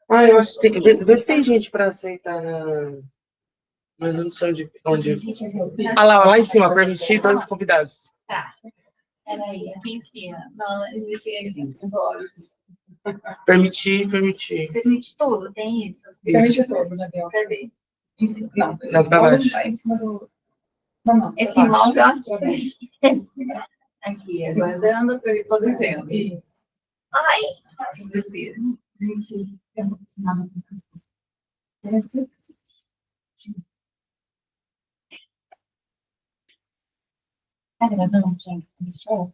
Eu acho que tem que ver se tem gente para aceitar na. Mas eu não sei onde. Lá em cima, permitir todos os convidados. Tá. Peraí, aqui em cima. Não, eles Permitir. Permite tudo, tem isso. Permite tudo, né, Bel? Cadê? Não, para baixo. Tá em cima do... Não. Esse mouse, eu acho que aqui, aguardando, produzindo. Ai, que besteira. Gente, eu não consigo nada com isso. Tá gravando, gente? Deixou?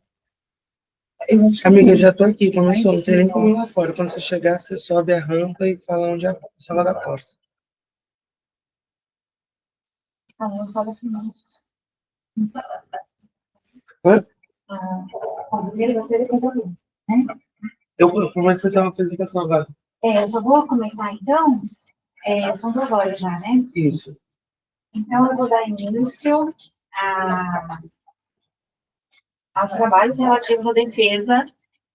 Amiga, eu já tô aqui, começou, não tem nem como ir lá fora. Quando você chegar, você sobe a rampa e fala onde é a sala da posse. Eu falo com Primeiro você, depois eu vou, né? Eu comecei a fazer uma apresentação agora. Eu só vou começar, então. São 2 horas já, né? Isso. Então, eu vou dar início aos trabalhos relativos à defesa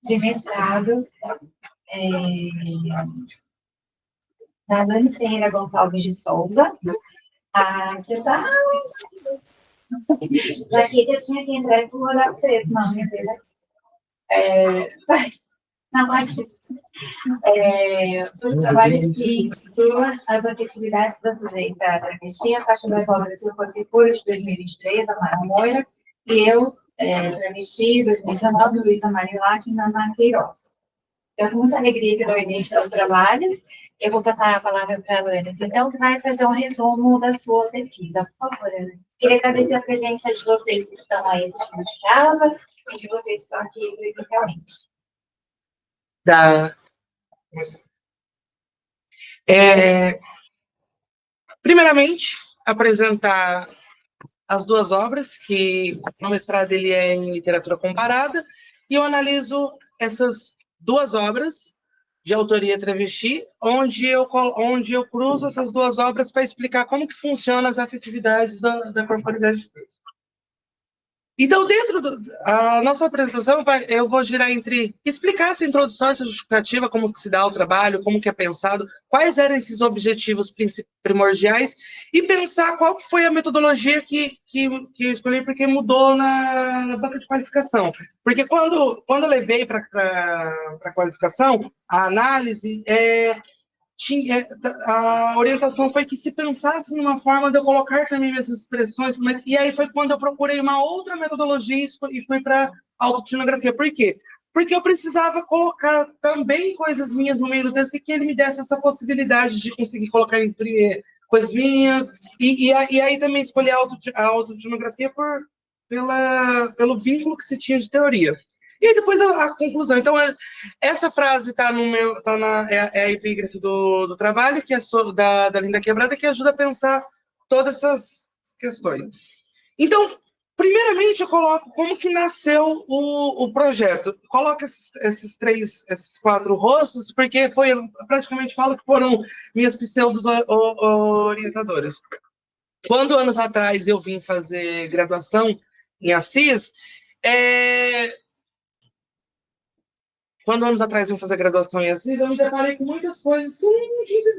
de mestrado da Dani Ferreira Gonçalves de Souza. Você está... Já que você tinha que entrar e olhar para você, não, minha filha. Não, mas o trabalho se intitula As Afetividades da Sujeita Travesti, a partir das obras Eu Fosse Pura, de 2023, Amara Moira, e Eu, Travesti, 2019, Luísa Marilac e Nana Queiroz. Então, com muita alegria que dou início aos trabalhos, eu vou passar a palavra para a Alanis, então, que vai fazer um resumo da sua pesquisa. Por favor, Alanis. Queria agradecer a presença de vocês que estão aí assistindo de casa e de vocês que estão aqui presencialmente. Primeiramente, apresentar as 2 obras, que o mestrado ele é em literatura comparada, e eu analiso essas 2 obras de autoria travesti, onde eu cruzo essas 2 obras para explicar como que funcionam as afetividades da corporidade trans. Então, dentro da nossa apresentação, eu vou girar entre explicar essa introdução, essa justificativa, como que se dá o trabalho, como que é pensado, quais eram esses objetivos primordiais, e pensar qual que foi a metodologia que eu escolhi, porque mudou na banca de qualificação. Porque quando eu levei para a qualificação, a análise, a orientação foi que se pensasse numa forma de eu colocar também essas expressões, e aí foi quando eu procurei uma outra metodologia e fui para autoetnografia. Por quê? Porque eu precisava colocar também coisas minhas no meio do texto e que ele me desse essa possibilidade de conseguir colocar coisas minhas, e aí também escolhi a autoetnografia pelo vínculo que se tinha de teoria. E aí depois a conclusão. Então, essa frase está a epígrafe do trabalho, que é da Linda Quebrada, que ajuda a pensar todas essas questões. Então, primeiramente, eu coloco como que nasceu o projeto. Coloco esses 4 rostos, porque praticamente falo que foram minhas pseudos orientadoras. Quando, anos atrás, eu vim fazer graduação em Assis, Quando anos atrás eu vim fazer graduação em Assis, eu me deparei com muitas coisas que eu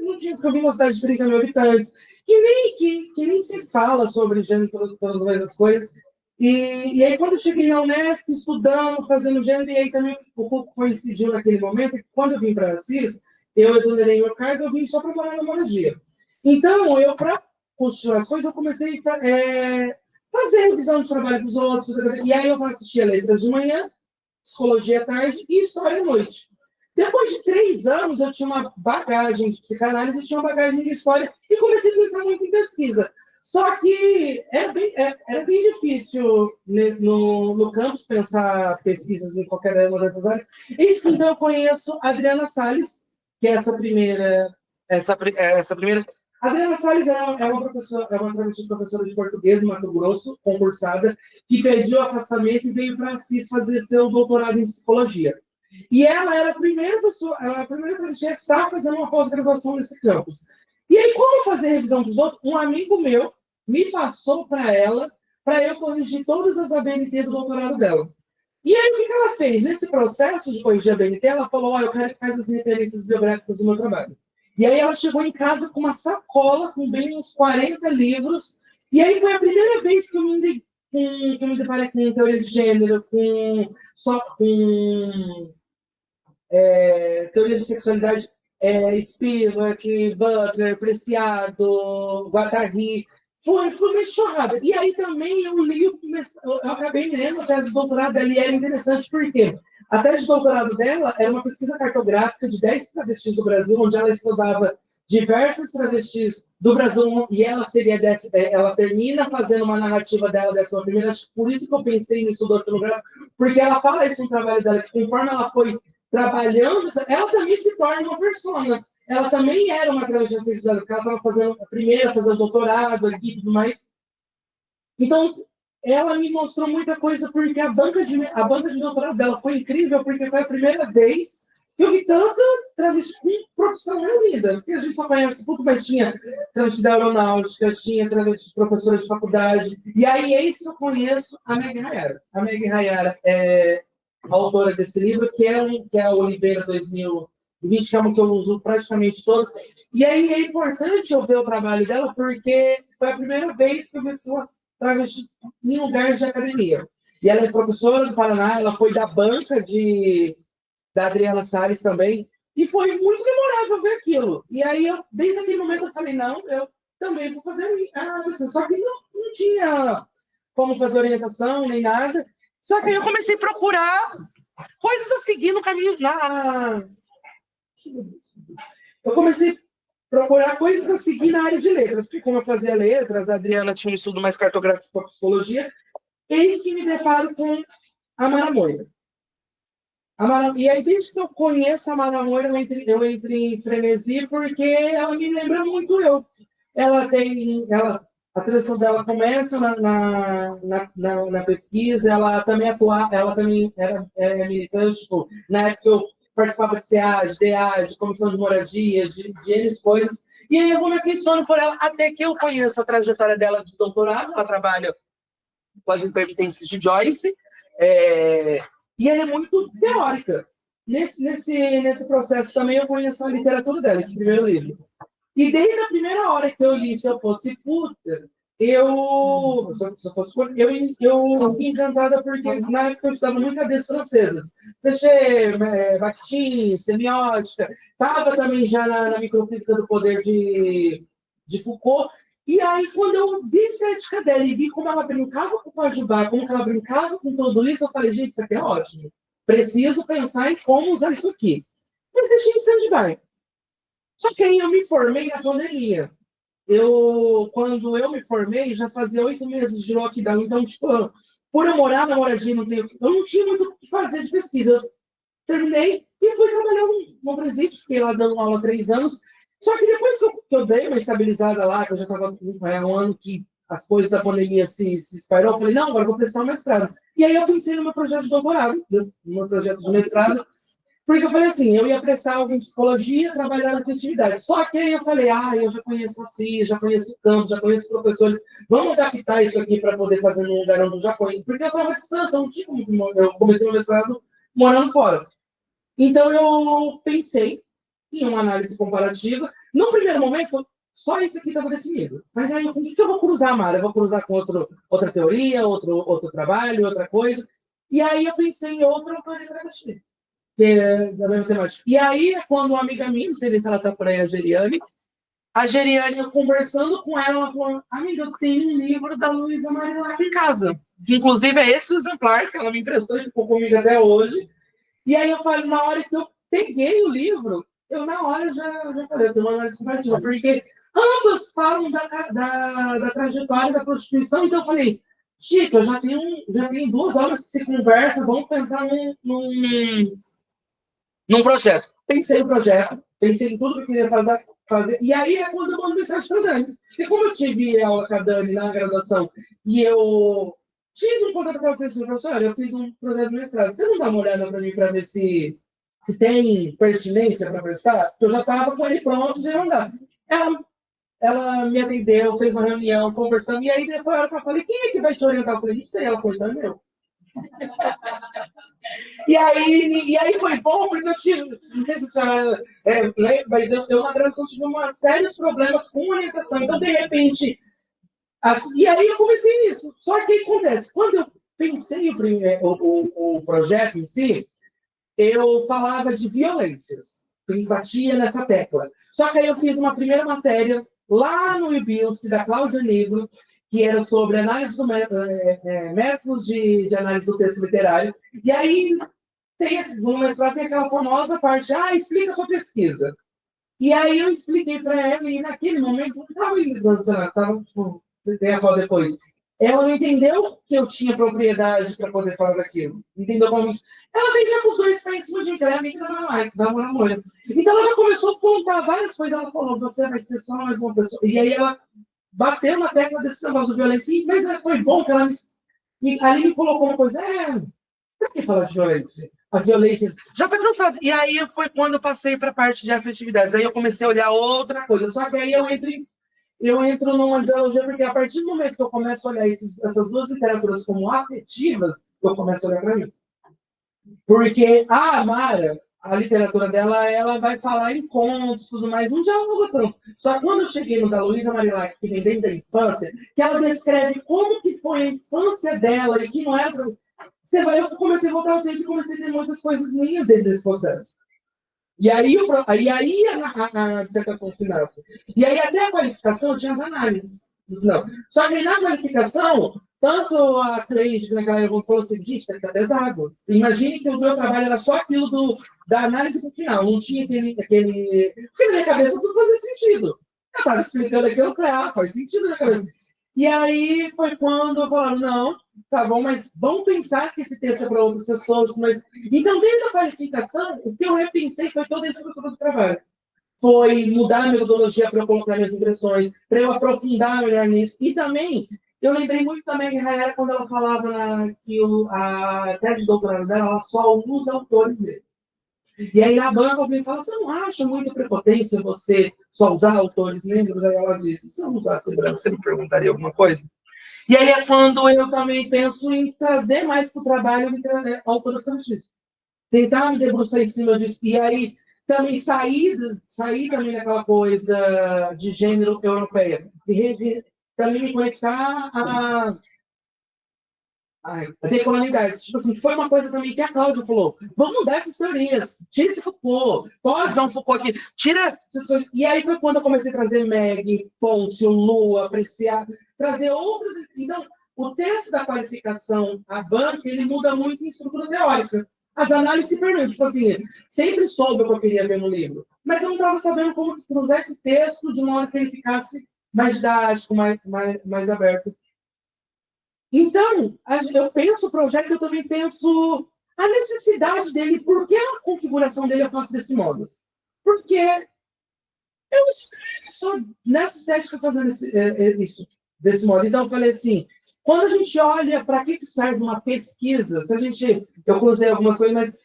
não tinha, porque eu vim uma cidade de 30 mil habitantes, que nem se fala sobre gênero, todas essas coisas. E aí, quando eu cheguei na Unesp, estudando, fazendo gênero, e aí também um pouco coincidiu naquele momento, que quando eu vim para Assis, eu exonerei meu cargo, eu vim só para morar na moradia. Então, para construir as coisas, eu comecei a fazer revisão de trabalho dos outros, e aí eu assistia letras de manhã, psicologia à tarde e história à noite. Depois de 3 anos, eu tinha uma bagagem de psicanálise, tinha uma bagagem de história e comecei a pensar muito em pesquisa. Só que era bem difícil no campus pensar pesquisas em qualquer uma dessas áreas. Eis que então eu conheço a Adriana Salles, que é essa primeira. A Adriana Salles é uma professora de português, Mato Grosso, concursada, que pediu afastamento e veio para Assis fazer seu doutorado em psicologia. E ela era a primeira pessoa, a travesti a estar fazendo uma pós-graduação nesse campus. E aí, como fazer revisão dos outros? Um amigo meu me passou para ela para eu corrigir todas as ABNT do doutorado dela. E aí, o que ela fez? Nesse processo de corrigir a ABNT, ela falou, olha, eu quero que faça as referências biográficas do meu trabalho. E aí ela chegou em casa com uma sacola com bem uns 40 livros, e aí foi a primeira vez que eu me deparei com teoria de gênero, com teoria de sexualidade, Spivak, Butler, Preciado, Guattari. Foi uma enxurrada. E aí também eu li, eu acabei lendo a tese de doutorado dela, e era interessante porque a tese de doutorado dela era uma pesquisa cartográfica de 10 travestis do Brasil, onde ela estudava diversas travestis do Brasil, e ela termina fazendo uma narrativa dela dessa primeira, acho que por isso que eu pensei nisso do ortográfico, porque ela fala isso no trabalho dela, que conforme ela foi trabalhando, ela também se torna uma persona. Ela também era uma travesti assistida, porque ela estava fazendo a primeira, fazendo doutorado aqui e tudo mais. Então, ela me mostrou muita coisa, porque a banca de doutorado dela foi incrível, porque foi a primeira vez que eu vi tanta travesti com profissão reunida, porque a gente só conhece pouco, mas tinha travesti da aeronáutica, tinha travesti professora de faculdade, e aí é isso que eu conheço a Meg Hayara. A Meg Hayara é a autora desse livro, que é a Oliveira 2020, que é uma que eu uso praticamente todo. E aí é importante eu ver o trabalho dela, porque foi a primeira vez que eu vi uma travesti em lugares de academia. E ela é professora do Paraná, ela foi da banca da Adriana Salles também, e foi muito memorável ver aquilo. E aí, desde aquele momento, eu falei, não, eu também vou fazer só que não tinha como fazer orientação, nem nada. Só que aí eu comecei a procurar coisas a seguir no caminho. Eu comecei a procurar coisas a seguir na área de letras, porque como eu fazia letras, a Adriana tinha um estudo mais cartográfico para psicologia, eis que me deparo com a Mara Moira. E aí, desde que eu conheço a Mara Moira, eu entro em frenesi, porque ela me lembra muito eu. A transição dela começa na pesquisa, ela também era militante, tipo, na época eu participava de CEAD, DEAD, Comissão de Moradia, de N coisas, e aí eu vou me afeiçoando por ela, até que eu conheço a trajetória dela de doutorado. Ela trabalha com as intermitências de Joyce, e ela é muito teórica. Nesse processo também eu conheço a literatura dela, esse primeiro livro. E desde a primeira hora que eu li Se Eu Fosse Puta, eu fiquei encantada, porque na época eu estudava muito cadeias francesas. Fechei Bakhtin, semiótica, estava também já na microfísica do poder de Foucault. E aí, quando eu vi a estética dela e vi como ela brincava com o Pajubá, como ela brincava com tudo isso, eu falei, gente, isso aqui é ótimo. Preciso pensar em como usar isso aqui. Mas deixei em stand-by. Só que aí eu me formei na pandemia. Quando eu me formei, já fazia 8 meses de lockdown. Então, tipo, por eu morar na moradia, eu não tinha muito o que fazer de pesquisa. Eu terminei e fui trabalhar no presídio, fiquei lá dando aula há 3 anos. Só que depois que eu dei uma estabilizada lá, que eu já estava um ano que as coisas da pandemia se espalhou, eu falei, não, agora eu vou prestar um mestrado. E aí eu pensei no meu projeto de doutorado, no meu projeto de mestrado, porque eu falei assim, eu ia prestar algo em psicologia, trabalhar na afetividade. Só que aí eu falei, eu já conheço assim, já conheço o campo, já conheço professores, vamos adaptar isso aqui para poder fazer num lugar onde eu já conheço. Porque eu estava à distância, eu não tinha como, eu comecei meu mestrado morando fora. Então eu pensei em uma análise comparativa. No primeiro momento, só isso aqui estava definido. Mas aí, o que eu vou cruzar, Mara? Eu vou cruzar com outra teoria, outro trabalho, outra coisa. E aí eu pensei em outra autoria travesti, que é da mesma temática. E aí, quando uma amiga minha, não sei se ela está por aí, a Geriane, conversando com ela falou, amiga, eu tenho um livro da Luísa Maria em casa. Que, inclusive, é esse o exemplar que ela me emprestou e ficou comigo até hoje. E aí eu falei, na hora que eu peguei o livro, eu na hora já falei, eu tenho uma análise comparativa, porque ambas falam da trajetória da prostituição. Então eu falei, Chico, eu já tenho 2 horas que se conversa, vamos pensar num projeto. Pensei no projeto, pensei em tudo que eu queria fazer. E aí é quando eu mando mensagem para a Dani. Porque como eu tive aula com a Dani na graduação e eu tive um contato com ela, professor, eu fiz um projeto de mestrado. Você não dá uma olhada para mim para ver se tem pertinência para prestar? Porque eu já estava com ele pronto, já ia mandar. ela me atendeu, fez uma reunião, conversamos, e aí depois a hora que eu falei, quem é que vai te orientar? Eu falei, não sei, ela falou, então é meu. E aí foi bom, porque eu tive, não sei se a senhora lembra, mas eu na graduação tive sérios problemas com orientação, então de repente, assim, e aí eu comecei nisso, só que o que acontece? Quando eu pensei o projeto em si, eu falava de violências, eu batia nessa tecla. Só que aí eu fiz uma primeira matéria lá no IBILS, da Cláudia Negro, que era sobre análise métodos de análise do texto literário. E aí, no mestrado, tem aquela famosa parte, explica a sua pesquisa. E aí eu expliquei para ela, e naquele momento, não estava depois. Ela não entendeu que eu tinha propriedade para poder falar daquilo. Entendeu como isso? Ela vendia com os dois pés em cima de mim, ela é amiga da Moira. Então ela já começou a contar várias coisas. Ela falou, você vai ser só mais uma pessoa. E aí ela bateu na tecla desse negócio de violência. Mas foi bom que ela ali me colocou uma coisa. Por que falar de violência? As violências. Já está cansado. E aí foi quando eu passei para a parte de afetividades. Aí eu comecei a olhar outra coisa. Só que aí eu entro numa ideologia, porque a partir do momento que eu começo a olhar essas duas literaturas como afetivas, eu começo a olhar para mim. Porque a Amara, a literatura dela, ela vai falar em contos e tudo mais, não dialoga tanto. Só que quando eu cheguei no da Luísa Marilac, que vem desde a infância, que ela descreve como que foi a infância dela e que não era... eu comecei a voltar ao tempo e comecei a ter muitas coisas minhas dentro desse processo. E aí a dissertação se nasce. E aí até a qualificação tinha as análises. Não. Só que na qualificação, tanto a Cleide, naquela época, falou o seguinte, está pesado. Imagine que o meu trabalho era só aquilo da análise para o final. Não tinha aquele... Porque na minha cabeça tudo fazia sentido. Eu estava explicando aquilo, eu falei, faz sentido na cabeça. E aí foi quando eu falei, não, tá bom, mas vamos pensar que esse texto é para outras pessoas. Mas... Então, desde a qualificação, o que eu repensei foi toda a estrutura do trabalho. Foi mudar a metodologia para eu colocar minhas impressões, para eu aprofundar melhor nisso. E também, eu lembrei muito da Meg Raera quando ela falava que a tese de doutorado dela, ela só usa autores dele. E aí na banca alguém fala, você não acha muito prepotência você só usar autores negros? Aí ela disse, se eu usasse branco, você me perguntaria alguma coisa? E aí é quando eu também penso em trazer mais para o trabalho autores estrangeiros. Tentar me debruçar em cima disso. E aí também sair também daquela coisa de gênero europeia. E também me conectar a decolonialidade. Tipo assim, foi uma coisa também que a Cláudia falou. Vamos mudar essas teorias. Tira esse Foucault. Pode usar um Foucault aqui. Tira essas coisas. E aí foi quando eu comecei a trazer Meg, Pôncio, Lua, apreciar, trazer outras. Então, o texto da qualificação, a banca, ele muda muito em estrutura teórica. As análises se permitem. Tipo assim, sempre soube o que eu queria ver no livro. Mas eu não estava sabendo como cruzar esse texto de modo que ele ficasse mais didático, mais aberto. Então, eu penso o projeto, eu também penso a necessidade dele, por que a configuração dele eu faço desse modo? Porque eu estou nessa estética fazendo isso, desse modo. Então, eu falei assim, quando a gente olha para que serve uma pesquisa, eu cruzei algumas coisas, mas,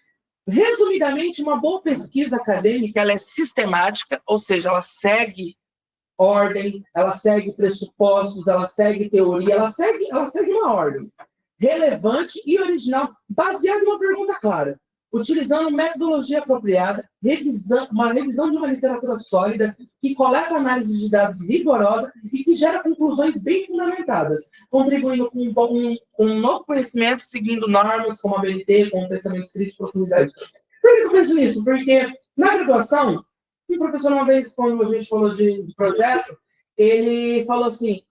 resumidamente, uma boa pesquisa acadêmica, ela é sistemática, ou seja, ela segue ordem, ela segue pressupostos, ela segue teoria, ela segue uma ordem relevante e original, baseada em uma pergunta clara, utilizando metodologia apropriada, uma revisão de uma literatura sólida, que coleta análise de dados rigorosa e que gera conclusões bem fundamentadas, contribuindo com um novo conhecimento, seguindo normas como a BNT, com pensamento crítico de profundidade. Por que eu penso nisso? Porque na graduação, o professor, uma vez, quando a gente falou de projeto, ele falou assim,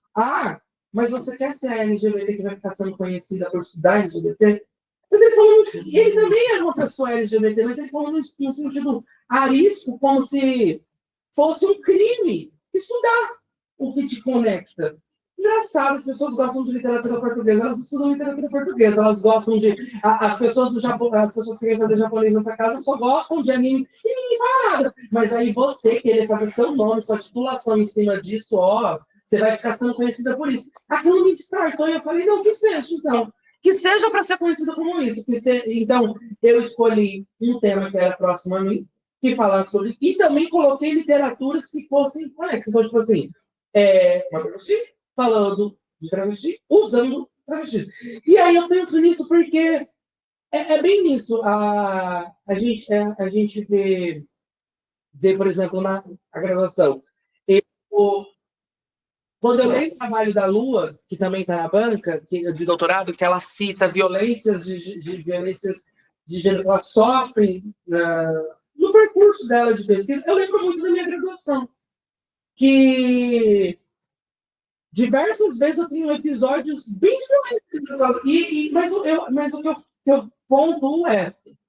mas você quer ser a LGBT que vai ficar sendo conhecida por estudar LGBT? Mas ele falou, ele também era uma pessoa LGBT, mas ele falou no sentido arisco, como se fosse um crime estudar o que te conecta. Engraçado, as pessoas gostam de literatura portuguesa, elas estudam literatura portuguesa, elas gostam de... As pessoas do Japão, as pessoas que querem fazer japonês nessa casa só gostam de anime e ninguém fala nada. Mas aí você querer fazer seu nome, sua titulação em cima disso, você vai ficar sendo conhecida por isso. Aquilo me descartou e eu falei, não, que seja, então. Que seja para ser conhecida como isso. Então, eu escolhi um tema que era próximo a mim, que falasse sobre... E também coloquei literaturas que fossem conexas. Então, tipo assim, uma travesti falando de travesti, usando travestis. E aí eu penso nisso porque é bem nisso. A gente vê, por exemplo, na a graduação. Eu, quando eu leio o trabalho da Lua, que também está na banca, de doutorado, que ela cita violências violências de gênero que ela sofre no percurso dela de pesquisa, eu lembro muito da minha graduação, que diversas vezes eu tenho episódios bem violentos, mas o que eu pontuo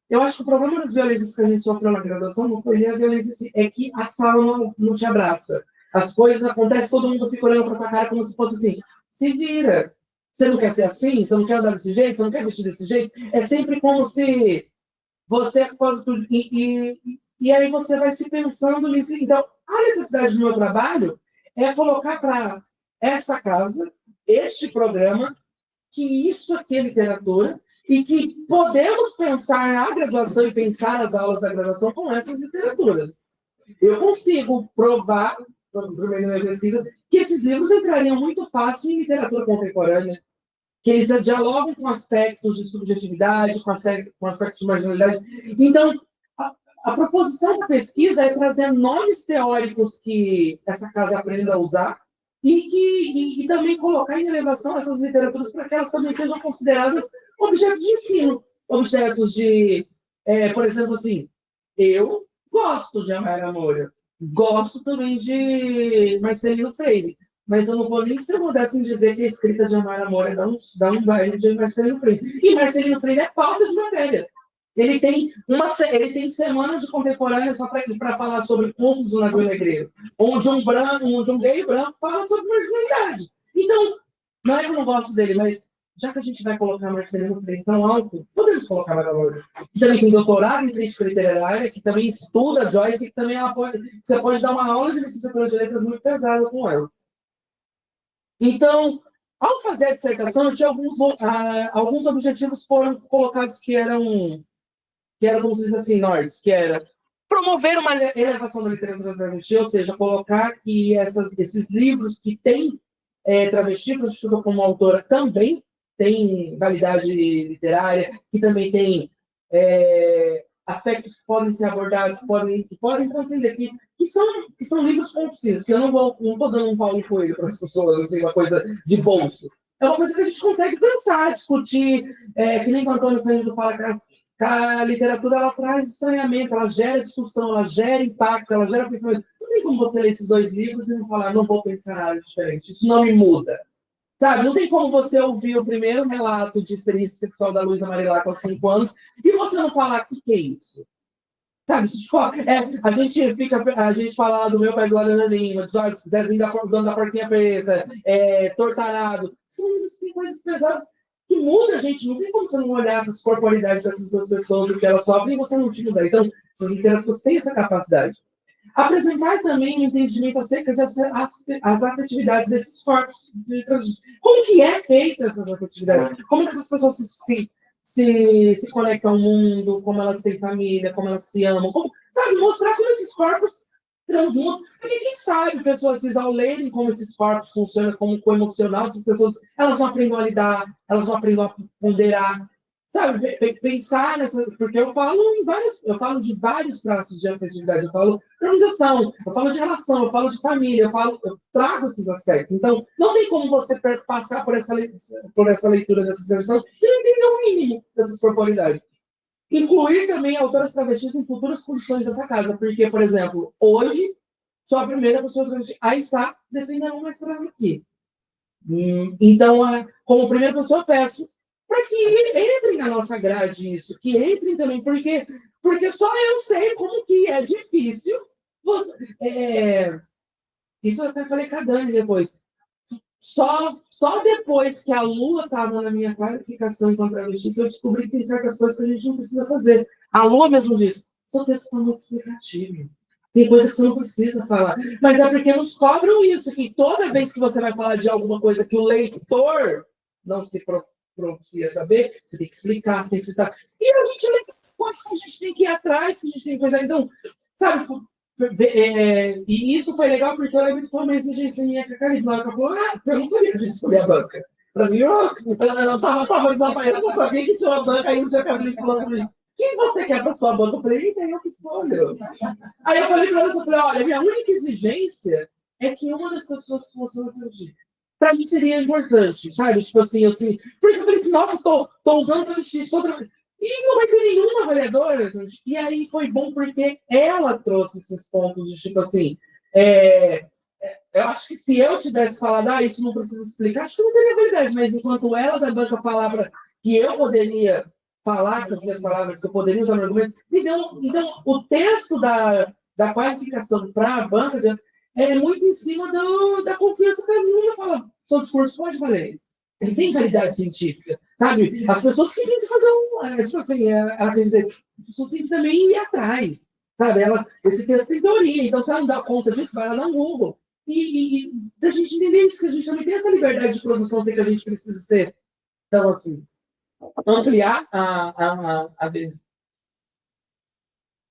eu acho que o problema das violências que a gente sofreu na graduação não foi nem a violência, é que a sala não te abraça. As coisas acontecem, todo mundo fica olhando para tua cara como se fosse assim, se vira. Você não quer ser assim? Você não quer andar desse jeito? Você não quer vestir desse jeito? É sempre como se você... E aí você vai se pensando nisso. Então, a necessidade do meu trabalho é colocar para esta casa, este programa, que isso aqui é literatura, e que podemos pensar a graduação e pensar as aulas da graduação com essas literaturas. Eu consigo provar, por meio da minha pesquisa, que esses livros entrariam muito fácil em literatura contemporânea, que eles dialogam com aspectos de subjetividade, com aspectos de marginalidade. Então, a proposição da pesquisa é trazer nomes teóricos que essa casa aprenda a usar e também colocar em elevação essas literaturas para que elas também sejam consideradas objetos de ensino, objetos de, por exemplo, assim, eu gosto de Amara Moura, gosto também de Marcelino Freire, mas eu não vou nem ser modesto em dizer que a escrita de Amara Moura dá um baile de Marcelino Freire. E Marcelino Freire é pauta de matéria. Ele tem semanas de contemporânea só para falar sobre contos do navio negreiro, onde um gay branco fala sobre marginalidade. Então, não é que eu não gosto dele, mas já que a gente vai colocar Marcelino Freire tão alto, podemos colocar Amara Moura. Que também tem doutorado em crítica literária, que também estuda Joyce, que também você pode dar uma aula de licenciatura de letras muito pesada com ela. Então, ao fazer a dissertação, eu tinha alguns objetivos foram colocados que eram, como se diz assim, nortes, que era promover uma elevação da literatura travesti, ou seja, colocar que esses livros que têm travesti prostituta como autora também tem validade literária, que também tem aspectos que podem ser abordados, que podem transcender, que são livros concisos, que eu não estou dando um Paulo Coelho para as pessoas, assim, uma coisa de bolso. É uma coisa que a gente consegue pensar, discutir, que nem o Antônio Cândido fala, que a literatura ela traz estranhamento, ela gera discussão, ela gera impacto, ela gera pensamento. Não tem como você ler esses dois livros e não falar, não vou pensar nada diferente, isso não me muda. Sabe, não tem como você ouvir o primeiro relato de experiência sexual da Luísa Marilac aos 5 anos e você não falar, o que é isso? Sabe, a gente fala lá do Meu Pai Glória Naninho, Zezinho dono da Porquinha Preta, Tortarado. São livros que têm coisas pesadas que mudam a gente. Não tem como você não olhar as corporidades dessas duas pessoas, o que elas sofrem, e você não te mudar. Então, essas literaturas têm essa capacidade. Apresentar também um entendimento acerca das afetividades desses corpos. Como que é feita essas afetividades? Como que essas pessoas se conectam ao mundo, como elas têm família, como elas se amam. Sabe, mostrar como esses corpos transmudam. Porque quem sabe, pessoas cis, ao lerem como esses corpos funcionam, como o emocional dessas pessoas, elas não aprendem a lidar, elas não aprendem a ponderar. Sabe, pensar nessas. Porque eu falo de vários traços de afetividade. Eu falo de organização, eu falo de relação, eu falo de família, eu trago esses aspectos. Então, não tem como você passar por essa leitura dessa seleção e não entender o mínimo dessas corporidades. Incluir também autoras travestis em futuras condições dessa casa. Porque, por exemplo, hoje, sou a primeira pessoa travesti a estar defendendo um mestrado aqui. Então, como primeira pessoa, eu peço para que entrem na nossa grade isso, que entrem também, porque só eu sei como que é difícil. Isso eu até falei com a Dani depois. Só depois que a Lua estava na minha qualificação enquanto travesti, que eu descobri que tem certas coisas que a gente não precisa fazer. A Lua mesmo disse, seu texto está muito explicativo. Tem coisa que você não precisa falar. Mas é porque nos cobram isso, que toda vez que você vai falar de alguma coisa que o leitor não se propicia saber, você tem que explicar, você tem que citar. E a gente lê coisas que a gente tem que ir atrás, que a gente tem que coisa. Então, sabe, E isso foi legal porque eu lembro que foi uma exigência minha com a Karine. Ela falou, eu não sabia que a gente escolhia a banca. Pra mim, ela tava desaparecendo, eu só sabia que tinha uma banca, aí um dia a Karine falou assim, quem você quer pra sua banca? Eu falei, eu que escolho. Aí eu falei pra ela, eu falei, olha, minha única exigência é que uma das pessoas que você vai pedir. Pra mim seria importante, sabe? Tipo assim, porque eu falei assim, nossa, tô usando travesti, e não vai ter nenhuma avaliadora. E aí foi bom porque ela trouxe esses pontos de tipo assim. Eu acho que se eu tivesse falado, isso não precisa explicar, acho que não teria validade, mas enquanto ela da banca falava que eu poderia falar com as minhas palavras, que eu poderia usar meu argumento, então o texto da qualificação para a banca é muito em cima da confiança que a menina fala. Seu discurso pode valer. Ele tem validade científica, sabe? As pessoas que têm que fazer tipo assim, ela quer dizer, as pessoas têm que também ir atrás, sabe? Esse texto tem teoria, então se ela não dá conta disso, vai lá no Google. E da gente entender isso, que a gente também tem essa liberdade de produção sem que a gente precisa ser. Então, assim, ampliar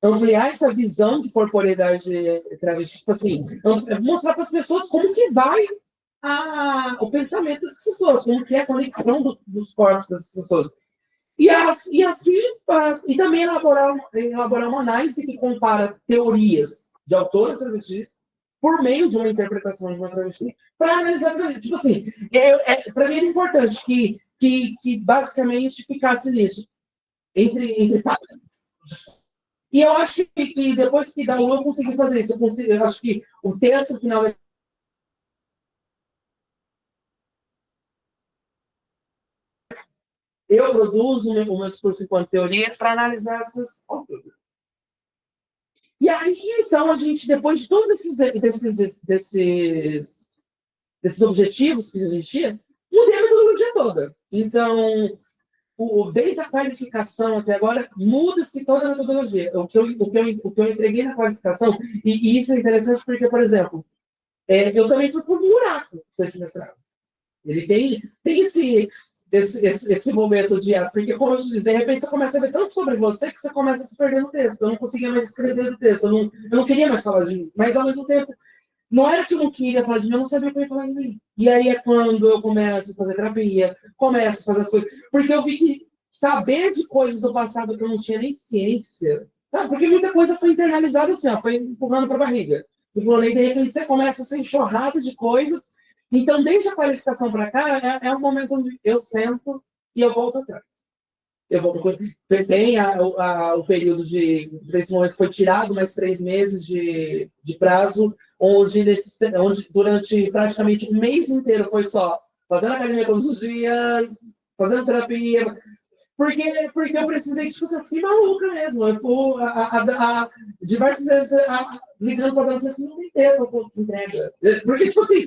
ampliar essa visão de corporeidade travesti, tipo assim, mostrar para as pessoas como que vai o pensamento dessas pessoas, como que é a conexão dos corpos dessas pessoas. E assim, e também elaborar uma análise que compara teorias de autores travestis por meio de uma interpretação de uma travesti, para analisar, tipo assim, para mim é importante que basicamente ficasse nisso, entre palavras. E eu acho que depois que dá eu consegui fazer isso. Eu acho que o texto final eu produzo o meu discurso enquanto teoria para analisar essas autores. E aí, então, a gente, depois de todos desses objetivos que a gente tinha, mudei a metodologia toda. Então, desde a qualificação até agora, muda-se toda a metodologia. O que eu entreguei na qualificação, e isso é interessante porque, por exemplo, eu também fui por um buraco com esse mestrado. Ele tem esse momento de... Porque, como eu disse, de repente você começa a ver tanto sobre você que você começa a se perder no texto. Eu não conseguia mais escrever o texto, eu não queria mais falar de mim. Mas, ao mesmo tempo, não era que eu não queria falar de mim, eu não sabia o que eu ia falar de mim. E aí é quando eu começo a fazer terapia, começo a fazer as coisas. Porque eu vi que saber de coisas do passado que eu não tinha nem ciência, sabe? Porque muita coisa foi internalizada assim, foi empurrando para a barriga. E de repente você começa a ser enxurrada de coisas. Então, desde a qualificação para cá, é um momento onde eu sento e eu volto atrás. Tem o período desse momento foi tirado mais 3 meses de prazo, onde durante praticamente um mês inteiro foi só fazendo academia todos os dias, fazendo terapia, porque eu precisei, tipo, eu fiquei maluca mesmo. Eu fui diversas vezes ligando para ela assim, não tem essa entrega. Porque, tipo assim,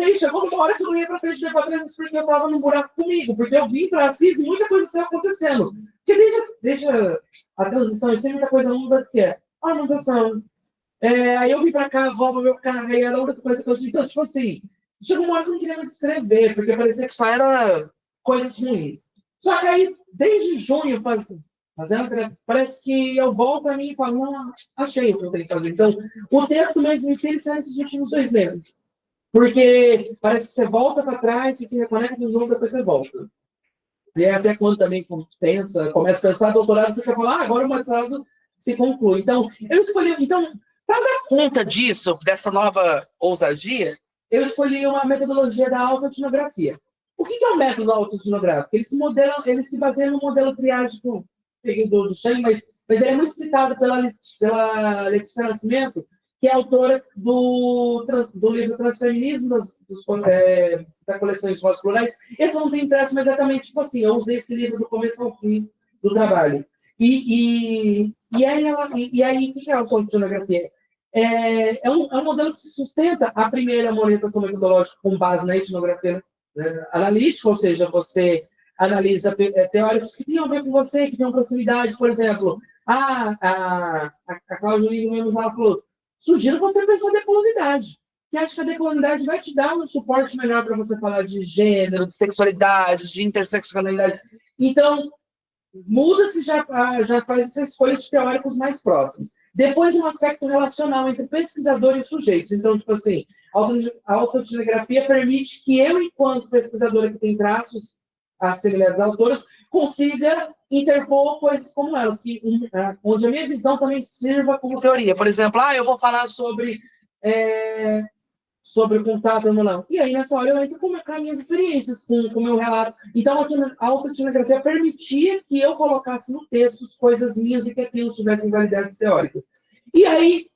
eu chegou uma hora que eu não ia para frente para trás porque eu estava num buraco comigo, porque eu vim para Assis e muita coisa estava acontecendo. Porque desde a transição, isso muita coisa muda, que é a harmonização. Aí eu vim para cá, volto meu carro, aí era outra coisa que eu tinha. Então, tipo assim, chegou uma hora que eu não queria mais escrever, porque parecia que só era coisas ruins. Só que aí, desde junho, fazendo parece que eu volto a mim e falo, não, achei o que eu tenho que fazer. Então, o texto mesmo em si, ele sai nesses últimos 2 meses. Porque parece que você volta para trás, você se reconecta de novo, depois você volta. E é até quando também começa a pensar doutorado, porque fala, agora o mestrado se conclui. Então, eu escolhi... Então, para dar conta disso, dessa nova ousadia, eu escolhi uma metodologia da autoetnografia. O que é o método autoetnográfico? Ele se baseia no modelo triádico, peguei do Chang, mas ele é muito citado pela Letícia Nascimento, que é autora do livro Transfeminismo, da coleção de Vozes Plurais. Esse não tem impresso, mas exatamente tipo assim, eu usei esse livro do começo ao fim do trabalho. E aí, o que é a autoetnografia? É um modelo que se sustenta. A primeira é uma orientação metodológica com base na etnografia analítica, ou seja, você analisa teóricos que tinham a ver com você, que tinham proximidade, por exemplo. A Cláudia Ligo mesmo falou, sugiro você pensar na decolonidade, que acho que a decolonidade vai te dar um suporte melhor para você falar de gênero, de sexualidade, de interseccionalidade. Então, muda-se, já faz essa escolha de teóricos mais próximos. Depois, um aspecto relacional entre pesquisador e sujeitos. Então, tipo assim, a autoetnografia permite que eu, enquanto pesquisadora que tem traços assemelhantes a autoras, consiga interpor coisas como elas, onde a minha visão também sirva como teoria. Por exemplo, eu vou falar sobre o contato não. E aí, nessa hora, eu entro com as minhas experiências, com o meu relato. Então, a autoetnografia permitia que eu colocasse no texto coisas minhas e que aquilo tivesse validades teóricas. E aí,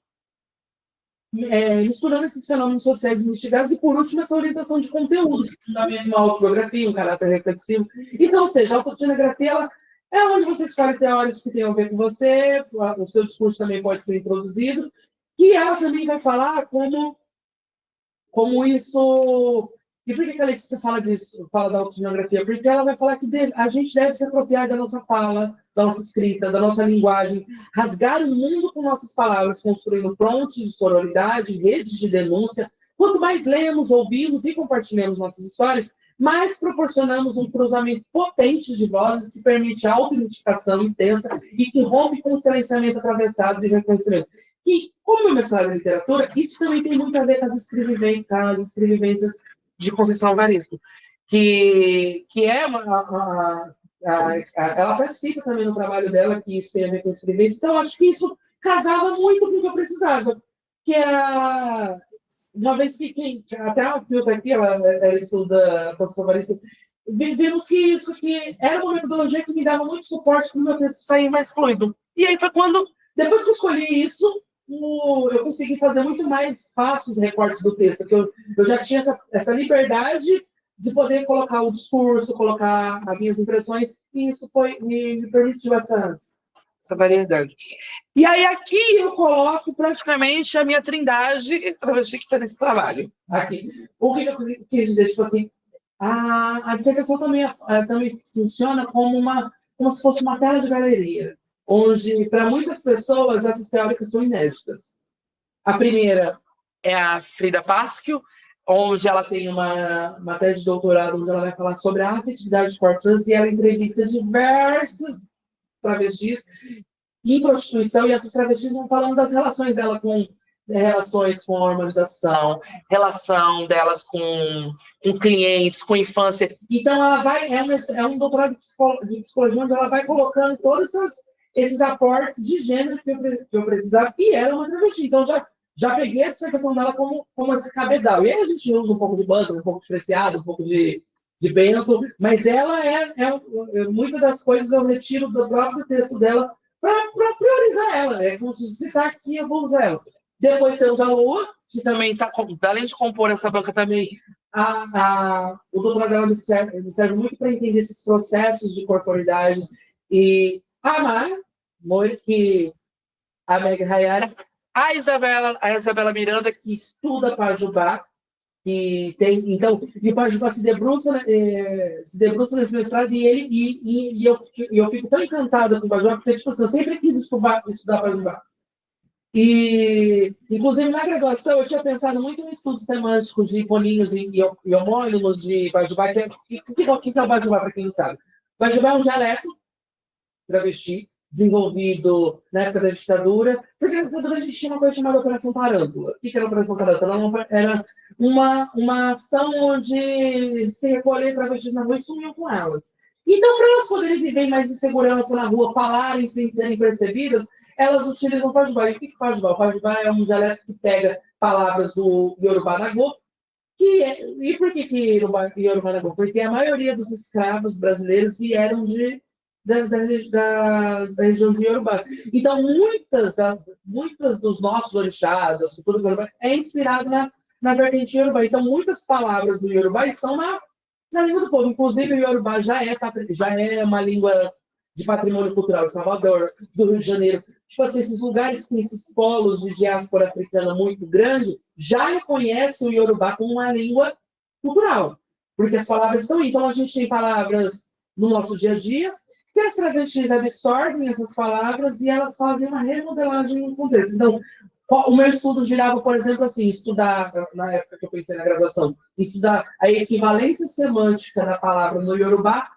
misturando esses fenômenos sociais investigados, e por último, essa orientação de conteúdo, que fundamenta uma autobiografia, um caráter reflexivo. Então, ou seja, a autoetnografia, ela é onde você escolhe teóricos que tenham a ver com você, o seu discurso também pode ser introduzido, e ela também vai falar como isso... E por que a Letícia fala disso, fala da autoetnografia? Porque ela vai falar que a gente deve se apropriar da nossa fala, da nossa escrita, da nossa linguagem, rasgar o mundo com nossas palavras, construindo frontes de sororidade, redes de denúncia. Quanto mais lemos, ouvimos e compartilhamos nossas histórias, mais proporcionamos um cruzamento potente de vozes que permite a autoidentificação intensa e que rompe com o silenciamento atravessado de reconhecimento. E, como meu mestrado em literatura, isso também tem muito a ver com as escrevivências de Conceição Evaristo, que é ela até cita também no trabalho dela que isso tem a ver com escrevivência. Então, acho que isso casava muito com o que eu precisava, que uma vez que até a Pilta aqui, ela estuda a Conceição Evaristo, vimos que era uma metodologia que me dava muito suporte para o meu texto sair mais fluido. E aí foi quando, depois que eu escolhi isso, eu consegui fazer muito mais fácil os recortes do texto, porque eu já tinha essa liberdade de poder colocar o discurso, colocar as minhas impressões, e isso me permitiu essa variedade. E aí aqui eu coloco praticamente a minha trindade travesti que está nesse trabalho. Aqui. O que eu quis dizer, tipo assim, a dissertação também funciona como se fosse uma tela de galeria, onde, para muitas pessoas, essas teóricas são inéditas. A primeira é a Frida Pasquio, onde ela tem uma tese de doutorado, onde ela vai falar sobre a afetividade de corpos trans, e ela entrevista diversas travestis em prostituição, e essas travestis vão falando das relações dela relações com a hormonização, relação delas com clientes, com infância. Então, ela vai, é um doutorado de psicologia, onde ela vai colocando todos esses aportes de gênero que eu precisava, e ela é uma travesti. Então, já peguei a dissertação dela como esse cabedal. E aí a gente usa um pouco de Butler, um pouco de Preciado, um pouco de Bento, mas ela muitas das coisas eu retiro do próprio texto dela para priorizar ela. É como se citar aqui, eu vou usar ela. Depois temos a Lua, que também está, além de compor essa banca, também o doutorado dela me serve muito para entender esses processos de corporidade. E a que a Meg Hayara, a Isabela Miranda, que estuda Pajubá, que tem, então, e o Pajubá se debruça nesse mestrado, e eu fico tão encantada com o Pajubá, porque tipo, eu sempre quis estudar Pajubá. E, inclusive, na graduação, eu tinha pensado muito em estudos semânticos de hiponímios e homônimos de Pajubá. O que é o Pajubá, para quem não sabe? Pajubá é um dialeto travesti, desenvolvido na época da ditadura, porque na ditadura a gente tinha uma coisa chamada Operação Tarântula. O que era a Operação Tarântula? Era uma ação onde se recolher travestis na rua e sumiam com elas. Então, para elas poderem viver mais em segurança na rua, falarem sem serem percebidas, elas utilizam o Pajubá. E o que é o Pajubá? O Pajubá é um dialeto que pega palavras do Yorubá Nagô. E por que Yorubá Nagô? Porque a maioria dos escravos brasileiros vieram da região de Yorubá. Então, muitas dos nossos orixás, das culturas do Yorubá, é inspirado na vertente Yorubá. Então, muitas palavras do Yorubá estão na língua do povo. Inclusive, o Yorubá já é uma língua de patrimônio cultural de Salvador, do Rio de Janeiro. Tipo assim, esses lugares que esses polos de diáspora africana muito grande já reconhecem o Yorubá como uma língua cultural, porque as palavras estão aí. Então, a gente tem palavras no nosso dia a dia, que as travestis absorvem essas palavras e elas fazem uma remodelagem no contexto. Então, o meu estudo girava, por exemplo, assim, estudar, na época que eu pensei na graduação, estudar a equivalência semântica da palavra no Yorubá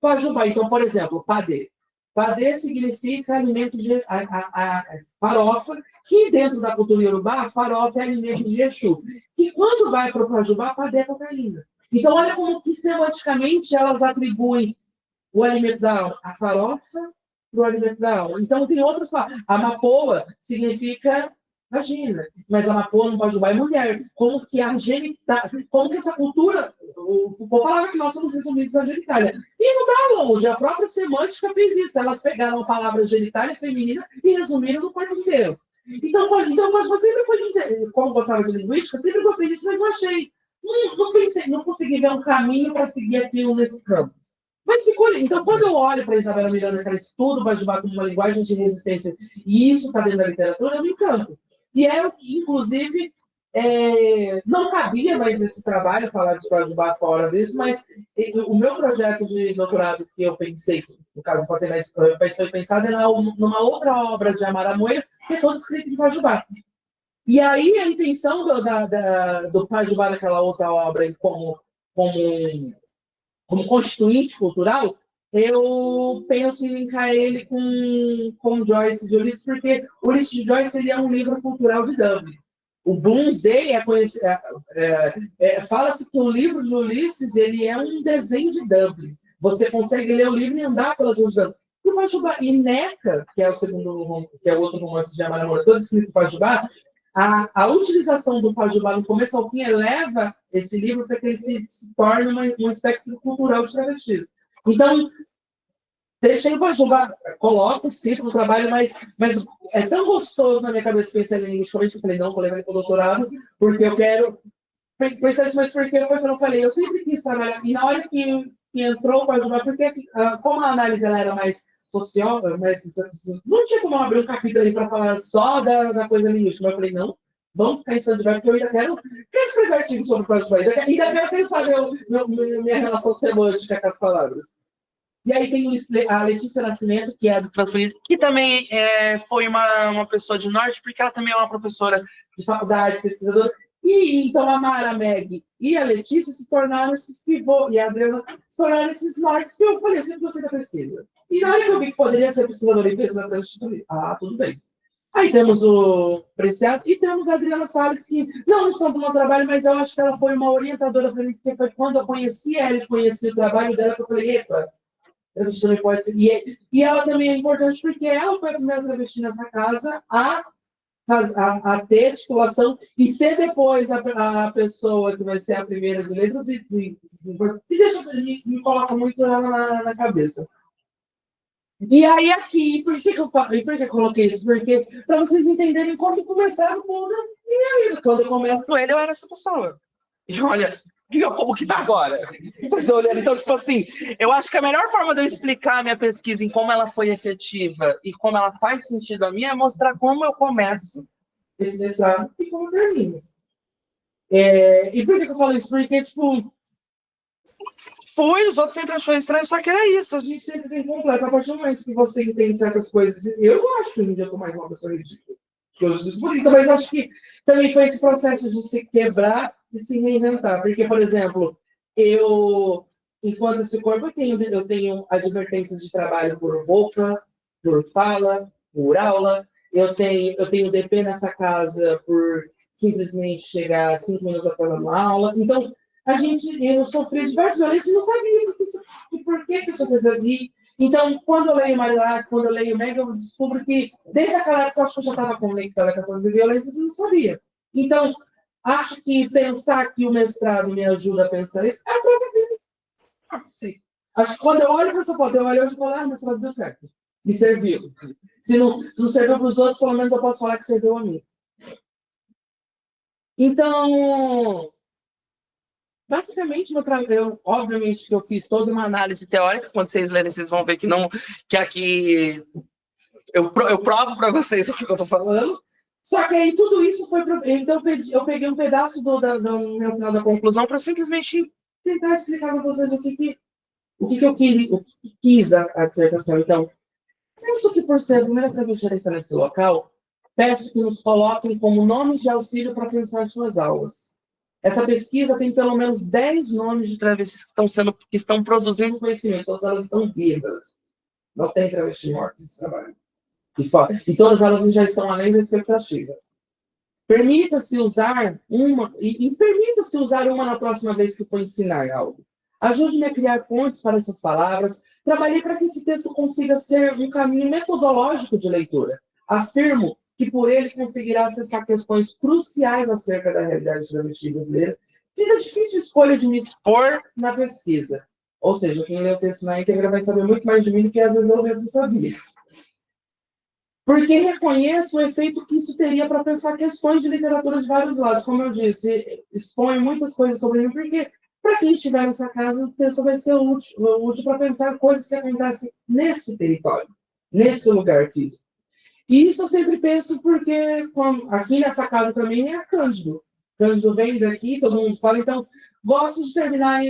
Pajubá. Então, por exemplo, padê. Padê significa alimento de farofa, que dentro da cultura iorubá, farofa é alimento de Exu. E quando vai para o Pajubá, padê é cocaína. Então, olha como que semanticamente elas atribuem o alimento da alma, a farofa, para o alimento da alma. Então, tem outras palavras. Amapoa significa vagina, mas amapoa no Pajubá é mulher. Como que a genitália, como que essa cultura, o Foucault falava que nós somos resumidos à genitália. E não dá longe, a própria semântica fez isso. Elas pegaram a palavra genitália feminina e resumiram no corpo inteiro. Então, mas você sempre foi, como gostava de linguística, sempre gostei disso, mas eu achei, não consegui ver um caminho para seguir aquilo nesse campo. Mas ficou. Então, quando eu olho para a Isabela Miranda, que ela estuda o Pajubá como uma linguagem de resistência, e isso está dentro da literatura, eu me encanto. E eu, inclusive, não cabia mais nesse trabalho falar de Pajubá fora disso, mas o meu projeto de doutorado que eu pensei, no caso, não passei mais, foi pensado numa outra obra de Amara Moira, que é toda escrita em Pajubá. E aí a intenção do Pajubá naquela outra obra como constituinte cultural, eu penso em linkar ele com Joyce de Ulisses, porque Ulisses de Joyce ele é um livro cultural de Dublin. O Bloomsday fala-se que o livro de Ulisses ele é um desenho de Dublin. Você consegue ler o livro e andar pelas ruas de Dublin. E Neca, que é o outro romance de Amara Moura, todo escrito em Pajubá, a utilização do Pajubá no começo ao fim eleva esse livro para que ele se torne um espectro cultural de travestis. Então, deixei o Pajubá, coloco, cito no trabalho, mas é tão gostoso na minha cabeça pensar em linguística, que eu falei, não, vou levar ele para o doutorado, porque eu quero pensar isso, mas porque foi o que eu não falei, eu sempre quis trabalhar, e na hora que entrou o Pajubá, porque como a análise ela era mais social, mas não tinha como abrir um capítulo ali para falar só da coisa linguística. Mas eu falei, não, vamos ficar em stand-by, porque eu ainda quero escrever artigos sobre o Pajubá, ainda quero pensar minha relação semântica com as palavras. E aí tem a Letícia Nascimento, que é do Transferência, que também foi uma pessoa de norte, porque ela também é uma professora de faculdade, pesquisadora. E então a Mara, a Meg e a Letícia se tornaram esses pivôs, e a Adriana se tornaram esses nortes que eu falei, eu sempre gostei da pesquisa. E na hora que eu vi que poderia ser pesquisadora e pesquisadora institucional, tudo bem. Aí temos o Preciado e temos a Adriana Salles, que não são do meu trabalho, mas eu acho que ela foi uma orientadora para mim, porque foi quando eu conheci ela e conheci o trabalho dela que eu falei, epa, a gente também pode ser. E ela também é importante porque ela foi a primeira travesti nessa casa a ter titulação e ser depois a pessoa que vai ser a primeira de letras me coloca muito ela na cabeça. E aí aqui, por que eu coloquei isso? Porque para vocês entenderem como começaram toda a minha vida. Quando eu começo ele, eu era essa pessoa. E olha, como que tá agora? Vocês olhando, então, tipo assim, eu acho que a melhor forma de eu explicar a minha pesquisa em como ela foi efetiva e como ela faz sentido a mim é mostrar como eu começo esse mestrado e como eu termino. E por que eu falo isso? Porque, tipo, os outros sempre achou estranho, só que era isso, a gente sempre tem completo. A partir do momento que você entende certas coisas, eu acho que hoje em dia eu tô mais uma pessoa ridícula. Mas acho que também foi esse processo de se quebrar e se reinventar. Porque, por exemplo, enquanto esse corpo, eu tenho advertências de trabalho por boca, por fala, por aula. Eu tenho DP nessa casa por simplesmente chegar 5 minutos atrás da aula. Então, eu sofri diversas violências e não sabia por que eu sofri ali. Então, quando eu leio Marilac, quando eu leio Meg, eu descubro que, desde aquela época, eu acho que eu já estava conectada com essas violências e não sabia. Então, acho que pensar que o mestrado me ajuda a pensar isso é a própria vida. Sim. Acho que quando eu olho para essa foto, eu olho e falo, o mestrado deu certo. Me serviu. Se não serviu para os outros, pelo menos eu posso falar que serviu a mim. Então, basicamente, obviamente que eu fiz toda uma análise teórica. Quando vocês lerem, vocês vão ver que aqui eu provo para vocês o que eu estou falando. Só que aí tudo isso foi... Então eu peguei um pedaço do meu final da conclusão para simplesmente tentar explicar para vocês o que eu quis a dissertação. Então, penso que por ser a primeira travestirista nesse local, peço que nos coloquem como nomes de auxílio para pensar suas aulas. Essa pesquisa tem pelo menos 10 nomes de travestis que estão produzindo conhecimento, todas elas estão vivas. Não tem travesti morta nesse trabalho. E todas elas já estão além da expectativa. Permita-se usar uma, e permita-se usar uma na próxima vez que for ensinar algo. Ajude-me a criar pontes para essas palavras. Trabalhei para que esse texto consiga ser um caminho metodológico de leitura. Afirmo que por ele conseguirá acessar questões cruciais acerca da realidade travesti brasileira. Fiz a difícil escolha de me expor na pesquisa. Ou seja, quem lê o texto na íntegra vai saber muito mais de mim do que às vezes eu mesmo sabia. Porque reconheço o efeito que isso teria para pensar questões de literatura de vários lados. Como eu disse, expõe muitas coisas sobre mim, porque para quem estiver nessa casa, o texto vai ser útil para pensar coisas que acontecem nesse território, nesse lugar físico. E isso eu sempre penso porque aqui nessa casa também é Cândido. Cândido vem daqui, todo mundo fala, então gosto de terminar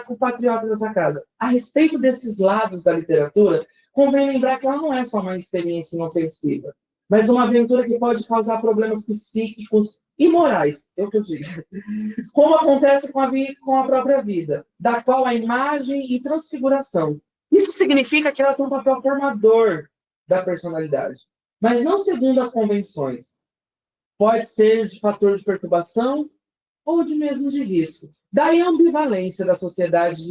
com o patriota dessa casa. A respeito desses lados da literatura, convém lembrar que ela não é só uma experiência inofensiva, mas uma aventura que pode causar problemas psíquicos e morais, é o que eu digo. Como acontece com a própria vida, da qual a imagem e transfiguração. Isso significa que ela tem um papel formador da personalidade, mas não segundo as convenções. Pode ser de fator de perturbação ou de mesmo de risco. Daí a ambivalência da sociedade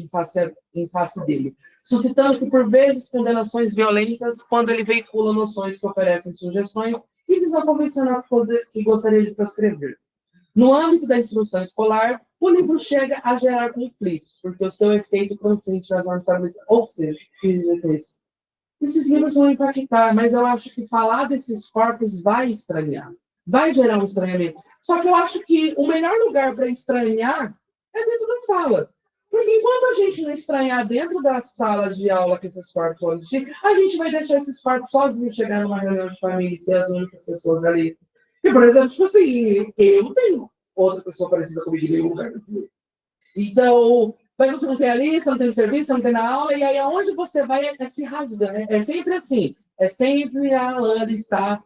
em face dele, suscitando que, por vezes, condenações violentas quando ele veicula noções que oferecem sugestões e visão convencional que gostaria de prescrever. No âmbito da instrução escolar, o livro chega a gerar conflitos, porque o seu efeito transcende as normas estabelecidas. Ou seja, quis dizer com isso. Esses livros vão impactar, mas eu acho que falar desses corpos vai estranhar. Vai gerar um estranhamento. Só que eu acho que o melhor lugar para estranhar é dentro da sala. Porque enquanto a gente não estranhar dentro da sala de aula que esses corpos vão existir, a gente vai deixar esses corpos sozinhos chegar numa reunião de família e ser as únicas pessoas ali. E, por exemplo, tipo assim, eu não tenho outra pessoa parecida comigo em nenhum lugar. Então, mas você não tem ali, você não tem no serviço, você não tem na aula, e aí aonde você vai é se rasgando. É sempre assim. É sempre a Lana está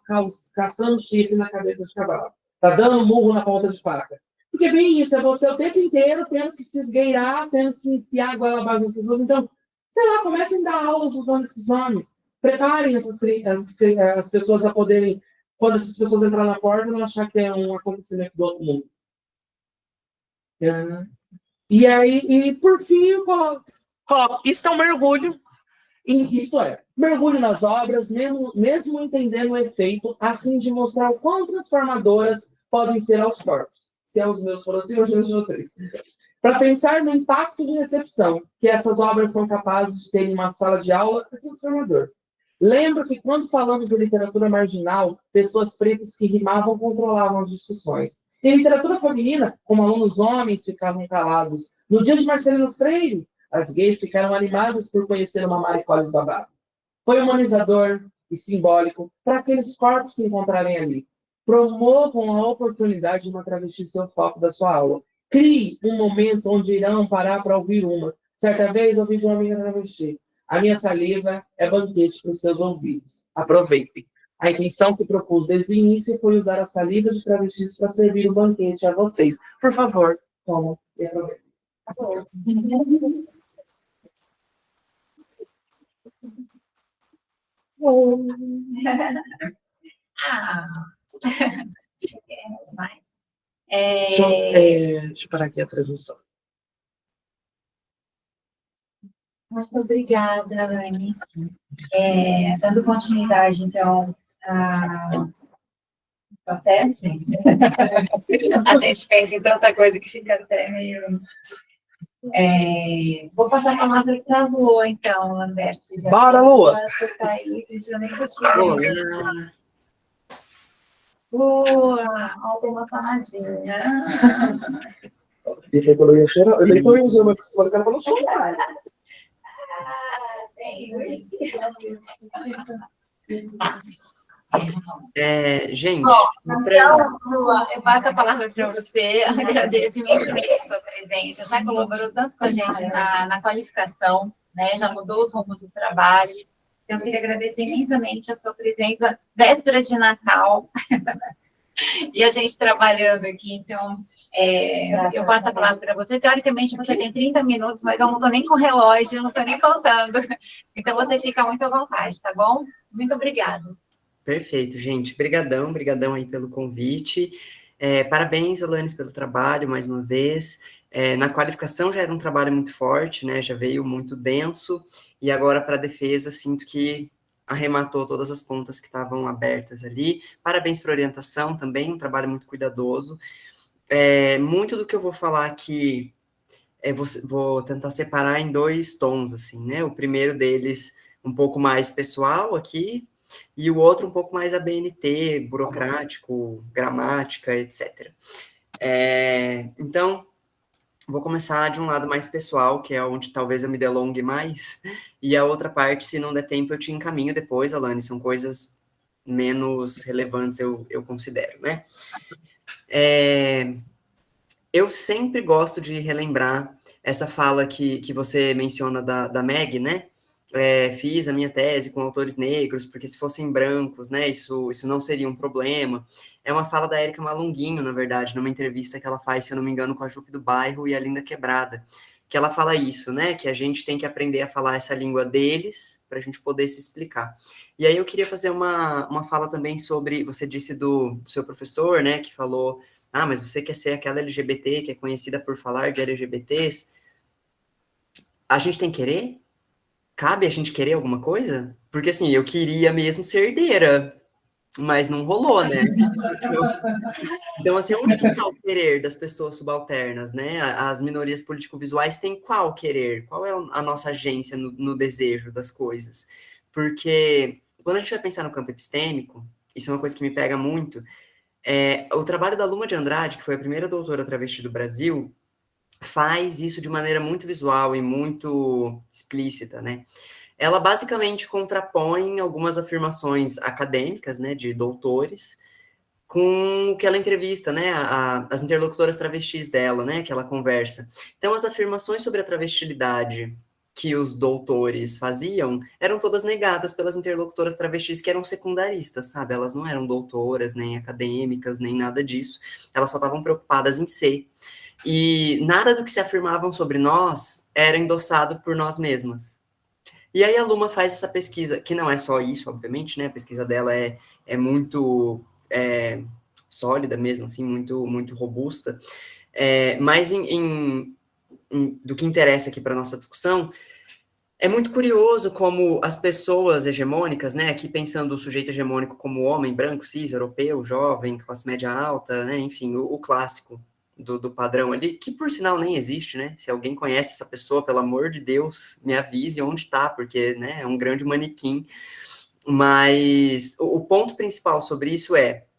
caçando chifre na cabeça de cavalo. Está dando murro na ponta de faca. Porque é bem isso, é você o tempo inteiro tendo que se esgueirar, tendo que enfiar a goela abaixo das pessoas. Então, sei lá, comecem a dar aulas usando esses nomes. Preparem as pessoas a poderem, quando essas pessoas entrarem na porta, não achar que é um acontecimento do outro mundo. E aí, e por fim, eu coloco, isso é um mergulho, isto é, mergulho nas obras, mesmo entendendo o efeito, a fim de mostrar o quão transformadoras podem ser aos corpos. Se aos meus foram assim, hoje de vocês. Para pensar no impacto de recepção que essas obras são capazes de ter em uma sala de aula, é transformador. Lembro que quando falamos de literatura marginal, pessoas pretas que rimavam controlavam as discussões. Em literatura feminina, como alunos homens ficavam calados. No dia de Marcelino Freire, as gays ficaram animadas por conhecer uma Maricoles babado. Foi humanizador e simbólico para aqueles corpos se encontrarem ali. Promovam a oportunidade de uma travesti ser o foco da sua aula. Crie um momento onde irão parar para ouvir uma. Certa vez ouvi de uma amiga travesti. A minha saliva é banquete para os seus ouvidos. Aproveitem. A intenção que propus desde o início foi usar a saliva de travestis para servir o banquete a vocês. Por favor, comam e aproveitem. Queremos mais. Deixa eu parar aqui a transmissão. Muito obrigada, Lanice. Dando continuidade, então, acontece? A gente pensa em tanta coisa que fica até meio... vou passar a palavra para a Lua, então, Lamberto. Bora, Lua! Você está aí, eu nem vou te ver. Lua, ó, tô emocionadinha. E foi quando eu ia chorar. Eu nem tô indo, mas você cara falou chorar. Gente, bom, então, Lua, eu passo a palavra para você. Agradeço imensamente a sua presença. Já colaborou tanto com a gente na qualificação, né? Já mudou os rumos do trabalho. Então, eu queria agradecer imensamente a sua presença véspera de Natal. E a gente trabalhando aqui, então, eu passo a palavra para você. Teoricamente, você tem 30 minutos, mas eu não estou nem com relógio, eu não estou nem contando. Então, você fica muito à vontade, tá bom? Muito obrigada. Perfeito, gente. Brigadão, brigadão aí pelo convite. Parabéns, Alanis, pelo trabalho, mais uma vez. Na qualificação já era um trabalho muito forte, né? Já veio muito denso, e agora para a defesa sinto que arrematou todas as pontas que estavam abertas ali. Parabéns para a orientação também, um trabalho muito cuidadoso. Muito do que eu vou falar aqui, vou tentar separar em dois tons, assim, né? O primeiro deles, um pouco mais pessoal aqui, e o outro um pouco mais ABNT, burocrático, gramática, etc. Então, vou começar de um lado mais pessoal, que é onde talvez eu me delongue mais, e a outra parte, se não der tempo, eu te encaminho depois, Alane, são coisas menos relevantes, eu considero, né? Eu sempre gosto de relembrar essa fala que você menciona da Meg, né? Fiz a minha tese com autores negros, porque se fossem brancos, né, isso não seria um problema. É uma fala da Érica Malunguinho, na verdade, numa entrevista que ela faz, se eu não me engano, com a Jupe do Bairro e a Linda Quebrada, que ela fala isso, né, que a gente tem que aprender a falar essa língua deles, para a gente poder se explicar. E aí eu queria fazer uma fala também sobre, você disse do seu professor, né, que falou, mas você quer ser aquela LGBT que é conhecida por falar de LGBTs? A gente tem que querer? Cabe a gente querer alguma coisa? Porque, assim, eu queria mesmo ser herdeira, mas não rolou, né? Então, assim, onde que está o querer das pessoas subalternas, né? As minorias político-visuais têm qual querer? Qual é a nossa agência no desejo das coisas? Porque quando a gente vai pensar no campo epistêmico, isso é uma coisa que me pega muito, o trabalho da Luma de Andrade, que foi a primeira doutora travesti do Brasil, faz isso de maneira muito visual e muito explícita, né? Ela basicamente contrapõe algumas afirmações acadêmicas, né, de doutores, com o que ela entrevista, né, as interlocutoras travestis dela, né, que ela conversa. Então, as afirmações sobre a travestilidade que os doutores faziam eram todas negadas pelas interlocutoras travestis que eram secundaristas, sabe? Elas não eram doutoras, nem acadêmicas, nem nada disso. Elas só estavam preocupadas em ser. E nada do que se afirmavam sobre nós era endossado por nós mesmas. E aí a Luma faz essa pesquisa, que não é só isso, obviamente, né? A pesquisa dela é muito sólida mesmo, assim, muito, muito robusta. Mas do que interessa aqui para nossa discussão, é muito curioso como as pessoas hegemônicas, né? Aqui pensando o sujeito hegemônico como homem branco, cis, europeu, jovem, classe média alta, né? Enfim, o clássico do padrão ali, que por sinal nem existe, né? Se alguém conhece essa pessoa, pelo amor de Deus, me avise onde tá, porque, né, é um grande manequim. Mas o ponto principal sobre isso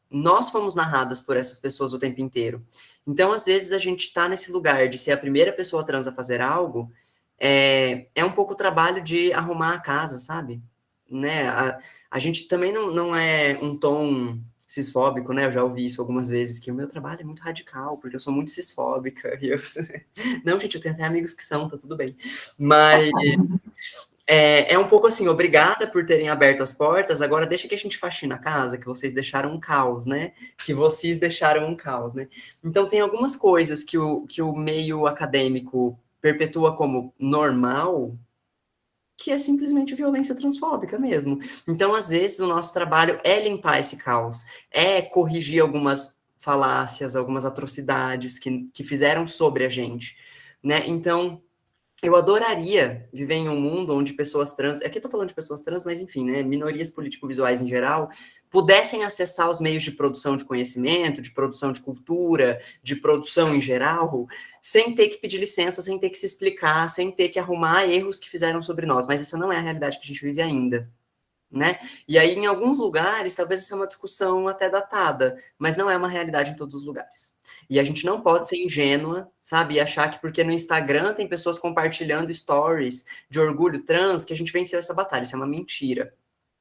nós fomos narradas por essas pessoas o tempo inteiro. Então, às vezes, a gente está nesse lugar de ser a primeira pessoa trans a fazer algo, é um pouco o trabalho de arrumar a casa, sabe? Né? A gente também não é um tom cisfóbico, né? Eu já ouvi isso algumas vezes, que o meu trabalho é muito radical, porque eu sou muito cisfóbica. E eu... Não, gente, eu tenho até amigos que são, tá tudo bem. Mas é um pouco assim, obrigada por terem aberto as portas, agora deixa que a gente faxina a casa, que vocês deixaram um caos, né? Que vocês deixaram um caos, né? Então, tem algumas coisas que o meio acadêmico perpetua como normal, que é simplesmente violência transfóbica mesmo. Então, às vezes, o nosso trabalho é limpar esse caos, é corrigir algumas falácias, algumas atrocidades que fizeram sobre a gente, né? Então, eu adoraria viver em um mundo onde pessoas trans, aqui eu tô falando de pessoas trans, mas enfim, né, minorias político-visuais em geral, pudessem acessar os meios de produção de conhecimento, de produção de cultura, de produção em geral, sem ter que pedir licença, sem ter que se explicar, sem ter que arrumar erros que fizeram sobre nós. Mas essa não é a realidade que a gente vive ainda, né? E aí, em alguns lugares, talvez essa é uma discussão até datada, mas não é uma realidade em todos os lugares. E a gente não pode ser ingênua, sabe? E achar que porque no Instagram tem pessoas compartilhando stories de orgulho trans, que a gente venceu essa batalha. Isso é uma mentira,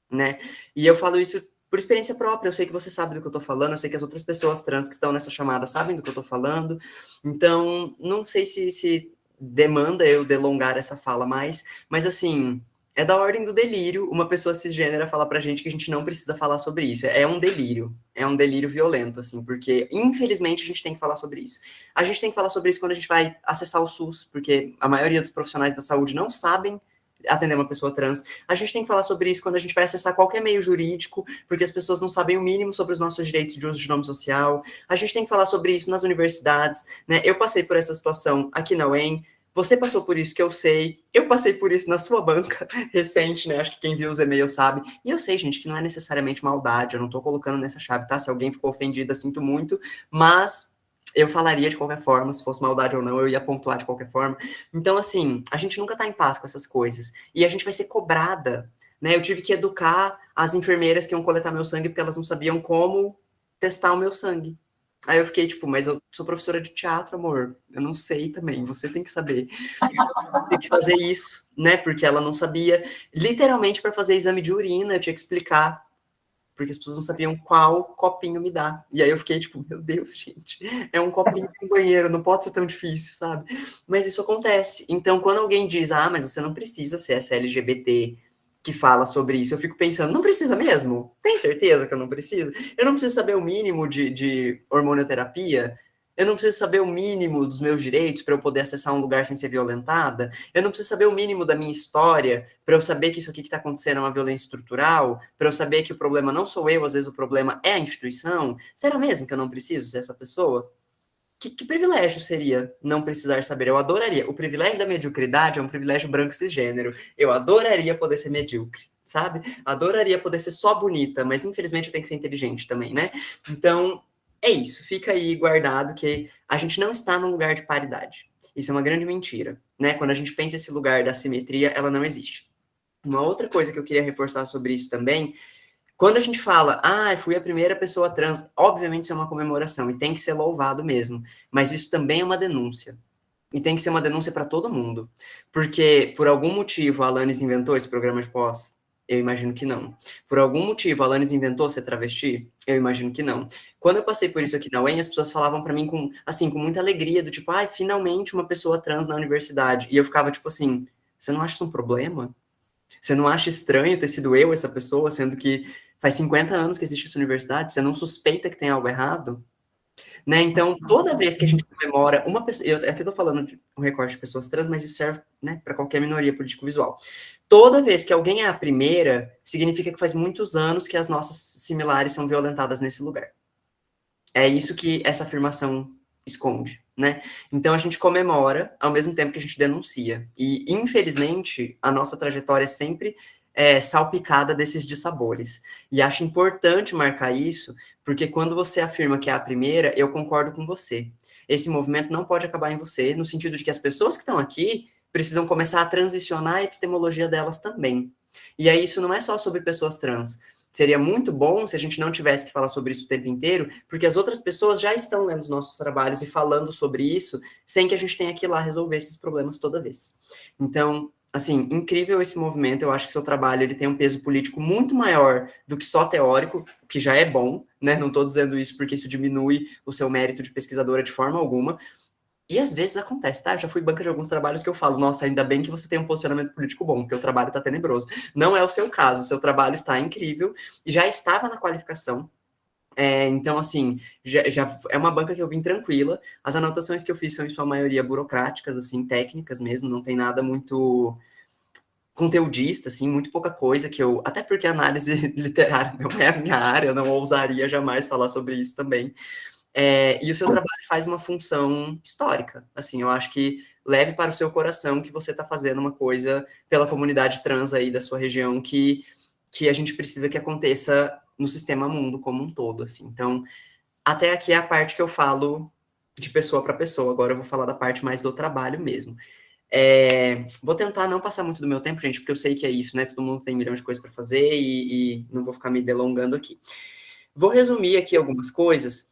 né? E eu falo isso por experiência própria. Eu sei que você sabe do que eu tô falando, eu sei que as outras pessoas trans que estão nessa chamada sabem do que eu tô falando. Então, não sei se demanda eu delongar essa fala mais, mas assim, É da ordem do delírio uma pessoa cisgênera falar pra gente que a gente não precisa falar sobre isso. É um delírio violento, assim, porque, infelizmente, a gente tem que falar sobre isso. A gente tem que falar sobre isso quando a gente vai acessar o SUS, porque a maioria dos profissionais da saúde não sabem atender uma pessoa trans. A gente tem que falar sobre isso quando a gente vai acessar qualquer meio jurídico, porque as pessoas não sabem o mínimo sobre os nossos direitos de uso de nome social. A gente tem que falar sobre isso nas universidades, né? Eu passei por essa situação aqui na UEM, você passou por isso, que eu sei. Eu passei por isso na sua banca recente, né? Acho que quem viu os e-mails sabe. E eu sei, gente, que não é necessariamente maldade. Eu não tô colocando nessa chave, tá? Se alguém ficou ofendida, sinto muito. Mas eu falaria de qualquer forma. Se fosse maldade ou não, eu ia pontuar de qualquer forma. Então, assim, a gente nunca tá em paz com essas coisas. E a gente vai ser cobrada, né? Eu tive que educar as enfermeiras que iam coletar meu sangue porque elas não sabiam como testar o meu sangue. Aí eu fiquei tipo, mas eu sou professora de teatro, amor. Eu não sei também, você tem que saber. Tem que fazer isso, né? Porque ela não sabia. Literalmente, para fazer exame de urina, eu tinha que explicar. Porque as pessoas não sabiam qual copinho me dá. E aí eu fiquei tipo, meu Deus, gente, é um copinho no banheiro, não pode ser tão difícil, sabe? Mas isso acontece. Então, quando alguém diz, ah, mas você não precisa ser essa LGBT que fala sobre isso, eu fico pensando, não precisa mesmo? Tem certeza que eu não preciso? Eu não preciso saber o mínimo de hormonioterapia? Eu não preciso saber o mínimo dos meus direitos para eu poder acessar um lugar sem ser violentada? Eu não preciso saber o mínimo da minha história para eu saber que isso aqui que está acontecendo é uma violência estrutural? Para eu saber que o problema não sou eu, às vezes o problema é a instituição? Será mesmo que eu não preciso ser essa pessoa? Que privilégio seria não precisar saber? Eu adoraria. O privilégio da mediocridade é um privilégio branco cisgênero. Eu adoraria poder ser medíocre, sabe? Adoraria poder ser só bonita, mas infelizmente eu tenho que ser inteligente também, né? Então, é isso. Fica aí guardado que a gente não está num lugar de paridade. Isso é uma grande mentira, né? Quando a gente pensa esse lugar da simetria, ela não existe. Uma outra coisa que eu queria reforçar sobre isso também, quando a gente fala, ah, fui a primeira pessoa trans, obviamente isso é uma comemoração e tem que ser louvado mesmo, mas isso também é uma denúncia. E tem que ser uma denúncia para todo mundo. Porque, por algum motivo, a Alanis inventou esse programa de pós? Eu imagino que não. Por algum motivo, a Alanis inventou ser travesti? Eu imagino que não. Quando eu passei por isso aqui na UEM, as pessoas falavam para mim com, assim, com muita alegria, do tipo, ai, finalmente uma pessoa trans na universidade. E eu ficava tipo assim, você não acha isso um problema? Você não acha estranho ter sido eu essa pessoa, sendo que faz 50 anos que existe essa universidade? Você não suspeita que tem algo errado? Né? Então, toda vez que a gente comemora uma pessoa, aqui eu tô falando de um recorte de pessoas trans, mas isso serve, né, para qualquer minoria político-visual. Toda vez que alguém é a primeira, significa que faz muitos anos que as nossas similares são violentadas nesse lugar. É isso que essa afirmação esconde, né? Então a gente comemora ao mesmo tempo que a gente denuncia. E, infelizmente, a nossa trajetória é sempre salpicada desses dissabores. E acho importante marcar isso, porque quando você afirma que é a primeira, eu concordo com você. Esse movimento não pode acabar em você, no sentido de que as pessoas que estão aqui precisam começar a transicionar a epistemologia delas também. E aí isso não é só sobre pessoas trans. Seria muito bom se a gente não tivesse que falar sobre isso o tempo inteiro, porque as outras pessoas já estão lendo os nossos trabalhos e falando sobre isso, sem que a gente tenha que ir lá resolver esses problemas toda vez. Então, assim, incrível esse movimento. Eu acho que seu trabalho ele tem um peso político muito maior do que só teórico, o que já é bom, né? Não estou dizendo isso porque isso diminui o seu mérito de pesquisadora de forma alguma. E às vezes acontece, tá? Eu já fui banca de alguns trabalhos que eu falo, nossa, ainda bem que você tem um posicionamento político bom, porque o trabalho está tenebroso. Não é o seu caso, o seu trabalho está incrível, já estava na qualificação. Então, assim, já é uma banca que eu vim tranquila. As anotações que eu fiz são, em sua maioria, burocráticas, assim, técnicas mesmo, não tem nada muito conteudista, assim, muito pouca coisa que eu... Até porque análise literária não é a minha área, eu não ousaria jamais falar sobre isso também. E o seu trabalho faz uma função histórica, assim, eu acho que leve para o seu coração que você está fazendo uma coisa pela comunidade trans aí da sua região que a gente precisa que aconteça no sistema mundo como um todo, assim. Então, até aqui é a parte que eu falo de pessoa para pessoa, agora eu vou falar da parte mais do trabalho mesmo. Vou tentar não passar muito do meu tempo, gente, porque eu sei que é isso, né, todo mundo tem milhões de coisas para fazer e não vou ficar me delongando aqui. Vou resumir aqui algumas coisas.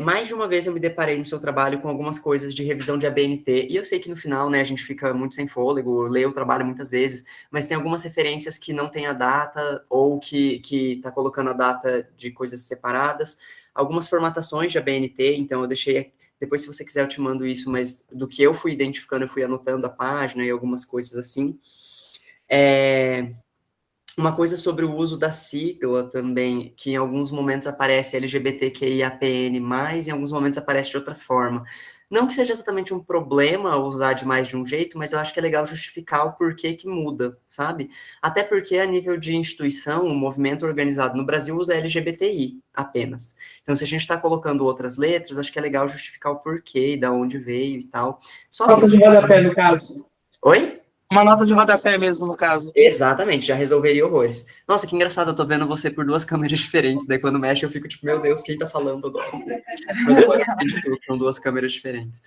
Mais de uma vez eu me deparei no seu trabalho com algumas coisas de revisão de ABNT, e eu sei que no final, né, a gente fica muito sem fôlego, lê o trabalho muitas vezes, mas tem algumas referências que não tem a data, ou que tá colocando a data de coisas separadas, algumas formatações de ABNT, então eu deixei, depois se você quiser eu te mando isso, mas do que eu fui identificando, eu fui anotando a página e algumas coisas assim. Uma coisa sobre o uso da sigla também, que em alguns momentos aparece LGBTQIAPN+, em alguns momentos aparece de outra forma. Não que seja exatamente um problema usar de mais de um jeito, mas eu acho que é legal justificar o porquê que muda, sabe? Até porque, a nível de instituição, o movimento organizado no Brasil usa LGBTI apenas. Então, se a gente está colocando outras letras, acho que é legal justificar o porquê, da onde veio e tal. Só Nota de rodapé, no caso. Oi? Uma nota de rodapé mesmo, no caso. Exatamente, já resolveria horrores. Nossa, que engraçado, eu tô vendo você por duas câmeras diferentes, daí quando mexe eu fico tipo, meu Deus, quem tá falando agora? Mas agora eu entendi tudo, são duas câmeras diferentes.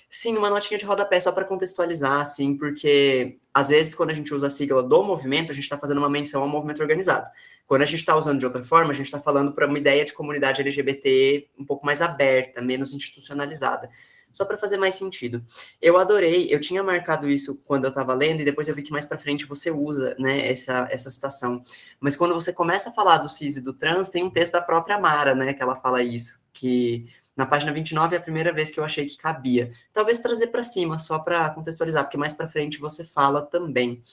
Sim, uma notinha de rodapé só para contextualizar, assim, porque às vezes quando a gente usa a sigla do movimento, a gente está fazendo uma menção ao movimento organizado. Quando a gente está usando de outra forma, a gente está falando para uma ideia de comunidade LGBT um pouco mais aberta, menos institucionalizada. Só para fazer mais sentido. Eu adorei, eu tinha marcado isso quando eu estava lendo, e depois eu vi que mais para frente você usa, né, essa citação. Mas quando você começa a falar do cis e do trans, tem um texto da própria Mara, né, que ela fala isso, que na página 29 é a primeira vez que eu achei que cabia. Talvez trazer para cima, só para contextualizar, porque mais para frente você fala também.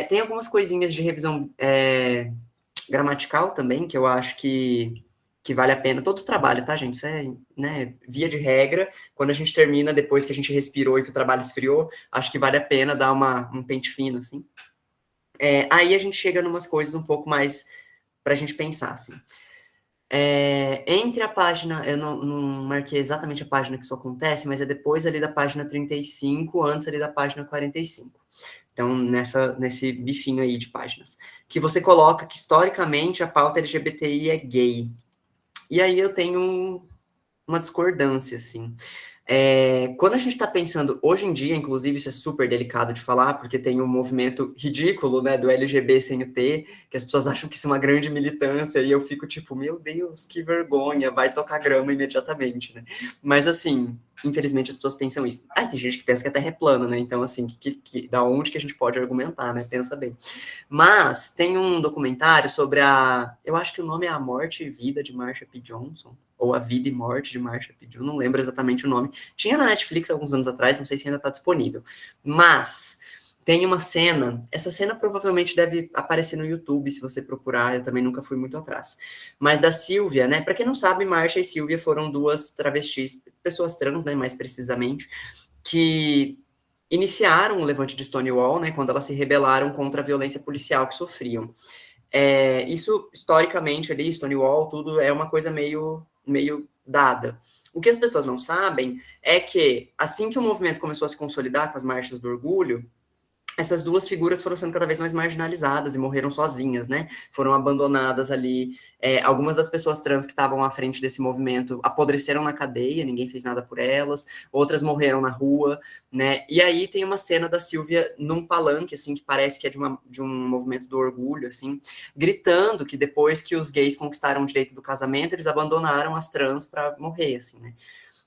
Tem algumas coisinhas de revisão gramatical também, que eu acho que vale a pena. Todo o trabalho, tá, gente? Isso é, né, via de regra. Quando a gente termina, depois que a gente respirou e que o trabalho esfriou, acho que vale a pena dar um pente fino, assim. Aí a gente chega numas coisas um pouco mais para a gente pensar, assim. Entre a página, eu não marquei exatamente a página que isso acontece, mas é depois ali da página 35, antes ali da página 45. Então, nesse bifinho aí de páginas. Que você coloca que, historicamente, a pauta LGBTI é gay. E aí eu tenho uma discordância, assim. Quando a gente está pensando, hoje em dia, inclusive, isso é super delicado de falar, porque tem um movimento ridículo, né, do LGB sem o T, que as pessoas acham que isso é uma grande militância, e eu fico tipo, meu Deus, que vergonha, vai tocar grama imediatamente, né? Mas, assim, infelizmente as pessoas pensam isso. Tem gente que pensa que a Terra é plana, né? Então, assim, da onde que a gente pode argumentar, né? Pensa bem. Mas tem um documentário sobre eu acho que o nome é A Morte e Vida de Marsha P. Johnson, ou A Vida e Morte de Marsha P. Johnson, não lembro exatamente o nome. Tinha na Netflix alguns anos atrás, não sei se ainda está disponível. Mas tem uma cena, essa cena provavelmente deve aparecer no YouTube, se você procurar, eu também nunca fui muito atrás. Mas da Silvia, né? Para quem não sabe, Marsha e Silvia foram duas travestis, pessoas trans, né, mais precisamente, que iniciaram o levante de Stonewall, né, quando elas se rebelaram contra a violência policial que sofriam. Isso, historicamente, ali, Stonewall, tudo é uma coisa meio dada. O que as pessoas não sabem é que, assim que o movimento começou a se consolidar com as marchas do orgulho, essas duas figuras foram sendo cada vez mais marginalizadas e morreram sozinhas, né? Foram abandonadas ali. Algumas das pessoas trans que estavam à frente desse movimento apodreceram na cadeia, ninguém fez nada por elas. Outras morreram na rua, né? E aí tem uma cena da Silvia num palanque, assim, que parece que é de um movimento do orgulho, assim, gritando que depois que os gays conquistaram o direito do casamento, eles abandonaram as trans para morrer, assim, né?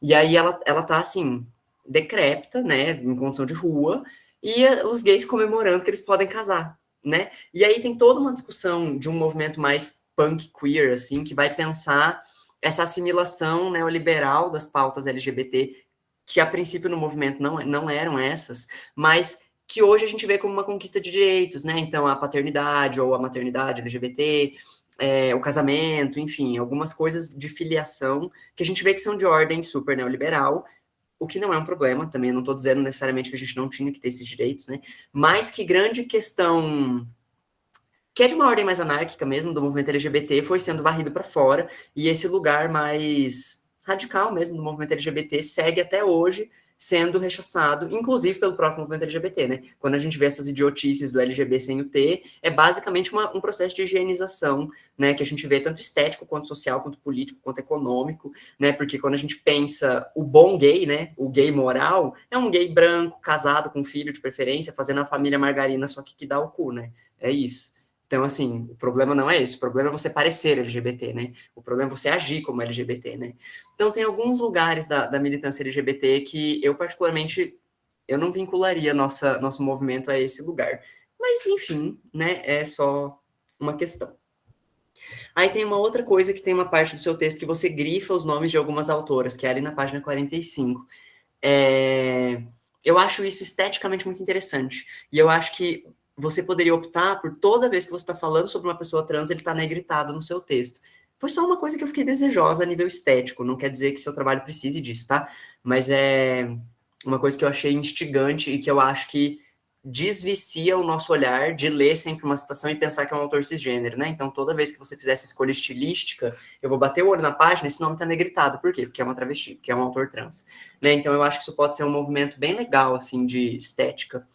E aí ela tá, assim, decrépita, né? Em condição de rua, e os gays comemorando que eles podem casar, né? E aí tem toda uma discussão de um movimento mais punk queer, assim, que vai pensar essa assimilação neoliberal das pautas LGBT, que a princípio no movimento não eram essas, mas que hoje a gente vê como uma conquista de direitos, né? Então, a paternidade ou a maternidade LGBT, o casamento, enfim, algumas coisas de filiação que a gente vê que são de ordem super neoliberal, o que não é um problema, também não estou dizendo necessariamente que a gente não tinha que ter esses direitos, né? Mas que grande questão, que é de uma ordem mais anárquica mesmo, do movimento LGBT, foi sendo varrido para fora, e esse lugar mais radical mesmo do movimento LGBT segue até hoje sendo rechaçado, inclusive pelo próprio movimento LGBT, né? Quando a gente vê essas idiotices do LGB sem o T, é basicamente um processo de higienização, né? Que a gente vê tanto estético, quanto social, quanto político, quanto econômico, né? Porque quando a gente pensa o bom gay, né? O gay moral, é um gay branco, casado, com filho de preferência, fazendo a família margarina, só que dá o cu, né? É isso. Então, assim, o problema não é isso, o problema é você parecer LGBT, né? O problema é você agir como LGBT, né? Então, tem alguns lugares da militância LGBT que eu, particularmente, eu não vincularia nosso movimento a esse lugar. Mas, enfim, né? É só uma questão. Aí tem uma outra coisa que tem uma parte do seu texto que você grifa os nomes de algumas autoras, que é ali na página 45. eu acho isso esteticamente muito interessante. E eu acho que você poderia optar por toda vez que você está falando sobre uma pessoa trans, ele está negritado no seu texto. Foi só uma coisa que eu fiquei desejosa a nível estético, não quer dizer que seu trabalho precise disso, tá? Mas é uma coisa que eu achei instigante e que eu acho que desvicia o nosso olhar de ler sempre uma citação e pensar que é um autor cisgênero, né? Então, toda vez que você fizer essa escolha estilística, eu vou bater o olho na página, esse nome tá negritado. Por quê? Porque é uma travesti, porque é um autor trans. Né? Então, eu acho que isso pode ser um movimento bem legal, assim, de estética.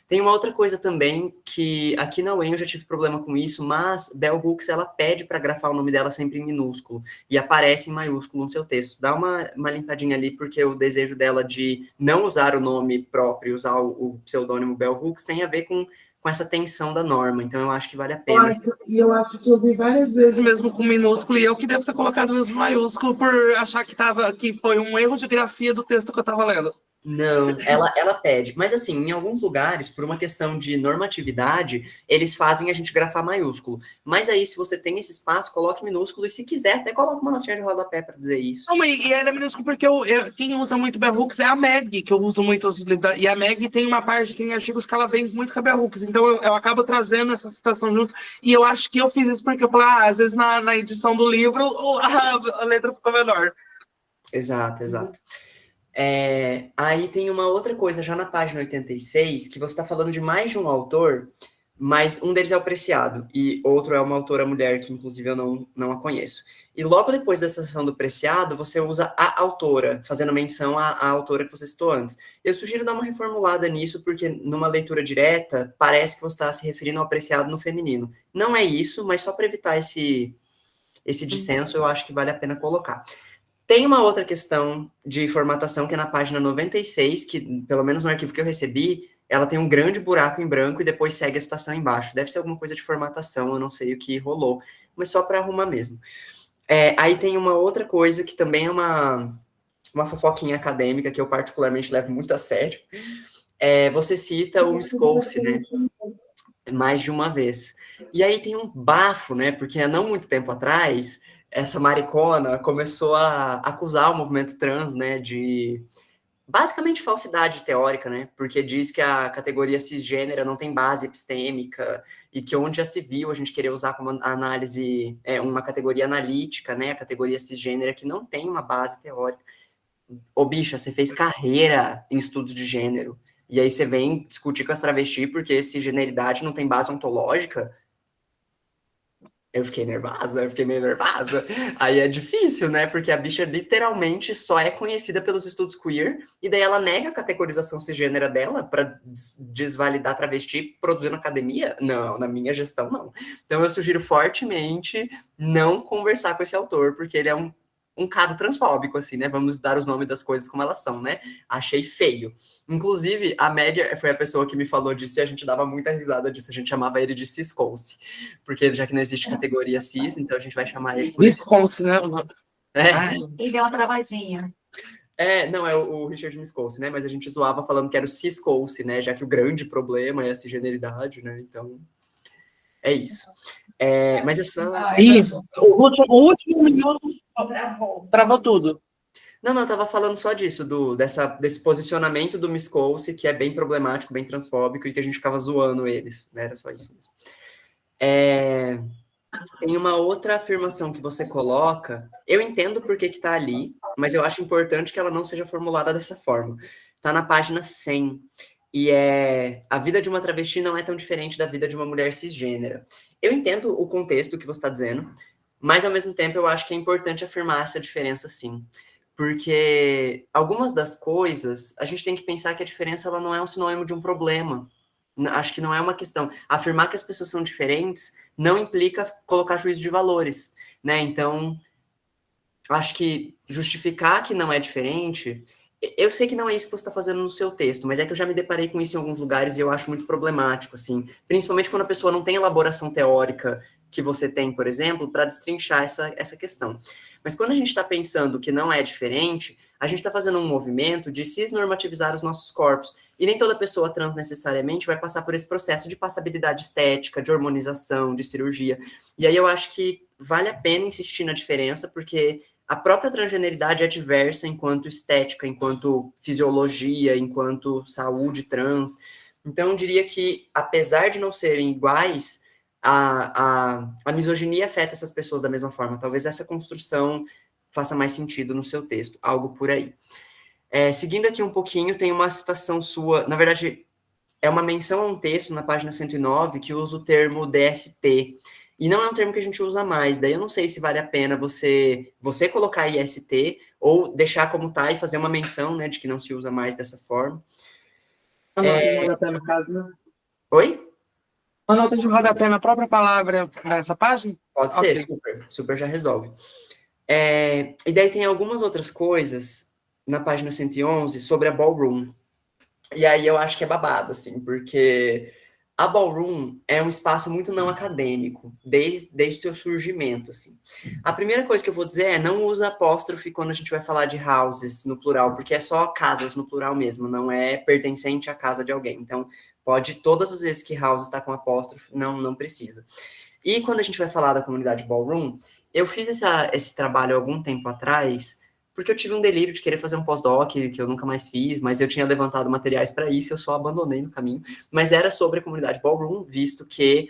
Tem uma outra coisa também, que aqui na UEM eu já tive problema com isso, mas Bell Hooks, ela pede para grafar o nome dela sempre em minúsculo, e aparece em maiúsculo no seu texto. Dá uma limpadinha ali, porque o desejo dela de não usar o nome próprio, usar o pseudônimo Bell Hooks, tem a ver com essa tensão da norma, então eu acho que vale a pena. E eu acho que eu vi várias vezes mesmo com minúsculo, e eu que devo ter colocado mesmo maiúsculo por achar que foi um erro de grafia do texto que eu estava lendo. Não, ela pede. Mas, assim, em alguns lugares, por uma questão de normatividade, eles fazem a gente grafar maiúsculo. Mas aí, se você tem esse espaço, coloque minúsculo. E se quiser, até coloque uma notinha de rodapé para dizer isso. Não, e era minúsculo porque quem usa muito Bell Hooks é a Meg, que eu uso muito os livros. E a Meg tem uma parte, tem artigos que ela vem muito com a Bell Hooks. Então eu acabo trazendo essa citação junto. E eu acho que eu fiz isso porque eu falei, às vezes na edição do livro a letra ficou menor. Exato, exato. Aí tem uma outra coisa, já na página 86, que você está falando de mais de um autor, mas um deles é o Preciado, e outro é uma autora mulher, que inclusive eu não a conheço. E logo depois dessa sessão do Preciado, você usa a autora, fazendo menção à autora que você citou antes. Eu sugiro dar uma reformulada nisso, porque numa leitura direta, parece que você está se referindo ao Preciado no feminino. Não é isso, mas só para evitar esse dissenso, eu acho que vale a pena colocar. Tem uma outra questão de formatação que é na página 96, que, pelo menos no arquivo que eu recebi, ela tem um grande buraco em branco e depois segue a citação embaixo. Deve ser alguma coisa de formatação, eu não sei o que rolou, mas só para arrumar mesmo. Aí tem uma outra coisa que também é uma fofoquinha acadêmica que eu particularmente levo muito a sério. Você cita o Miskolci, né? Mais de uma vez. E aí tem um bafo, né? Porque há não muito tempo atrás, essa maricona começou a acusar o movimento trans, né, de basicamente falsidade teórica, né, porque diz que a categoria cisgênera não tem base epistêmica e que onde já se viu a gente querer usar como análise, uma categoria analítica, né, a categoria cisgênera que não tem uma base teórica. Ô, bicha, você fez carreira em estudos de gênero, e aí você vem discutir com as travestis porque cisgeneridade não tem base ontológica? Eu fiquei nervosa, eu fiquei meio nervosa. Aí é difícil, né? Porque a bicha literalmente só é conhecida pelos estudos queer, e daí ela nega a categorização cisgênera dela para desvalidar travesti produzindo academia? Não, na minha gestão, não. Então eu sugiro fortemente não conversar com esse autor, porque ele é um cado transfóbico, assim, né? Vamos dar os nomes das coisas como elas são, né? Achei feio. Inclusive, a Meg foi a pessoa que me falou disso e a gente dava muita risada disso. A gente chamava ele de Ciscolce. Porque já que não existe categoria cis, então a gente vai chamar ele por Visconce, né? E deu uma travadinha. Não, é o Richard Miscolce, né? Mas a gente zoava falando que era o Ciscolce, né? Já que o grande problema é a cisgeneridade, né? Então, é isso. Mas é só... Isso. O último minuto travou tudo. Não, eu tava falando só disso, desse posicionamento do Miskolci, que é bem problemático, bem transfóbico, e que a gente ficava zoando eles, né? Era só isso mesmo. Tem uma outra afirmação que você coloca, eu entendo por que tá ali, mas eu acho importante que ela não seja formulada dessa forma. Tá na página 100, e a vida de uma travesti não é tão diferente da vida de uma mulher cisgênera. Eu entendo o contexto que você está dizendo, mas ao mesmo tempo eu acho que é importante afirmar essa diferença sim. Porque algumas das coisas, a gente tem que pensar que a diferença ela não é um sinônimo de um problema. Acho que não é uma questão. Afirmar que as pessoas são diferentes não implica colocar juízo de valores, né? Então, acho que justificar que não é diferente... Eu sei que não é isso que você está fazendo no seu texto, mas é que eu já me deparei com isso em alguns lugares e eu acho muito problemático, assim. Principalmente quando a pessoa não tem elaboração teórica que você tem, por exemplo, para destrinchar essa questão. Mas quando a gente está pensando que não é diferente, a gente está fazendo um movimento de cisnormativizar os nossos corpos. E nem toda pessoa trans necessariamente vai passar por esse processo de passabilidade estética, de hormonização, de cirurgia. E aí eu acho que vale a pena insistir na diferença, porque a própria transgeneridade é diversa enquanto estética, enquanto fisiologia, enquanto saúde trans. Então, eu diria que, apesar de não serem iguais, a misoginia afeta essas pessoas da mesma forma. Talvez essa construção faça mais sentido no seu texto, algo por aí. Seguindo aqui um pouquinho, tem uma citação sua, na verdade, é uma menção a um texto na página 109 que usa o termo DST, e não é um termo que a gente usa mais, daí eu não sei se vale a pena você colocar IST, ou deixar como tá e fazer uma menção, né, de que não se usa mais dessa forma. Uma nota de rodapé, no caso, né? Oi? Uma nota de rodapé na própria palavra nessa página? Pode ser, super já resolve. E daí tem algumas outras coisas na página 111 sobre a ballroom. E aí eu acho que é babado, assim, porque a ballroom é um espaço muito não acadêmico, desde o seu surgimento, assim. A primeira coisa que eu vou dizer é não usa apóstrofe quando a gente vai falar de houses no plural, porque é só casas no plural mesmo, não é pertencente à casa de alguém. Então, pode, todas as vezes que house está com apóstrofe, não precisa. E quando a gente vai falar da comunidade ballroom, eu fiz esse trabalho há algum tempo atrás, porque eu tive um delírio de querer fazer um pós-doc, que eu nunca mais fiz, mas eu tinha levantado materiais para isso, eu só abandonei no caminho. Mas era sobre a comunidade ballroom, visto que,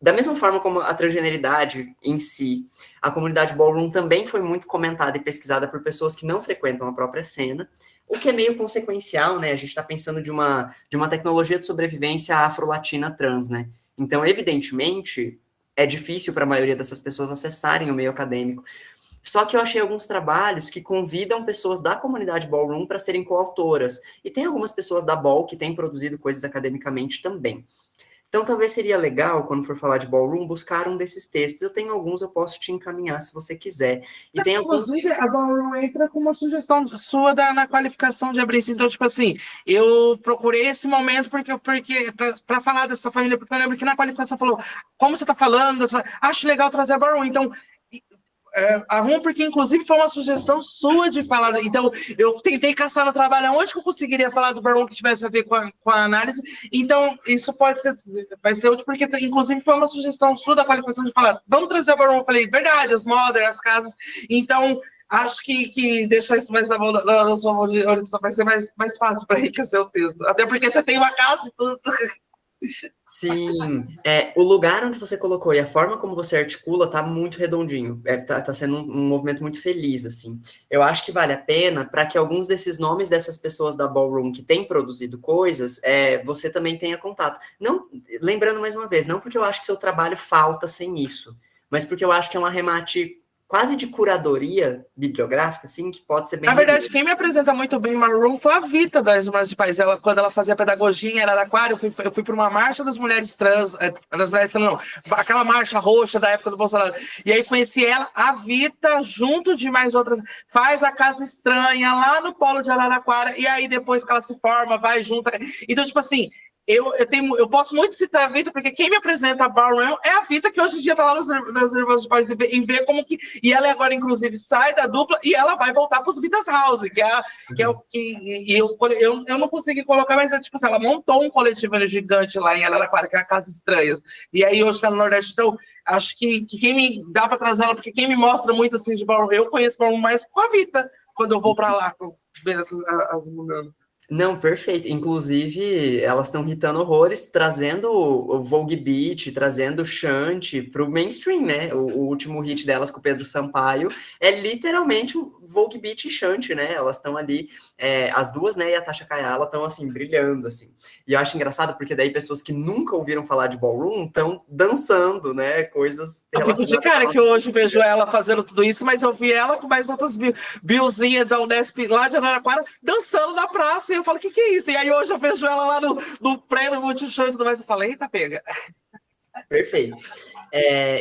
da mesma forma como a transgeneridade em si, a comunidade ballroom também foi muito comentada e pesquisada por pessoas que não frequentam a própria cena, o que é meio consequencial, né? A gente está pensando de uma tecnologia de sobrevivência afro-latina trans, né? Então, evidentemente, é difícil para a maioria dessas pessoas acessarem o meio acadêmico. Só que eu achei alguns trabalhos que convidam pessoas da comunidade ballroom para serem coautoras. E tem algumas pessoas da Ball que têm produzido coisas academicamente também. Então, talvez seria legal, quando for falar de ballroom, buscar um desses textos. Eu tenho alguns, eu posso te encaminhar se você quiser. E tem alguns... Inclusive, a ballroom entra com uma sugestão sua na qualificação de abrir. Então, tipo assim, eu procurei esse momento porque para falar dessa família, porque eu lembro que na qualificação falou, como você está falando, acho legal trazer a ballroom. Então, arruma, porque inclusive foi uma sugestão sua de falar. Então, eu tentei caçar no trabalho onde que eu conseguiria falar do Barão que tivesse a ver com a análise. Então, isso vai ser útil, porque inclusive foi uma sugestão sua da qualificação de falar, vamos trazer o Barão. Eu falei, verdade, as modern, as casas. Então, acho que deixar isso mais na mão da sua orientação vai ser mais fácil para enriquecer o texto. Até porque você tem uma casa e tudo. Sim, o lugar onde você colocou e a forma como você articula tá muito redondinho, tá sendo um movimento muito feliz, assim. Eu acho que vale a pena para que alguns desses nomes dessas pessoas da Ballroom que têm produzido coisas, você também tenha contato. Não, lembrando mais uma vez, não porque eu acho que seu trabalho falta sem isso, mas porque eu acho que é um arremate quase de curadoria bibliográfica, assim, que pode ser bem... Na verdade, quem me apresenta muito bem Maroon foi a Vita das Irmãs de Paz. Quando ela fazia pedagogia em Araraquara, eu fui para uma marcha das mulheres trans, não, aquela marcha roxa da época do Bolsonaro. E aí conheci ela, a Vita, junto de mais outras, faz a Casa Estranha lá no polo de Araraquara, e aí depois que ela se forma, vai junto. Então, tipo assim, eu posso muito citar a Vita, porque quem me apresenta a Ballroom é a Vita, que hoje em dia está lá nas Irmãs de Paz, e vê como que... E ela agora, inclusive, sai da dupla e ela vai voltar para os Vitas House, eu não consegui colocar, mas tipo assim, ela montou um coletivo gigante lá em Araraquara, que é a Casa Estranhas. E aí hoje está no Nordeste. Então, acho que quem me dá para trazer ela, porque quem me mostra muito assim de Ballroom, eu conheço Ballroom mais com a Vita, quando eu vou para lá, ver as mulheres. Não, perfeito. Inclusive, elas estão hitando horrores, trazendo o Vogue Beat, trazendo Shanty para o mainstream, né? O último hit delas com o Pedro Sampaio é literalmente o Vogue Beat e Shanty, né? Elas estão ali, as duas, né? E a Tasha Kayala estão, assim, brilhando, assim. E eu acho engraçado porque daí pessoas que nunca ouviram falar de ballroom estão dançando, né? Coisas relacionadas... Eu fico de cara que hoje vejo ela fazendo tudo isso, mas eu vi ela com mais outras Billzinha da Unesp lá de Araraquara dançando na praça, e eu falo, o que é isso? E aí hoje eu vejo ela lá no prêmio Multishow e tudo mais, eu falei, eita, pega. Perfeito.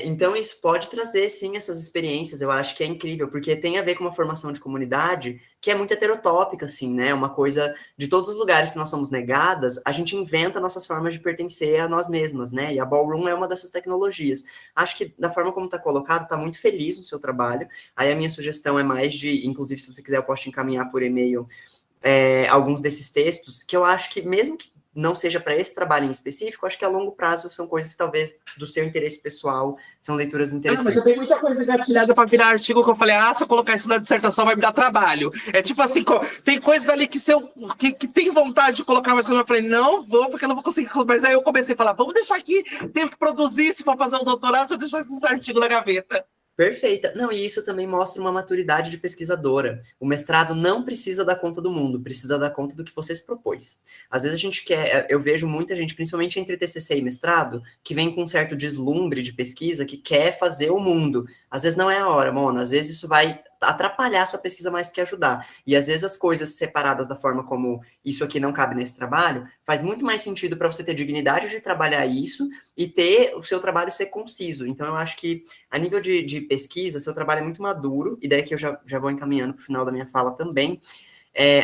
Então, isso pode trazer, sim, essas experiências, eu acho que é incrível, porque tem a ver com uma formação de comunidade que é muito heterotópica, assim, né? Uma coisa, de todos os lugares que nós somos negadas, a gente inventa nossas formas de pertencer a nós mesmas, né? E a Ballroom é uma dessas tecnologias. Acho que, da forma como está colocado, está muito feliz no seu trabalho. Aí a minha sugestão é mais inclusive, se você quiser, eu posso te encaminhar por e-mail alguns desses textos, que eu acho que, mesmo que não seja para esse trabalho em específico, acho que a longo prazo são coisas talvez do seu interesse pessoal, são leituras Mas interessantes. eu tenho muita coisa engatilhada para virar artigo que eu falei, se eu colocar isso na dissertação vai me dar trabalho. É tipo assim, tem coisas ali que que tem vontade de colocar, mas quando eu falei, não vou, porque eu não vou conseguir. Mas aí eu comecei a falar, vamos deixar aqui, tenho que produzir, se for fazer um doutorado, deixa eu deixar esses artigos na gaveta. Perfeita. Não, e isso também mostra uma maturidade de pesquisadora. O mestrado não precisa dar conta do mundo, precisa dar conta do que você se propôs. Às vezes a gente eu vejo muita gente, principalmente entre TCC e mestrado, que vem com um certo deslumbre de pesquisa, que quer fazer o mundo. Às vezes não é a hora, Mona, às vezes isso vai atrapalhar a sua pesquisa mais do que ajudar. E às vezes as coisas separadas da forma como isso aqui não cabe nesse trabalho, faz muito mais sentido para você ter dignidade de trabalhar isso e ter o seu trabalho ser conciso. Então eu acho que a nível de pesquisa, seu trabalho é muito maduro, e daí que eu já vou encaminhando para o final da minha fala também.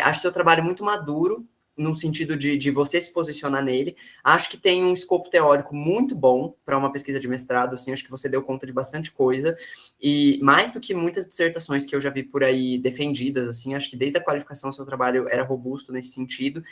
Acho seu trabalho muito maduro, no sentido de você se posicionar nele. Acho que tem um escopo teórico muito bom para uma pesquisa de mestrado, assim, acho que você deu conta de bastante coisa, e mais do que muitas dissertações que eu já vi por aí defendidas, assim, acho que desde a qualificação seu trabalho era robusto nesse sentido,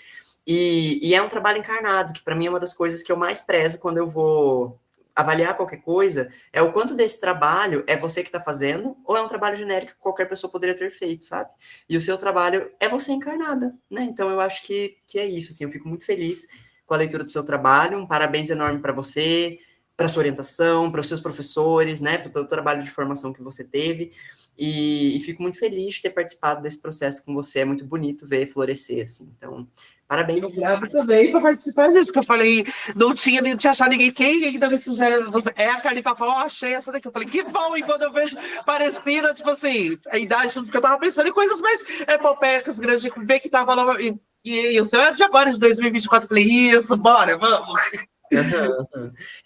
e é um trabalho encarnado, que para mim é uma das coisas que eu mais prezo quando eu vou avaliar qualquer coisa, é o quanto desse trabalho é você que está fazendo, ou é um trabalho genérico que qualquer pessoa poderia ter feito, sabe? E o seu trabalho é você encarnada, né? Então eu acho que é isso, assim, eu fico muito feliz com a leitura do seu trabalho, um parabéns enorme para você, para sua orientação, para os seus professores, né, para todo o trabalho de formação que você teve, e fico muito feliz de ter participado desse processo com você, é muito bonito ver florescer, assim, então, parabéns. Obrigado também por participar disso, que eu falei, não tinha achado ninguém, quem ainda me sugere, a Calipa falou, achei essa daqui, eu falei, que bom, e quando eu vejo parecida, tipo assim, a idade, porque eu tava pensando em coisas mais epopecas, grandes, de ver que tava lá, e o seu é de agora, de 2024, eu falei, isso, bora, vamos.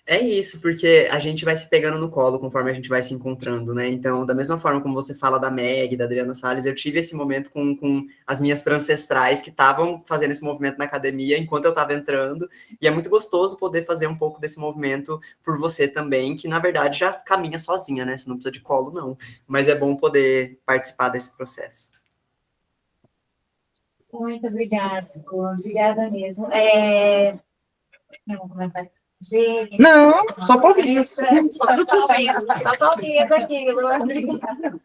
É isso, porque a gente vai se pegando no colo conforme a gente vai se encontrando, né? Então, da mesma forma como você fala da Meg, da Adriana Salles, eu tive esse momento com as minhas ancestrais que estavam fazendo esse movimento na academia enquanto eu estava entrando, e é muito gostoso poder fazer um pouco desse movimento por você também, que na verdade já caminha sozinha, né? Você não precisa de colo, não. Mas é bom poder participar desse processo. Muito obrigada, obrigada mesmo. Como é que vai dizer? Não, só palminhas. Só palminhas aqui, Lua. Obrigada.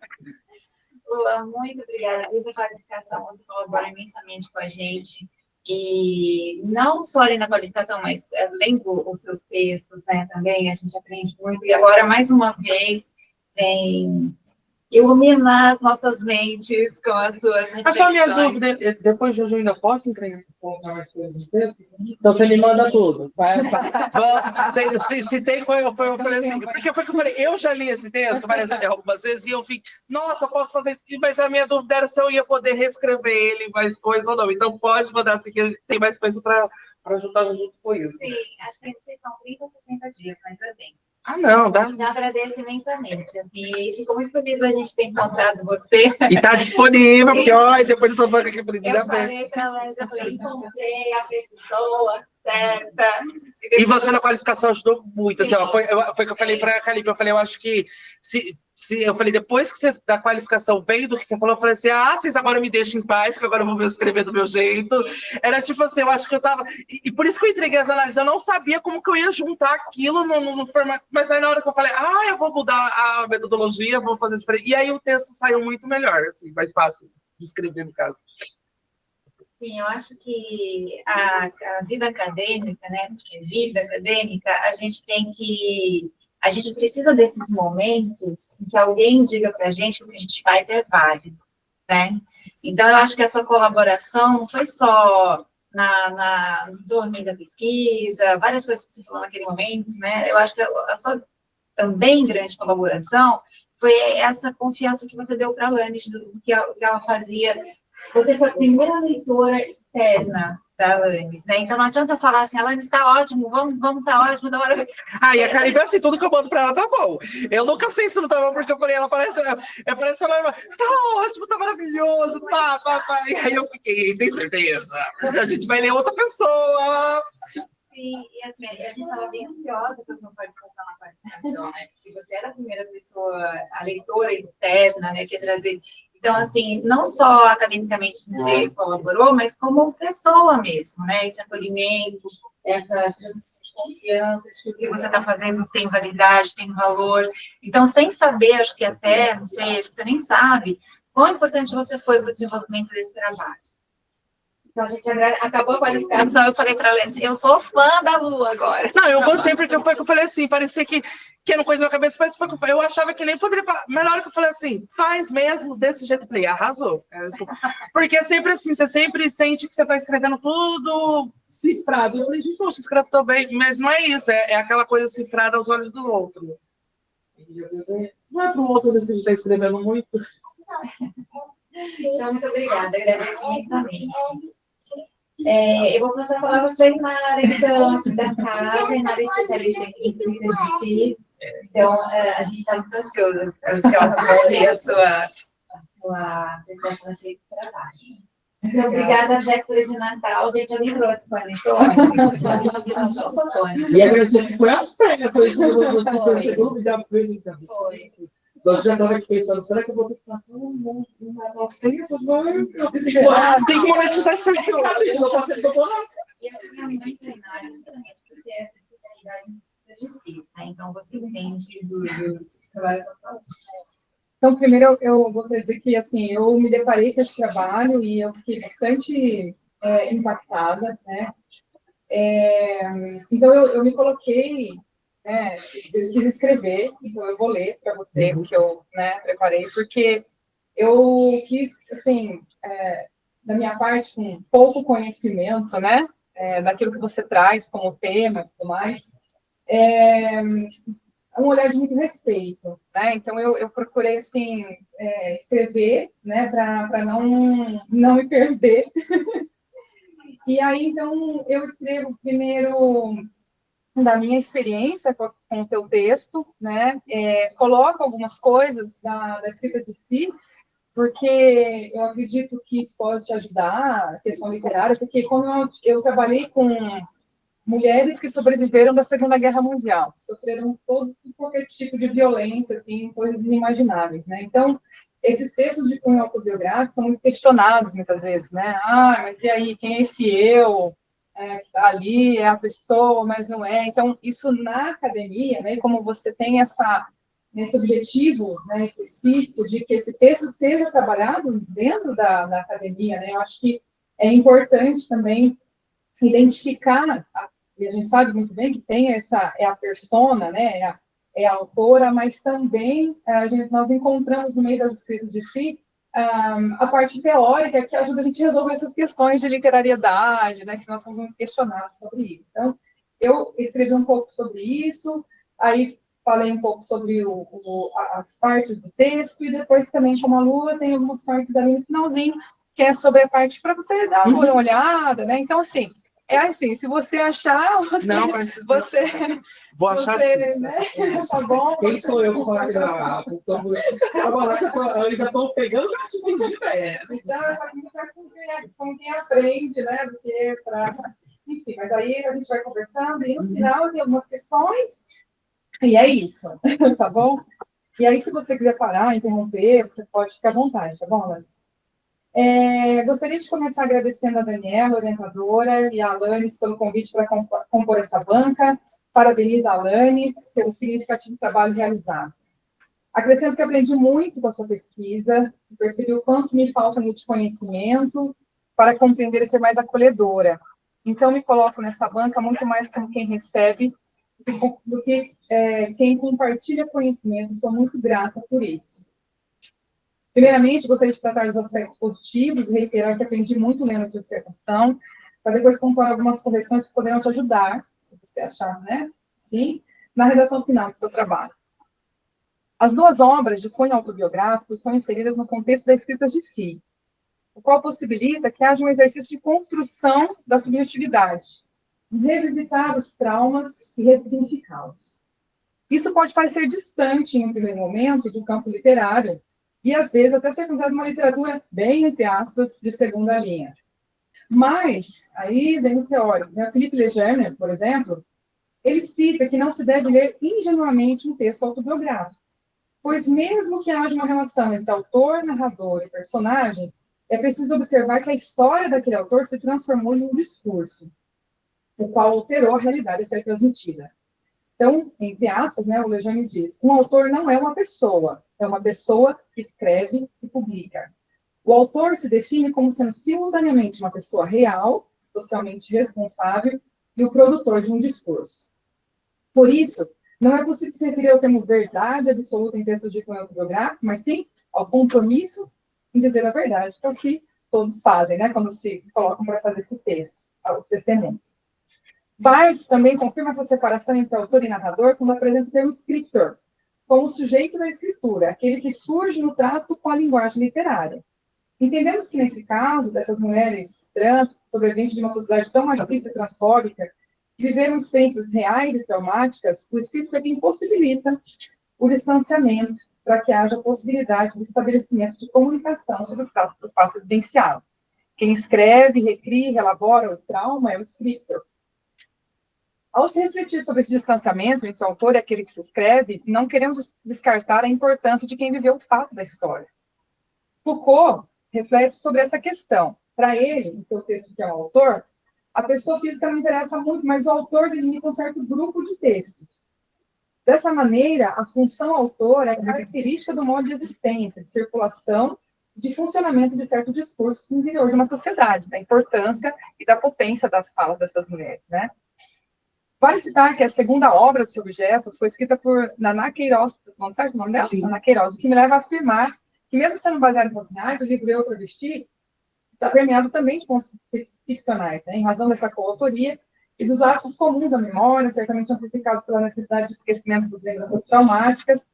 Lua, muito obrigada. A qualificação, você colabora imensamente com a gente. E não só ali na qualificação, mas além dos seus textos, né, também, a gente aprende muito. E agora, mais uma vez, vem iluminar as nossas mentes com as suas reflexões. Só minha dúvida, depois de hoje eu ainda posso colocar mais coisas no texto? Então você me manda tudo. Se tem, eu falei assim, porque foi que eu falei, eu já li esse texto algumas vezes e eu fiquei, nossa, eu posso fazer isso, mas a minha dúvida era se eu ia poder reescrever ele mais coisas ou não. Então pode mandar assim, que tem mais coisa para ajudar junto com isso. Sim, acho que vocês são 30 ou 60 dias, mas é bem. Não, dá. Eu agradeço imensamente. E fico muito feliz da gente ter encontrado você. E está disponível, porque ó, depois dessa banca aqui, Eu falei para ela, eu falei, encontrei a pessoa certa. E você na qualificação ajudou muito. Assim, ó, foi o que eu falei para a Calipe, eu falei, eu acho que eu falei, depois que você da qualificação veio do que você falou, eu falei assim, vocês agora me deixam em paz, que agora eu vou ver escrever do meu jeito. Era tipo assim, eu acho que eu tava. E por isso que eu entreguei as análises, eu não sabia como que eu ia juntar aquilo no formato. Mas aí na hora que eu falei, eu vou mudar a metodologia, vou fazer diferente. E aí o texto saiu muito melhor, assim, mais fácil de escrever, no caso. Sim, eu acho que a vida acadêmica, né? Porque vida acadêmica, a gente precisa desses momentos em que alguém diga para a gente que o que a gente faz é válido, né? Então, eu acho que a sua colaboração não foi só no desenvolvimento da pesquisa, várias coisas que você falou naquele momento, né? Eu acho que a sua também grande colaboração foi essa confiança que você deu para a Alanis, do que ela fazia. Você foi a primeira leitora externa da Alanis, né? Então não adianta falar assim, Alanis está ótimo, vamos tá ótimo, da hora. E a Caribe, assim, tudo que eu mando pra ela tá bom. Eu nunca sei se não tá bom, porque eu falei, ela parece ela, tá ótimo, tá maravilhoso, pá. E aí eu fiquei, tem certeza? A gente vai ler outra pessoa. Sim, e assim, a gente estava bem ansiosa para a sua participação na qualificação, né? Porque você era a primeira pessoa, a leitora externa, né, que ia trazer. Então, assim, não só academicamente você colaborou, mas como pessoa mesmo, né? Esse acolhimento, essa transmissão de confiança, de que o que você está fazendo tem validade, tem valor. Então, sem saber, acho que até, não sei, acho que você nem sabe, quão importante você foi para o desenvolvimento desse trabalho. Então, a gente acabou a qualificação, eu falei para a Lene, eu sou fã da Lu agora. Não, eu gostei porque foi que eu falei assim, parecia que era coisa na cabeça, mas foi que eu achava que nem poderia falar. Mas na hora que eu falei assim, faz mesmo desse jeito, eu falei, arrasou. Porque é sempre assim, você sempre sente que você está escrevendo tudo cifrado. Eu falei, gente, poxa, escreve tão bem, mas não é isso, é aquela coisa cifrada aos olhos do outro. E às vezes não é para o outro, às vezes que a gente está escrevendo muito. Então, muito obrigada, agradeço imensamente. Eu vou passar a palavra para a Inara, então, da casa, a Inara é especialista em escrita de si. Então, a gente está muito ansiosa para ouvir a sua apreciação a respeito do trabalho. Então, obrigada, véspera de Natal. Gente, alguém trouxe panetone? E agradecer que foi as pernas, foi segundo da pergunta. Foi. Só que já estava aqui pensando, será que eu vou ter que passar uma docência? Tem que monetizar esse certificado, gente, não posso ser doutorado. E eu fui muito na justamente por ter essa especialidade de si, né? Então, você entende do trabalho que eu faço. Então, primeiro, eu gostaria de dizer que, assim, eu me deparei com esse trabalho e eu fiquei bastante impactada, né? Então, eu me coloquei, né, eu quis escrever, então eu vou ler para você o que eu, né, preparei, porque eu quis, assim, da minha parte, com pouco conhecimento, né, daquilo que você traz como tema e tudo mais, um olhar de muito respeito, né? Então eu procurei assim escrever, né, para não me perder. E aí então eu escrevo primeiro da minha experiência com o teu texto, né? Coloco algumas coisas da escrita de si, porque eu acredito que isso pode te ajudar, a questão literária, porque quando eu trabalhei com mulheres que sobreviveram da Segunda Guerra Mundial, que sofreram todo qualquer tipo de violência, assim, coisas inimagináveis, né? Então, esses textos de cunho autobiográfico são muito questionados, muitas vezes, né? Mas e aí, quem é esse eu? Que tá ali, é a pessoa, mas não é. Então, isso na academia, né? Como você tem esse objetivo, né, específico de que esse texto seja trabalhado dentro da academia, né? Eu acho que é importante também identificar, e a gente sabe muito bem que tem a persona, né, é a autora, mas também nós encontramos no meio das escritas de si a parte teórica que ajuda a gente a resolver essas questões de literariedade, né, que nós vamos questionar sobre isso. Então, eu escrevi um pouco sobre isso, aí falei um pouco sobre as partes do texto, e depois também, como a Lua, tem algumas partes ali no finalzinho, que é sobre a parte para você dar uma olhada, né? Então, assim, se você achar, você vou achar você, né? Tá bom? Quem sou eu para falar que eu ainda estou pegando de pé. Então, com quem aprende, né? Do que para... Enfim, mas aí a gente vai conversando e no final tem algumas questões e é isso, tá bom? E aí, se você quiser parar, interromper, você pode ficar à vontade, tá bom, Alanis? Gostaria de começar agradecendo a Daniela, orientadora, e a Alanis pelo convite para compor essa banca. Parabenizo a Alanis pelo significativo trabalho realizado. Acrescento que aprendi muito com a sua pesquisa, percebi o quanto me falta de conhecimento para compreender e ser mais acolhedora. Então, me coloco nessa banca muito mais como quem recebe do que quem compartilha conhecimento. Sou muito grata por isso. Primeiramente, gostaria de tratar dos aspectos positivos e reiterar que aprendi muito lendo a sua dissertação, para depois pontuar algumas correções que poderão te ajudar, se você achar, né? Sim, na redação final do seu trabalho. As duas obras de cunho autobiográfico estão inseridas no contexto da escrita de si, o qual possibilita que haja um exercício de construção da subjetividade, revisitar os traumas e ressignificá-los. Isso pode parecer distante, em um primeiro momento, do campo literário, e, às vezes, até ser considerado uma literatura, bem, entre aspas, de segunda linha. Mas, aí vem os teóricos, né? Philippe Lejeune, por exemplo, ele cita que não se deve ler ingenuamente um texto autobiográfico, pois mesmo que haja uma relação entre autor, narrador e personagem, é preciso observar que a história daquele autor se transformou em um discurso, o qual alterou a realidade a ser transmitida. Então, entre aspas, né, o Lejeune diz, um autor não é uma pessoa que escreve e publica. O autor se define como sendo simultaneamente uma pessoa real, socialmente responsável, e o produtor de um discurso. Por isso, não é possível se referir ao termo verdade absoluta em textos de cunho autobiográfico, mas sim ao compromisso em dizer a verdade, que é o que todos fazem, né, quando se colocam para fazer esses textos, os testemunhos. Barthes também confirma essa separação entre autor e narrador quando apresenta o termo scriptor, como sujeito da escritura, aquele que surge no trato com a linguagem literária. Entendemos que, nesse caso, dessas mulheres trans, sobreviventes de uma sociedade tão machista e transfóbica, que viveram experiências reais e traumáticas, o escrito é quem possibilita o distanciamento para que haja possibilidade de estabelecimento de comunicação sobre o fato vivenciado. Quem escreve, recria e elabora o trauma é o escritor. Ao se refletir sobre esse distanciamento entre o autor e aquele que se escreve, não queremos descartar a importância de quem viveu o fato da história. Foucault reflete sobre essa questão. Para ele, em seu texto que é o autor, a pessoa física não interessa muito, mas o autor delimita um certo grupo de textos. Dessa maneira, a função autor é característica do modo de existência, de circulação, de funcionamento de certos discursos no interior de uma sociedade, da importância e da potência das falas dessas mulheres, né? Vale citar que a segunda obra desse objeto foi escrita por Naná Queiroz, não certo o nome dela? Naná Queiroz, o que me leva a afirmar que, mesmo sendo baseado em fatos reais, o livro Eu Travesti está permeado também de pontos ficcionais, né, em razão dessa coautoria e dos atos comuns da memória, certamente amplificados pela necessidade de esquecimento das lembranças traumáticas,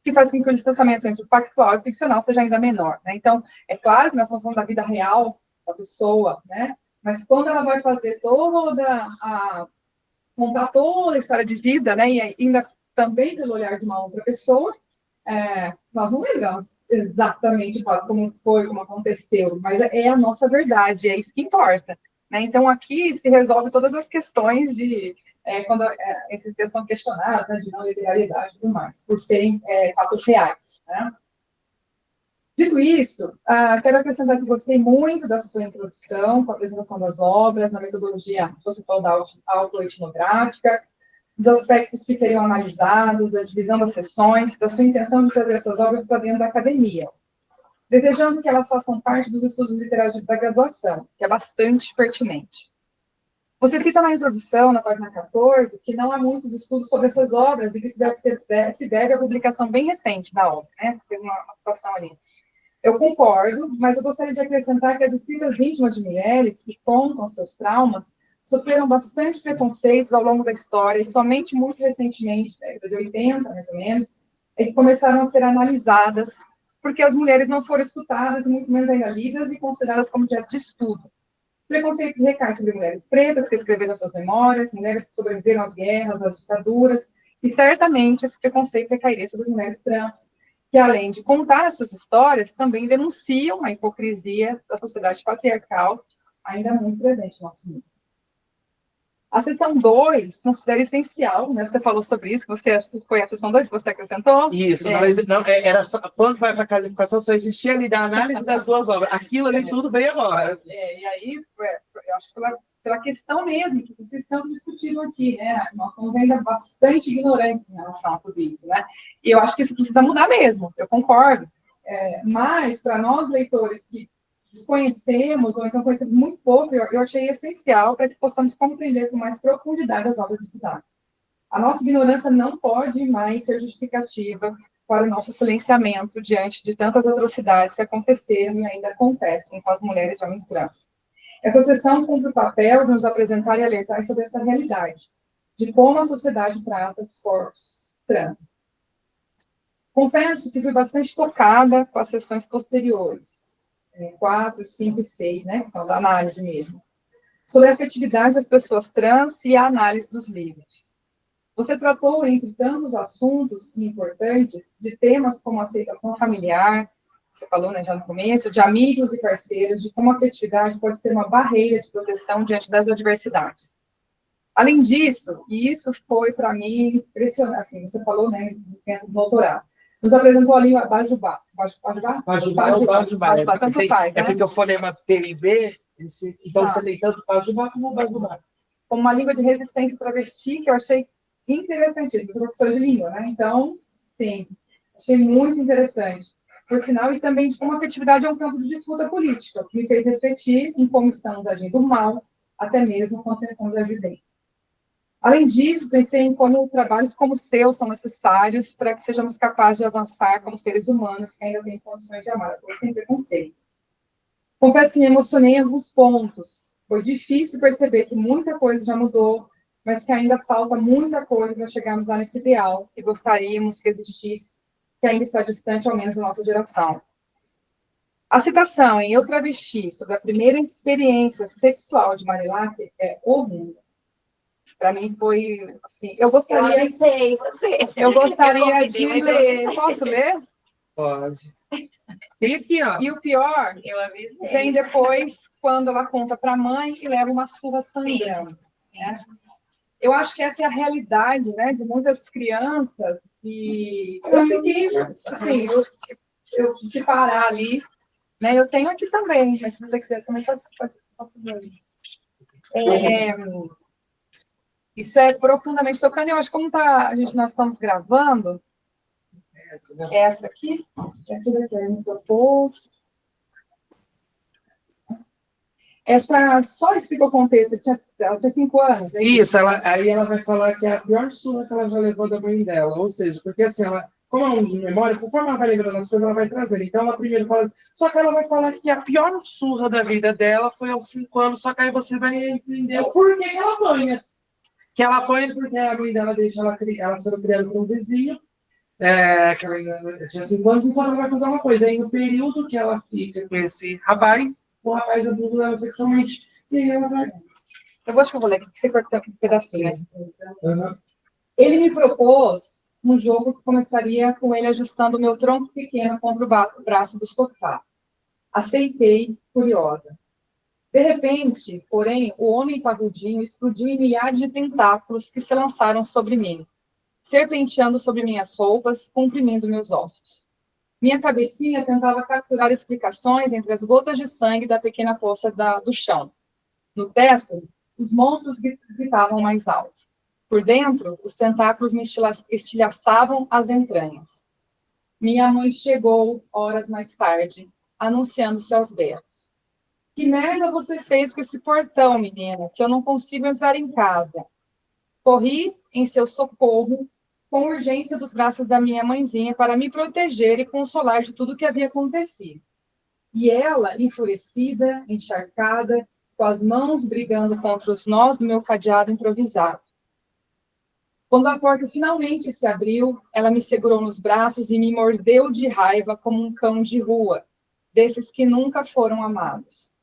que faz com que o distanciamento entre o factual e o ficcional seja ainda menor. Né? Então, é claro que nós estamos falando da vida real da pessoa, né? Mas quando ela vai fazer contar toda a história de vida, né, e ainda também pelo olhar de uma outra pessoa, nós não lembramos exatamente como foi, como aconteceu, mas é a nossa verdade, é isso que importa. Né? Então, aqui se resolve todas as questões de quando esses textos são questionados, né, de não literalidade e tudo mais, por serem fatos reais. Né? Dito isso, quero acrescentar que gostei muito da sua introdução, com a apresentação das obras, na metodologia que você falou da autoetnográfica, dos aspectos que seriam analisados, da divisão das sessões, da sua intenção de trazer essas obras para dentro da academia, desejando que elas façam parte dos estudos literários da graduação, que é bastante pertinente. Você cita na introdução, na página 14, que não há muitos estudos sobre essas obras e que isso se deve à publicação bem recente da obra, né? Fez uma citação ali. Eu concordo, mas eu gostaria de acrescentar que as escritas íntimas de mulheres que contam seus traumas sofreram bastante preconceitos ao longo da história e somente muito recentemente, na década de 80, mais ou menos, é que começaram a ser analisadas, porque as mulheres não foram escutadas, e muito menos ainda lidas e consideradas como objeto de estudo. Preconceito recai sobre mulheres pretas que escreveram suas memórias, mulheres que sobreviveram às guerras, às ditaduras, e certamente esse preconceito recairia sobre as mulheres trans, que, além de contar as suas histórias, também denunciam a hipocrisia da sociedade patriarcal, ainda muito presente no nosso mundo. A seção 2 considera essencial, né? Você falou sobre isso, que você acha que foi a seção 2 que você acrescentou? Isso, era só, quando vai para a qualificação, só existia ali da análise das duas obras. Aquilo ali tudo veio agora. E aí, eu acho que pela questão mesmo, que vocês estão discutindo aqui, né? Nós somos ainda bastante ignorantes em relação a tudo isso, né? E eu acho que isso precisa mudar mesmo, eu concordo. Mas, para nós, leitores que desconhecemos, ou então conhecemos muito pouco, eu achei essencial para que possamos compreender com mais profundidade as obras estudadas. A nossa ignorância não pode mais ser justificativa para o nosso silenciamento diante de tantas atrocidades que aconteceram e ainda acontecem com as mulheres e homens trans. Essa sessão cumpre o papel de nos apresentar e alertar sobre essa realidade, de como a sociedade trata os corpos trans. Confesso que fui bastante tocada com as sessões posteriores, 4, 5 e 6, né, que são da análise mesmo, sobre a afetividade das pessoas trans e a análise dos livros. Você tratou, entre tantos assuntos importantes, de temas como a aceitação familiar, você falou, né, já no começo, de amigos e parceiros, de como a afetividade pode ser uma barreira de proteção diante das adversidades. Além disso, e isso foi para mim impressionante, assim, você falou, né, do doutorado, Nos apresentou a língua Bajubá. Bajubá? Pajubá é o Bajubá. Bajubá, tanto faz, É né? porque o fonema TLB, então Tá. você tem tanto Pajubá como Bajubá. Como uma língua de resistência travesti, que eu achei interessantíssimo. Eu sou professora de língua, né? Então, sim, achei muito interessante. Por sinal, e também de como a afetividade é um campo de disputa política, que me fez refletir em como estamos agindo mal, até mesmo com a intenção de agir bem. Além disso, pensei em como trabalhos como o seu são necessários para que sejamos capazes de avançar como seres humanos que ainda têm condições de amar, sem preconceitos. Confesso que me emocionei em alguns pontos. Foi difícil perceber que muita coisa já mudou, mas que ainda falta muita coisa para chegarmos lá nesse ideal que gostaríamos que existisse, que ainda está distante, ao menos, da nossa geração. A citação em Eu Travesti sobre a primeira experiência sexual de Marilac é o mundo. Para mim foi assim. Eu gostaria de ler. Posso ler? Pode. Tem aqui, ó. E o pior Eu avisei. vem depois, quando ela conta para a mãe e leva uma surra sangrando. Né? Eu acho que essa é a realidade, né, de muitas crianças. E eu fiquei, assim, eu tive que parar ali. Né? Eu tenho aqui também, mas se você quiser também posso ver. Isso é profundamente tocante. Eu acho que como nós estamos gravando, essa aqui, essa daqui ela me propôs. Essa só explica o contexto, ela tinha 5 anos. É Isso, aí ela vai falar que é a pior surra que ela já levou da mãe dela. Ou seja, porque assim, como é um de memória, conforme ela vai lembrando as coisas, ela vai trazendo. Então, ela primeiro fala. Só que ela vai falar que a pior surra da vida dela foi aos 5 anos, só que aí você vai entender o porquê que ela apanha. Que ela apanha porque a mãe dela deixa ela sendo criada por um vizinho, que ela tinha 5 anos, enquanto ela vai fazer uma coisa. Aí, no período que ela fica com esse rapaz, o rapaz abusa ela sexualmente. E aí ela vai. Eu acho que eu vou ler aqui, que você cortou um pedacinho. Uhum. Ele me propôs um jogo que começaria com ele ajustando o meu tronco pequeno contra o braço do sofá. Aceitei, curiosa. De repente, porém, o homem parrudinho explodiu em milhares de tentáculos que se lançaram sobre mim, serpenteando sobre minhas roupas, comprimindo meus ossos. Minha cabecinha tentava capturar explicações entre as gotas de sangue da pequena poça do chão. No teto, os monstros gritavam mais alto. Por dentro, os tentáculos me estilhaçavam as entranhas. Minha mãe chegou horas mais tarde, anunciando-se aos berros. Que merda você fez com esse portão, menina, que eu não consigo entrar em casa? Corri em seu socorro, com urgência dos braços da minha mãezinha para me proteger e consolar de tudo o que havia acontecido. E ela, enfurecida, encharcada, com as mãos brigando contra os nós do meu cadeado improvisado. Quando a porta finalmente se abriu, ela me segurou nos braços e me mordeu de raiva como um cão de rua, desses que nunca foram amados.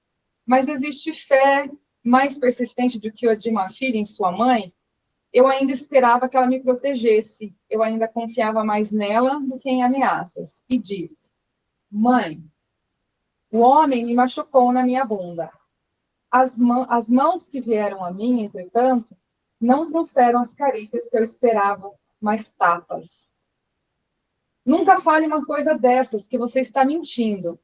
Mas existe fé mais persistente do que a de uma filha em sua mãe? Eu ainda esperava que ela me protegesse. Eu ainda confiava mais nela do que em ameaças. E disse: Mãe, o homem me machucou na minha bunda. As mãos que vieram a mim, entretanto, não trouxeram as carícias que eu esperava, mas tapas. Nunca fale uma coisa dessas, que você está mentindo.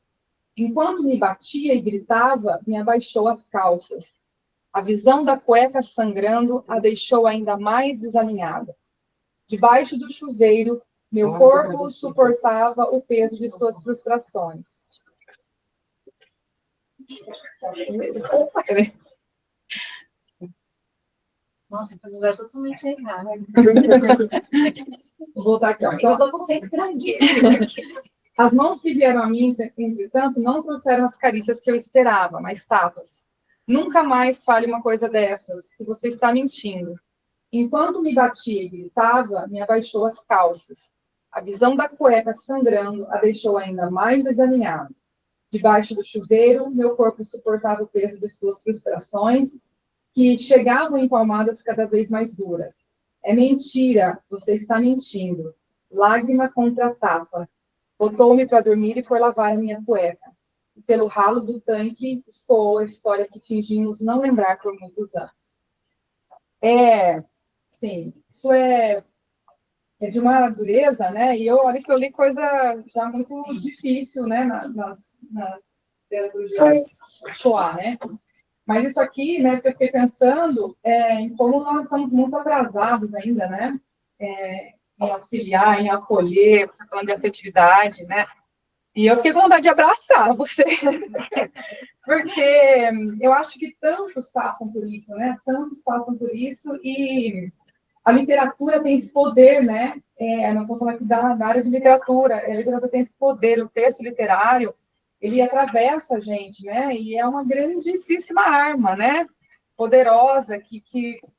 Enquanto me batia e gritava, me abaixou as calças. A visão da cueca sangrando a deixou ainda mais desalinhada. Debaixo do chuveiro, meu corpo suportava o peso de suas frustrações. Nossa, esse lugar é totalmente errado. Vou voltar aqui. Ó. Eu tô concentradinha. As mãos que vieram a mim, entretanto, não trouxeram as carícias que eu esperava, mas tapas. Nunca mais fale uma coisa dessas, que você está mentindo. Enquanto me batia e gritava, me abaixou as calças. A visão da cueca sangrando a deixou ainda mais desalinhada. Debaixo do chuveiro, meu corpo suportava o peso de suas frustrações, que chegavam em palmadas cada vez mais duras. É mentira, você está mentindo. Lágrima contra tapa. Botou-me para dormir e foi lavar a minha cueca. E pelo ralo do tanque escoou a história que fingimos não lembrar por muitos anos. Sim, isso é é de uma dureza, né? E olha que eu li coisa já muito difícil, né? Nas literatura de Shoah, né? Mas isso aqui, né, que eu fiquei pensando em como nós estamos muito atrasados ainda, né? Em auxiliar, em acolher, você falando de afetividade, né? E eu fiquei com vontade de abraçar você, porque eu acho que tantos passam por isso, né? Tantos passam por isso, e a literatura tem esse poder, né? Nós estamos falando aqui da área de literatura, a literatura tem esse poder, o texto literário, ele atravessa a gente, né? E é uma grandíssima arma, né? Poderosa, que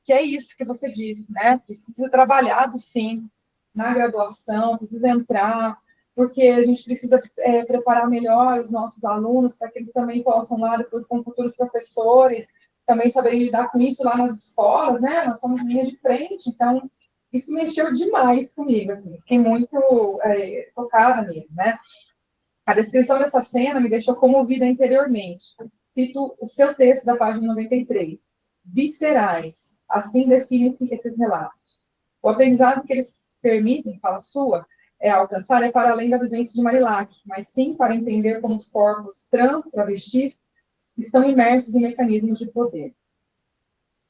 é isso que você disse, né? Precisa ser trabalhado, sim, na graduação, precisa entrar, porque a gente precisa preparar melhor os nossos alunos para que eles também possam lá, depois, como futuros professores, também saberem lidar com isso lá nas escolas, né? Nós somos linha de frente, então isso mexeu demais comigo, assim, fiquei muito tocada mesmo, né? A descrição dessa cena me deixou comovida interiormente. Cito o seu texto da página 93. Viscerais, assim definem-se esses relatos. O aprendizado que eles permitem, fala sua, alcançar é para além da vivência de Marilac, mas sim para entender como os corpos trans, travestis, estão imersos em mecanismos de poder.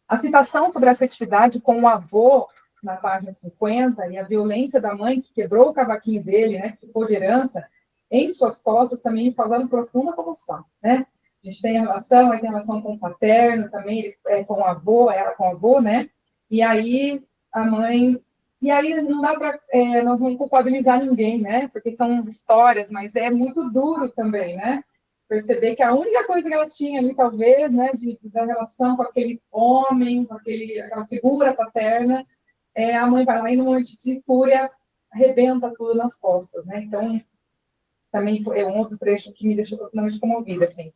A citação sobre a afetividade com o avô, na página 50, e a violência da mãe que quebrou o cavaquinho dele, né, que ficou de herança, em suas costas também me causaram profunda comoção, né? A gente tem a relação, aí tem a relação com o paterno também, com o avô, ela com o avô, né? E aí a mãe... E aí não dá para nós não culpabilizar ninguém, né? Porque são histórias, mas é muito duro também, né? Perceber que a única coisa que ela tinha ali, talvez, né, da relação com aquele homem, com aquela figura paterna, a mãe vai lá e, num monte de fúria, arrebenta tudo nas costas, né? Então, também foi um outro trecho que me deixou profundamente comovida, assim.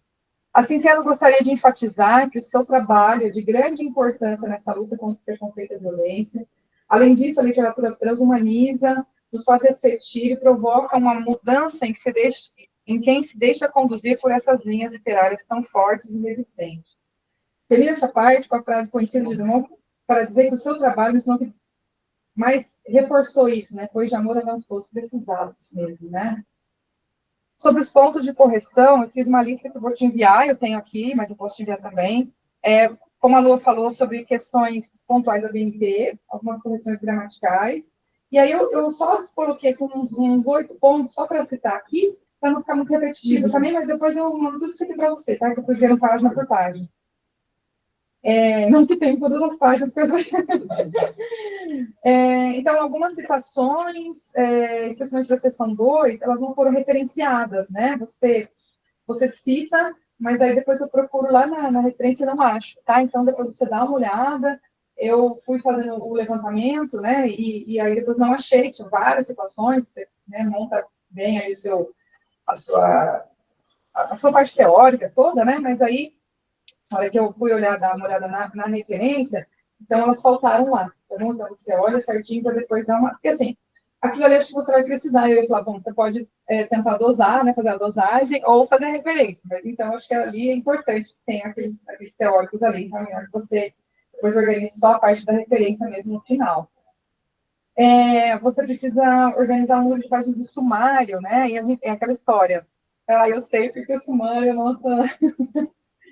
Assim sendo, gostaria de enfatizar que o seu trabalho é de grande importância nessa luta contra o preconceito e a violência. Além disso, a literatura transhumaniza, nos faz refletir e provoca uma mudança em quem se deixa conduzir por essas linhas literárias tão fortes e resistentes. Termino essa parte com a frase conhecida de Drummond para dizer que o seu trabalho não mais reforçou isso, né? Pois de amor a nós todos precisados mesmo, né? Sobre os pontos de correção, eu fiz uma lista que eu vou te enviar, eu tenho aqui, mas eu posso te enviar também. Como a Lua falou sobre questões pontuais da BNT, algumas correções gramaticais. E aí eu só coloquei aqui uns 8 pontos, só para citar aqui, para não ficar muito repetitivo também, mas depois eu mando tudo isso aqui para você, tá? Que eu fui vendo página por página. Não que tem todas as páginas que eu então, algumas citações, especialmente da seção 2, elas não foram referenciadas, né? Você cita, mas aí depois eu procuro lá na referência e não acho, tá? Então, depois você dá uma olhada, eu fui fazendo o levantamento, né? E aí depois não achei, tinha várias situações, você, né, monta bem aí a sua parte teórica toda, né? Mas aí, na hora que eu fui dar uma olhada na referência, então elas faltaram lá, tá bom? Então você olha certinho para depois dar uma... Porque assim, aquilo ali acho que você vai precisar. Eu ia falar, bom, você pode tentar dosar, né, fazer a dosagem, ou fazer a referência. Mas então, acho que ali é importante que tenha aqueles teóricos ali. Então, é melhor que você depois organize só a parte da referência mesmo no final. Você precisa organizar o número de páginas do sumário, né? E é aquela história. Eu sei porque o sumário, nossa,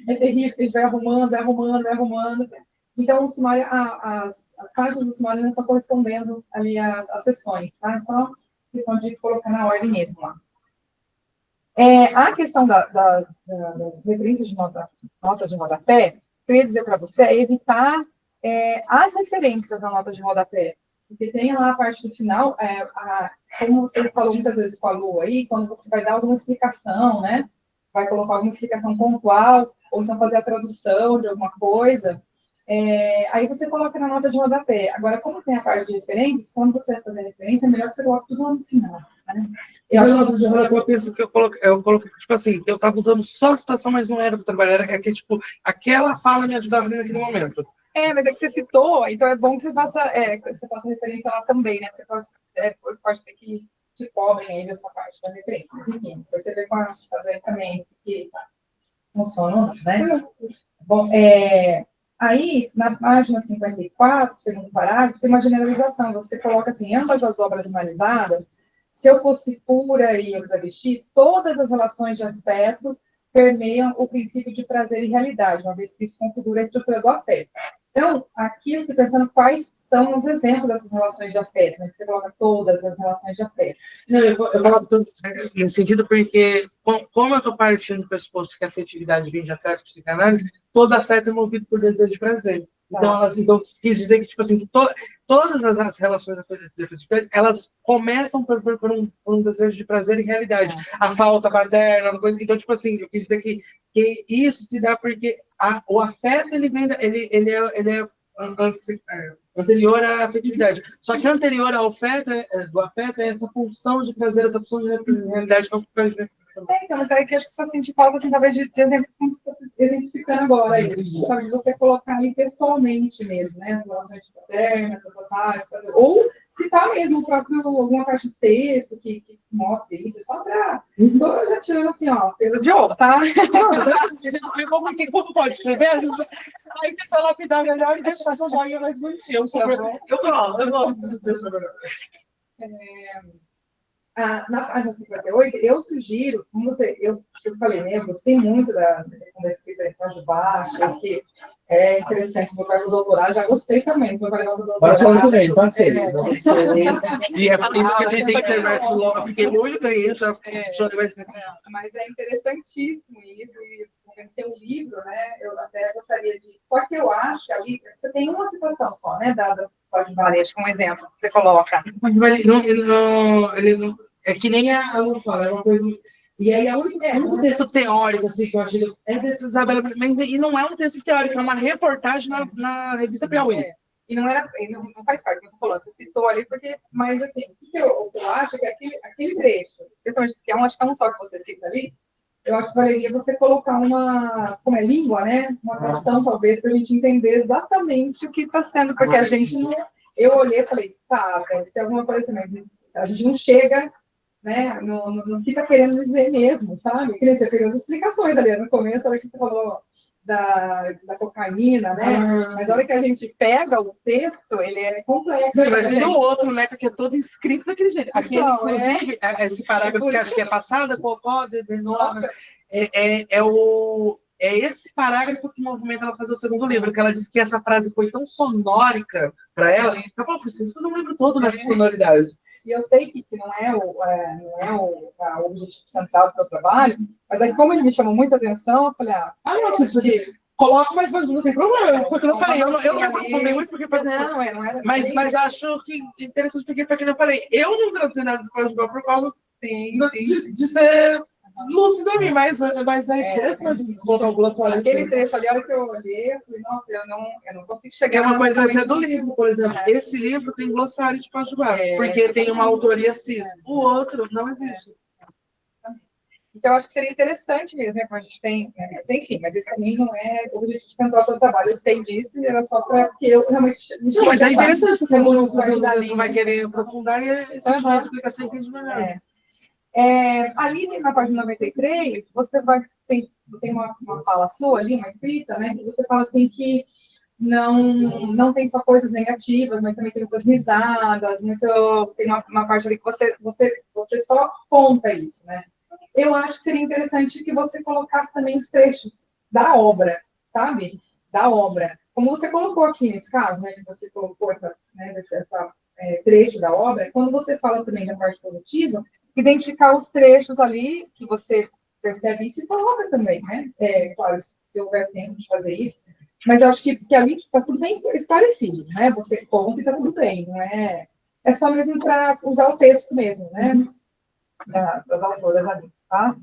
é terrível, a gente vai arrumando. Então, o sumário, as páginas do sumário não estão correspondendo ali às sessões, tá? É só questão de colocar na ordem mesmo lá. A questão das referências de notas de rodapé, eu ia dizer para você, é evitar as referências na nota de rodapé, porque tem lá a parte do final, como você falou muitas vezes com a Lu aí, quando você vai dar alguma explicação, né? Vai colocar alguma explicação pontual, ou então fazer a tradução de alguma coisa, aí você coloca na nota de rodapé. Agora, como tem a parte de referências, quando você vai fazer referência, é melhor que você coloque tudo lá no final, né? Eu penso que eu coloquei, tipo assim, eu estava usando só a citação, mas não era para trabalhar, era que, tipo, aquela fala me ajudava ali naquele momento. Mas é que você citou, então é bom que você faça referência lá também, né? Porque depois pode ser que te cobrem aí dessa parte da referência. Mas, enfim, você vê com a fazer também, que funciona, né? Bom, Aí, na página 54, segundo parágrafo, tem uma generalização. Você coloca assim, ambas as obras analisadas, se eu fosse pura e eu travesti, todas as relações de afeto permeiam o princípio de prazer e realidade, uma vez que isso configura a estrutura do afeto. Então, aqui eu estou pensando quais são os exemplos dessas relações de afeto, né? Que você coloca todas as relações de afeto. Não, eu falo nesse sentido porque, como eu estou partindo do pressuposto que a afetividade vem de afeto e psicanálise, todo afeto é movido por desejo de prazer. Então, quis dizer que, tipo assim, que todas as relações de afetividade, elas começam por um desejo de prazer e realidade. A falta paterna, então, tipo assim, eu quis dizer que isso se dá porque o afeto, ele é anterior à afetividade. Só que anterior ao afeto, do afeto é essa pulsão de prazer, essa pulsão de realidade que é o que faz. Então, mas aí que acho que só senti falta, assim, talvez, de exemplo, como você está exemplificando agora, aí, talvez você colocar ali textualmente mesmo, né, as relações paternas, ou citar mesmo o próprio, alguma parte do texto que mostre isso, só para... Estou já tirando assim, ó, pelo de ovo, tá? Como pode escrever? Às vezes, aí você só lapidar melhor e deixar essa joinha mais bonitinha. Eu gosto dessa melhor. Na página 58, eu sugiro, como eu falei, né, eu gostei muito da questão da escrita em código baixo, que é interessante, se botar no doutorado, já gostei também, vou levar no doutorado. Passou também, passei. E é por isso que a gente tem que terminar isso logo, porque muito aí já vai ser. Mas é interessantíssimo isso, e tem um livro, né, eu até gostaria de... Só que eu acho que ali, você tem uma citação só, né, dada Código Bares, como exemplo, que você coloca. Ele não, é que nem a Lu fala, é uma coisa... E aí, o único texto teórico assim, que eu acho é desse Isabela Mendes, e não é um texto teórico, é uma reportagem na revista Piauí. E não faz parte, como você falou, você citou ali, porque, mas assim, o que eu acho é que aquele trecho, especialmente que acho que é um só que você cita ali, eu acho que valeria você colocar como é língua, né? Uma tradução, talvez, para a gente entender exatamente o que está sendo, porque a gente não. Eu olhei e falei, tá, deve ser alguma coisa assim, mas a gente não chega, né, no que está querendo dizer mesmo, sabe? Que nem você fez as explicações ali no começo, a hora que você falou da cocaína, né? Mas a hora que a gente pega o texto, ele é complexo. Mas tem o outro, né, que é todo escrito daquele jeito. Aqui, inclusive, esse parágrafo que acho que é passada, cocó, de novo, é esse parágrafo que movimenta ela fazer o segundo livro, que ela disse que essa frase foi tão sonórica para ela, que ela falou, preciso fazer um livro todo nessa sonoridade. E eu sei que não é o objetivo central do seu trabalho, mas aí, como ele me chamou muita atenção, eu falei, coloca, mas não tem problema. Porque eu falei, eu não me aprofundei muito, porque foi... Não era. Mas acho que interessante, porque foi que eu falei, eu não traduzi nada do Portugal por causa de ser lúcido a mim, mas a intenção de colocar o glossário. Aquele trecho ali, a hora que eu olhei, eu falei, nossa, eu não consigo chegar. É uma coisa até do livro, por exemplo. Esse livro tem glossário de Portugal, porque tem uma autoria cis. O outro não existe. Então, eu acho que seria interessante mesmo, né? Como a gente tem, né? Mas, enfim, mas isso também não é o objetivo de cantar o seu trabalho. Eu sei disso e era só para que eu realmente... Não, mas é interessante, porque você vai querer aprofundar e essa é uma explicação que a gente vai dar. Ali na página 93, você tem uma fala sua ali, uma escrita, né? Que você fala assim que não tem só coisas negativas, mas também tem muitas risadas, tem uma parte ali que você só conta isso, né? Eu acho que seria interessante que você colocasse também os trechos da obra, sabe? Da obra. Como você colocou aqui nesse caso, né? Que você colocou essa trecho da obra, quando você fala também da parte positiva, identificar os trechos ali que você percebe isso e coloca também, né? Claro, se houver tempo de fazer isso, mas eu acho que ali está tudo bem esclarecido, né? Você conta e está tudo bem, não é? É só mesmo para usar o texto mesmo, né? Das autoras ali, tá?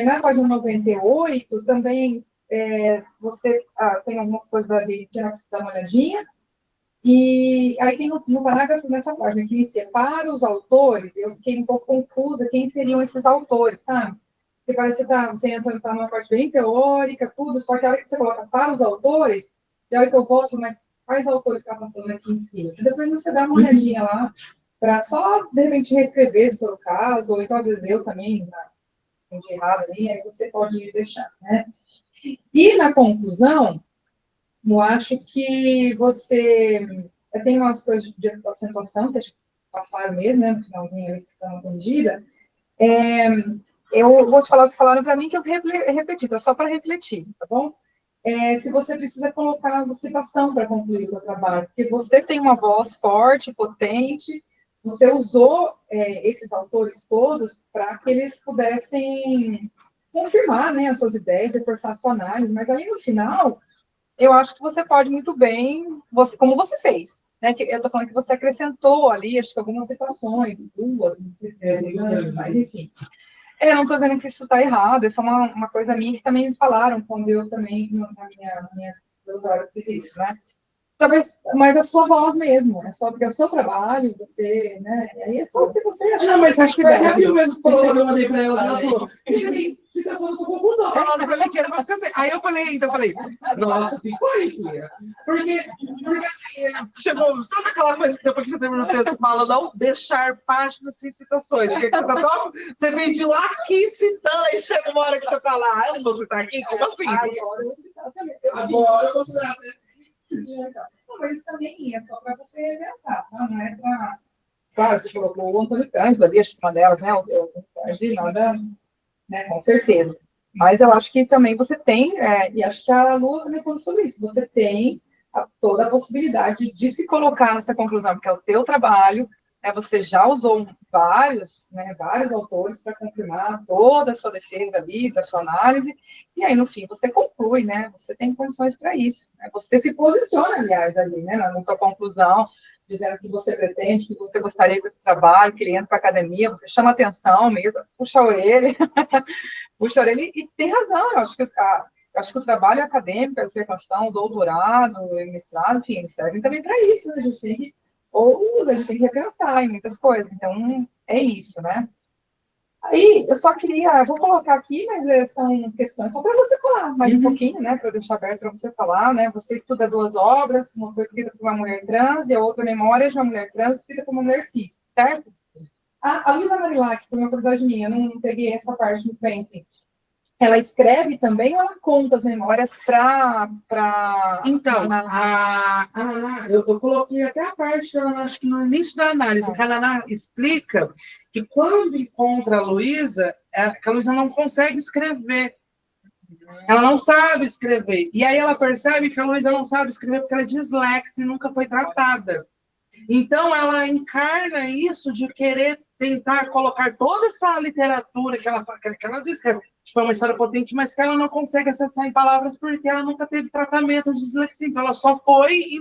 Na página 98, também você tem algumas coisas ali que você dá uma olhadinha, e aí tem no parágrafo nessa página que inicia para os autores, eu fiquei um pouco confusa quem seriam esses autores, sabe? Porque parece que você entra numa parte bem teórica, tudo, só que a hora que você coloca para os autores, e a hora que eu volto, mas quais autores que ela está falando aqui em cima? E depois você dá uma olhadinha lá, para só, de repente, reescrever, se for o caso, ou então, às vezes, eu também, entendi errado ali, aí você pode deixar, né? E, na conclusão, Eu acho que você tem umas coisas de acentuação, que acho que passaram mesmo, né, no finalzinho, eles estão corrigida. Eu vou te falar o que falaram para mim, que eu repeti, então, só para refletir, tá bom? Se você precisa colocar uma citação para concluir o seu trabalho, porque você tem uma voz forte, potente, você usou esses autores todos para que eles pudessem confirmar, né, as suas ideias, reforçar a sua análise, mas aí no final, eu acho que você pode muito bem, como você fez, né, que eu estou falando que você acrescentou ali, acho que algumas citações, duas, não sei se mas enfim. Eu não estou dizendo que isso está errado, isso é uma coisa minha que também me falaram quando eu também, na minha doutorado, fiz isso, né? Talvez, mas a sua voz mesmo, é só porque é o seu trabalho, você, né? E aí é só se você achar. Não, mas acho que foi a Gabi mesmo que falou quando eu mandei pra ela falou, citação da sua conclusão, falando pra mim que era pra ficar assim. Aí eu falei, nossa, que foi, filha? Porque assim, chegou, sabe aquela coisa que depois que você termina o texto fala, não deixar páginas sem citações? O que, que você tá falando? Você vem de lá aqui citando, aí chega uma hora que você fala, ah, eu não vou citar aqui? Como assim? Agora eu vou citar também. Agora eu vou citar. Não, mas isso também é só para você pensar, tá? Não é para. Claro, você colocou o Antônio Cândido ali, acho que uma delas, né? O Antônio Cândido, nada, né? Com certeza. Mas eu acho que também você tem, e acho que a Lu também falou sobre isso, você tem toda a possibilidade de se colocar nessa conclusão, porque é o teu trabalho, você já usou vários autores para confirmar toda a sua defesa ali, da sua análise, e aí, no fim, você conclui, né? Você tem condições para isso. Né? Você se posiciona, aliás, ali, né? Na sua conclusão, dizendo que você pretende, que você gostaria com esse trabalho, que ele entra para a academia, você chama atenção mesmo, puxa a orelha, e tem razão, eu acho que o trabalho acadêmico, a dissertação, o doutorado, o mestrado, enfim, eles servem também para isso, né? A gente tem que repensar em muitas coisas, então é isso, né? Aí, eu só queria, vou colocar aqui, mas são questões só para você falar mais um pouquinho, né, para eu deixar aberto para você falar, né, você estuda duas obras, uma foi escrita por uma mulher trans e a outra Memórias de uma mulher trans escrita por uma mulher cis, certo? A Luísa Marilac, por uma curiosidade minha, eu não peguei essa parte muito bem, assim, ela escreve também ou ela conta as memórias para... Então, eu coloquei até a parte, acho que no início da análise, que a Naná explica que quando encontra a Luísa, que a Luísa não consegue escrever. Ela não sabe escrever. E aí ela percebe que a Luísa não sabe escrever porque ela é dislexa e nunca foi tratada. Então, ela encarna isso de querer tentar colocar toda essa literatura que ela diz que é uma história potente, mas que ela não consegue acessar em palavras porque ela nunca teve tratamento de dislexia. Então, ela só foi e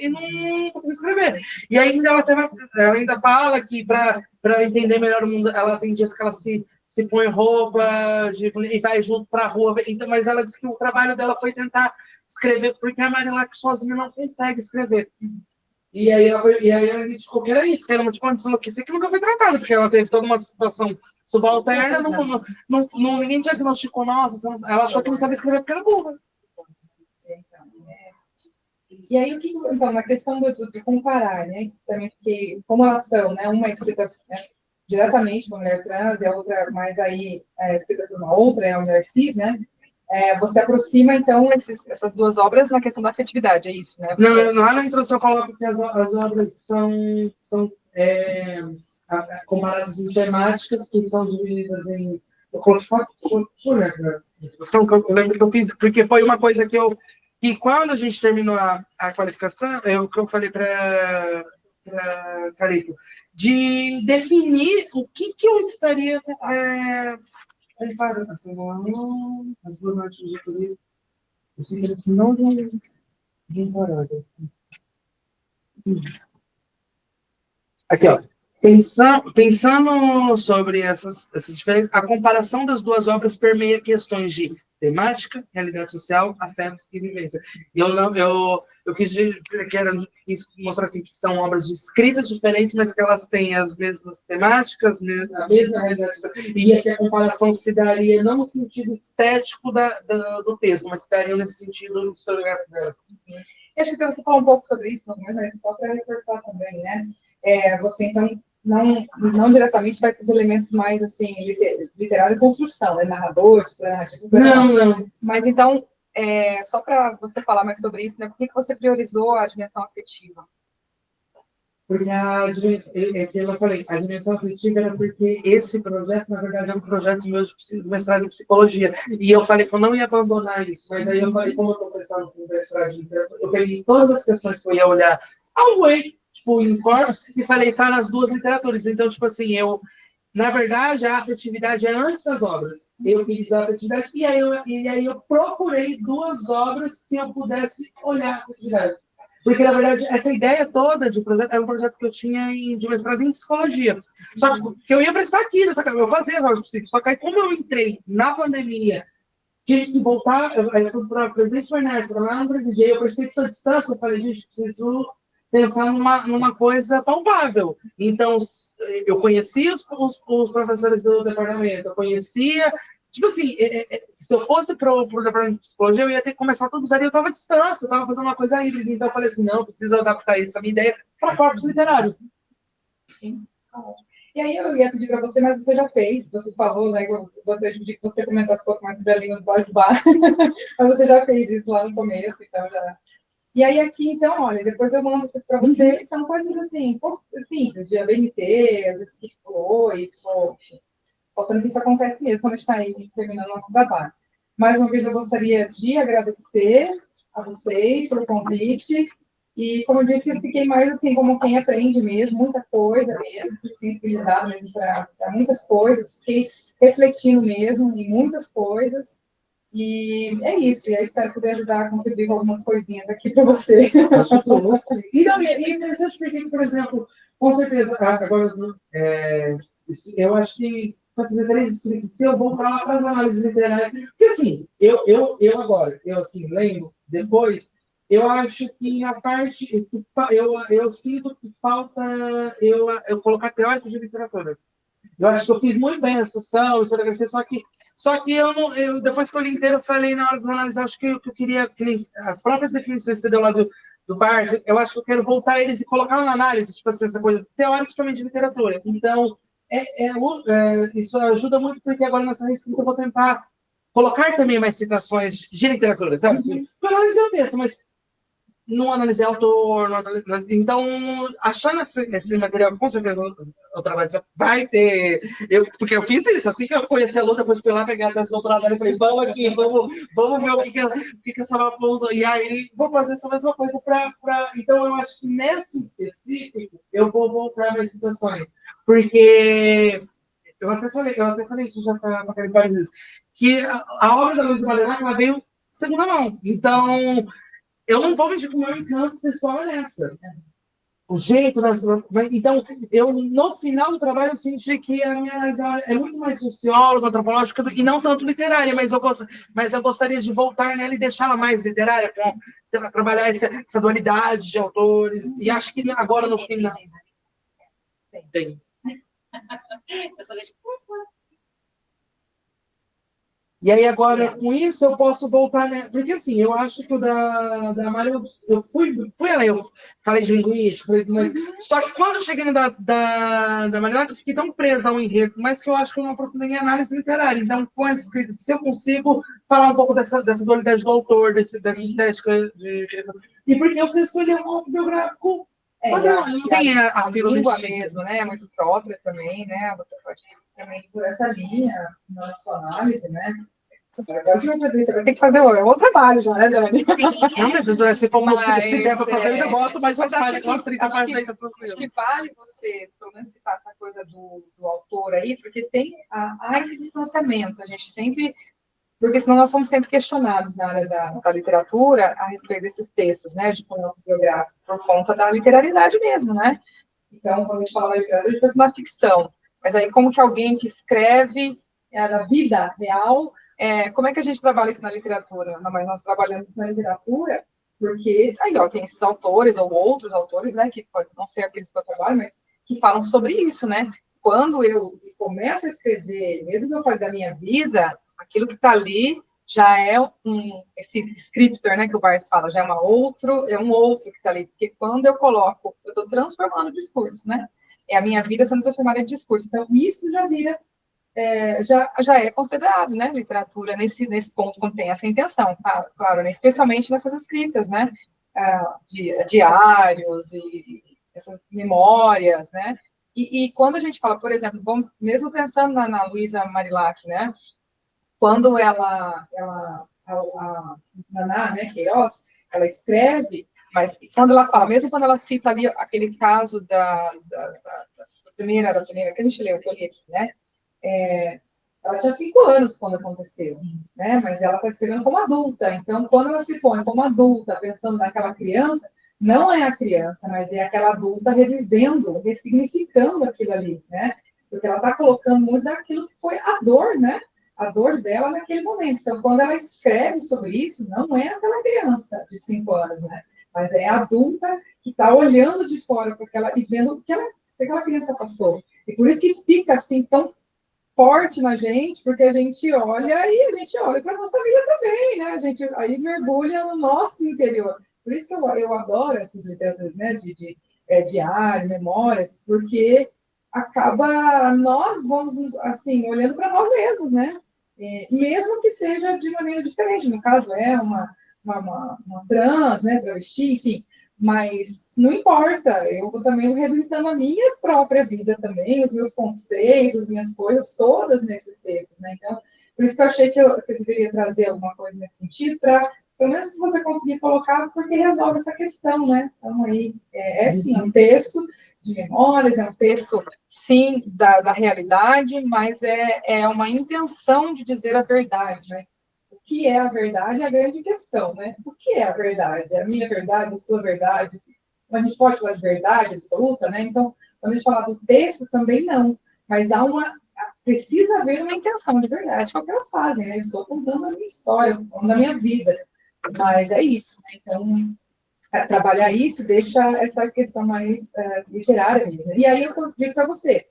não conseguiu escrever. E ainda ela ainda fala que para entender melhor o mundo, ela tem dias que ela se põe roupa e vai junto para a rua. Então, mas ela diz que o trabalho dela foi tentar escrever, porque a Marilac sozinha não consegue escrever. E aí ela identificou que era isso, que era uma condição que nunca foi tratada, porque ela teve toda uma situação subalterna, ninguém diagnosticou, nossa, ela achou que não sabia escrever porque era burra. E aí, então, na questão de comparar, né, também porque, como elas são, né, uma é escrita diretamente por uma mulher trans e a outra mais aí escrita por uma outra, é a mulher cis, né, você aproxima, então, essas duas obras na questão da afetividade, é isso, né? Não, lá na introdução eu coloco que as obras são comparadas em temáticas que são divididas em... Eu lembro que eu fiz, porque foi uma coisa que quando a gente terminou a qualificação, que eu falei para Carico, de definir o que eu estaria... comparando, as duas notas de autoria, eu sei que no final de um parágrafo. Aqui, ó. Pensando sobre essas diferenças, a comparação das duas obras permeia questões de temática, realidade social, afetos e vivência. E eu quis mostrar assim, que são obras de escritas diferentes, mas que elas têm as mesmas temáticas, a mesma realidade social. E aqui a comparação se daria não no sentido estético do texto, mas se daria nesse sentido historiográfico dela. Eu acho que você falou um pouco sobre isso, mas só para reforçar também, né? Você, então, não diretamente vai para os elementos mais, assim, literário e construção, né? Narrador, narrativa. Não. Mas, então, só para você falar mais sobre isso, né? Por que você priorizou a dimensão afetiva? Porque é que eu falei, a dimensão afetiva era porque esse projeto, na verdade, é um projeto meu de mestrado em psicologia. E eu falei que eu não ia abandonar isso, mas aí eu falei, como eu estou pensando no mestrado de literatura, eu peguei todas as questões que eu ia olhar ao way, tipo, em corpos, e falei, tá nas duas literaturas. Então, tipo assim, na verdade, a afetividade é antes das obras. Eu fiz a afetividade, e aí eu procurei duas obras que eu pudesse olhar a afetividade. Porque, na verdade, essa ideia toda de projeto era um projeto que eu tinha de mestrado em psicologia. Só que eu ia prestar aqui, eu fazia as aulas de psicologia. Só que aí, como eu entrei na pandemia, tive que voltar, eu fui para Presidente Fernandes, para lá no Presidir, eu percebi que essa distância, eu falei, gente, preciso pensar numa coisa palpável. Então, eu conhecia os professores do departamento, eu conhecia. Tipo assim, se eu fosse para o departamento de psicologia, eu ia ter que começar tudo zero e eu estava à distância, eu estava fazendo uma coisa híbrida. Então, eu falei assim: não, eu preciso adaptar essa minha ideia para corpus literário. Sim. E aí eu ia pedir para você, mas você já fez, você falou, né? Eu gostaria de pedir que você comentasse um pouco mais sobre a língua do Bajubá, mas você já fez isso lá no começo, então já. E aí aqui, então, olha, depois eu mando isso para você, são coisas assim, simples, de ABNT, às vezes que foi, enfim. Faltando que isso acontece mesmo quando a gente está aí terminando o nosso trabalho. Mais uma vez, eu gostaria de agradecer a vocês pelo convite. E, como eu disse, eu fiquei mais assim, como quem aprende mesmo, muita coisa mesmo, fui sensibilizada mesmo para muitas coisas, fiquei refletindo mesmo em muitas coisas. E é isso, e aí espero poder ajudar a contribuir com algumas coisinhas aqui para você. E é interessante porque, por exemplo, com certeza, agora, eu acho que se eu vou para lá para as análises literárias, porque assim, eu agora, eu assim, lembro, depois, eu acho que a parte, eu sinto que falta eu colocar teórico de literatura. Eu acho que eu fiz muito bem a sessão, historiografia, só que depois que eu li inteiro, eu falei na hora de analisar, acho que eu queria, as próprias definições que você deu lá do Barthes, eu acho que eu quero voltar a eles e colocar na análise, tipo assim, essa coisa teórica também de literatura. Então, isso ajuda muito, porque agora nessa reescrita eu vou tentar colocar também mais citações de literatura, sabe? Não analisar o texto, mas não analisei autor, então, achando esse material, com certeza o trabalho vai ter. Porque eu fiz isso, assim que eu conheci a Lu, depois fui lá pegar a doutorado dela e falei, vamos aqui, vamos ver o que essa Mapa usa. E aí, vou fazer essa mesma coisa para. Então, eu acho que nesse específico, eu vou voltar minhas situações. Porque eu até falei isso já para aqueles várias vezes, que a obra da Luísa Madeira, ela veio segunda mão. Então, eu não vou medir com o meu encanto pessoal nessa. O jeito das. Então, no final do trabalho, eu senti que a minha análise é muito mais socióloga, antropológica, e não tanto literária, mas eu gostaria de voltar nela e deixá-la mais literária, para trabalhar essa dualidade de autores. E acho que agora, no final. Tem. E aí, agora, com isso, eu posso voltar, né? Porque, assim, eu acho que o da Maria, eu fui além, eu falei de linguística, só que quando eu cheguei no da Maria, eu fiquei tão presa ao enredo, mas que eu acho que eu não aprofundei em análise literária. Então, com essa escrita, se eu consigo falar um pouco dessa dualidade do autor, dessa estética de. E porque eu penso ele é um autobiográfico. Não tem a língua mesmo, né? É muito própria também, né? Você pode ir também por essa linha na sua análise, né? Agora você vai ter que fazer o trabalho já, né, Dani? Não, mas se der para fazer, eu ainda boto, mas faz parte das 30 páginas aí, tá tranquilo. Acho que vale você, pelo menos, citar essa coisa do autor aí, porque tem esse distanciamento. A gente sempre. Porque senão nós somos sempre questionados na área da literatura a respeito desses textos, né, de cunho autobiográfico, por conta da literalidade mesmo, né? Então, quando a gente fala da literatura, a gente pensa na ficção. Mas aí, como que alguém que escreve na vida real, como é que a gente trabalha isso na literatura? Não, mas nós trabalhamos isso na literatura porque aí, ó, tem esses autores ou outros autores, né, que pode não ser aqueles que eu trabalho, mas que falam sobre isso, né? Quando eu começo a escrever, mesmo que eu fale da minha vida, aquilo que está ali já é esse scriptor, né, que o Barthes fala, já é um outro que está ali, porque quando eu coloco, eu estou transformando o discurso, né? É a minha vida sendo transformada em discurso. Então, isso já vira já é considerado, né, literatura nesse ponto, quando tem essa intenção, claro, né, especialmente nessas escritas, né, diários e essas memórias, né, e quando a gente fala, por exemplo, mesmo pensando na Luísa Marilac, né, quando a Naná, né, Queiroz, ela escreve, mas quando ela fala, mesmo quando ela cita ali aquele caso da primeira que a gente leu, que eu li aqui, né, ela tinha 5 anos quando aconteceu, né? Mas ela está escrevendo como adulta. Então, quando ela se põe como adulta, pensando naquela criança, não é a criança, mas é aquela adulta revivendo, ressignificando aquilo ali, né? Porque ela está colocando muito daquilo que foi a dor, né? A dor dela naquele momento. Então, quando ela escreve sobre isso, não é aquela criança de 5 anos, né? Mas é a adulta que está olhando de fora para aquela e vendo o que aquela criança passou. E por isso que fica assim tão forte na gente, porque a gente olha e a gente olha para a nossa vida também, né? A gente aí mergulha no nosso interior. Por isso que eu adoro essas literaturas, né? Diário, memórias, porque acaba nós vamos assim olhando para nós mesmos, né? Mesmo que seja de maneira diferente. No caso uma trans, né? Travesti, enfim. Mas não importa, eu vou também revisitando a minha própria vida também, os meus conceitos, minhas coisas, todas nesses textos, né? Então, por isso que eu achei que eu deveria trazer alguma coisa nesse sentido, para, pelo menos, se você conseguir colocar, porque resolve essa questão, né? Então, aí, sim, um texto de memórias, é um texto, sim, da realidade, mas é uma intenção de dizer a verdade, mas o que é a verdade é a grande questão, né? O que é a verdade? É a minha verdade, a sua verdade? A gente pode falar de verdade absoluta, né? Então, quando a gente fala do texto, também não. Mas precisa haver uma intenção de verdade, que é o que elas fazem, né? Eu estou contando a minha história, estou falando da minha vida. Mas é isso, né? Então, trabalhar isso deixa essa questão mais literária mesmo. E aí eu digo para você,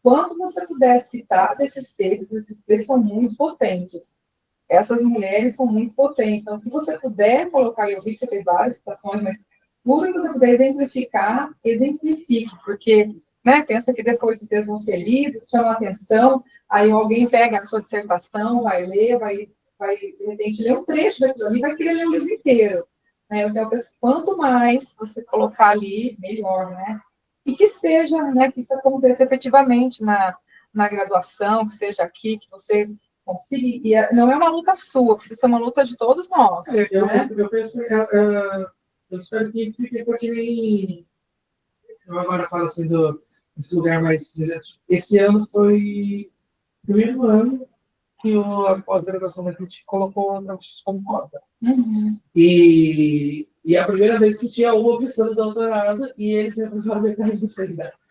quanto você puder citar desses textos, esses textos são muito potentes. Essas mulheres são muito potentes. Então, o que você puder colocar, eu vi que você fez várias citações, mas tudo que você puder exemplificar, exemplifique, porque, né, pensa que depois os textos vão ser lidos, chamam a atenção, aí alguém pega a sua dissertação, vai ler, vai de repente, ler um trecho daquilo ali, vai querer ler o livro inteiro. Né? Então, quanto mais você colocar ali, melhor, né? E que seja, né, que isso aconteça efetivamente na graduação, que seja aqui, que você consiga, e não é uma luta sua, precisa ser uma luta de todos nós. Eu penso, eu espero que explique, porque nem eu agora falo assim desse lugar, mas esse ano foi o primeiro ano que a pós-graduação da CRIT colocou na como cota. Uhum. E a primeira vez que tinha uma opção do doutorado, e eles reprovaram metade dos candidatos.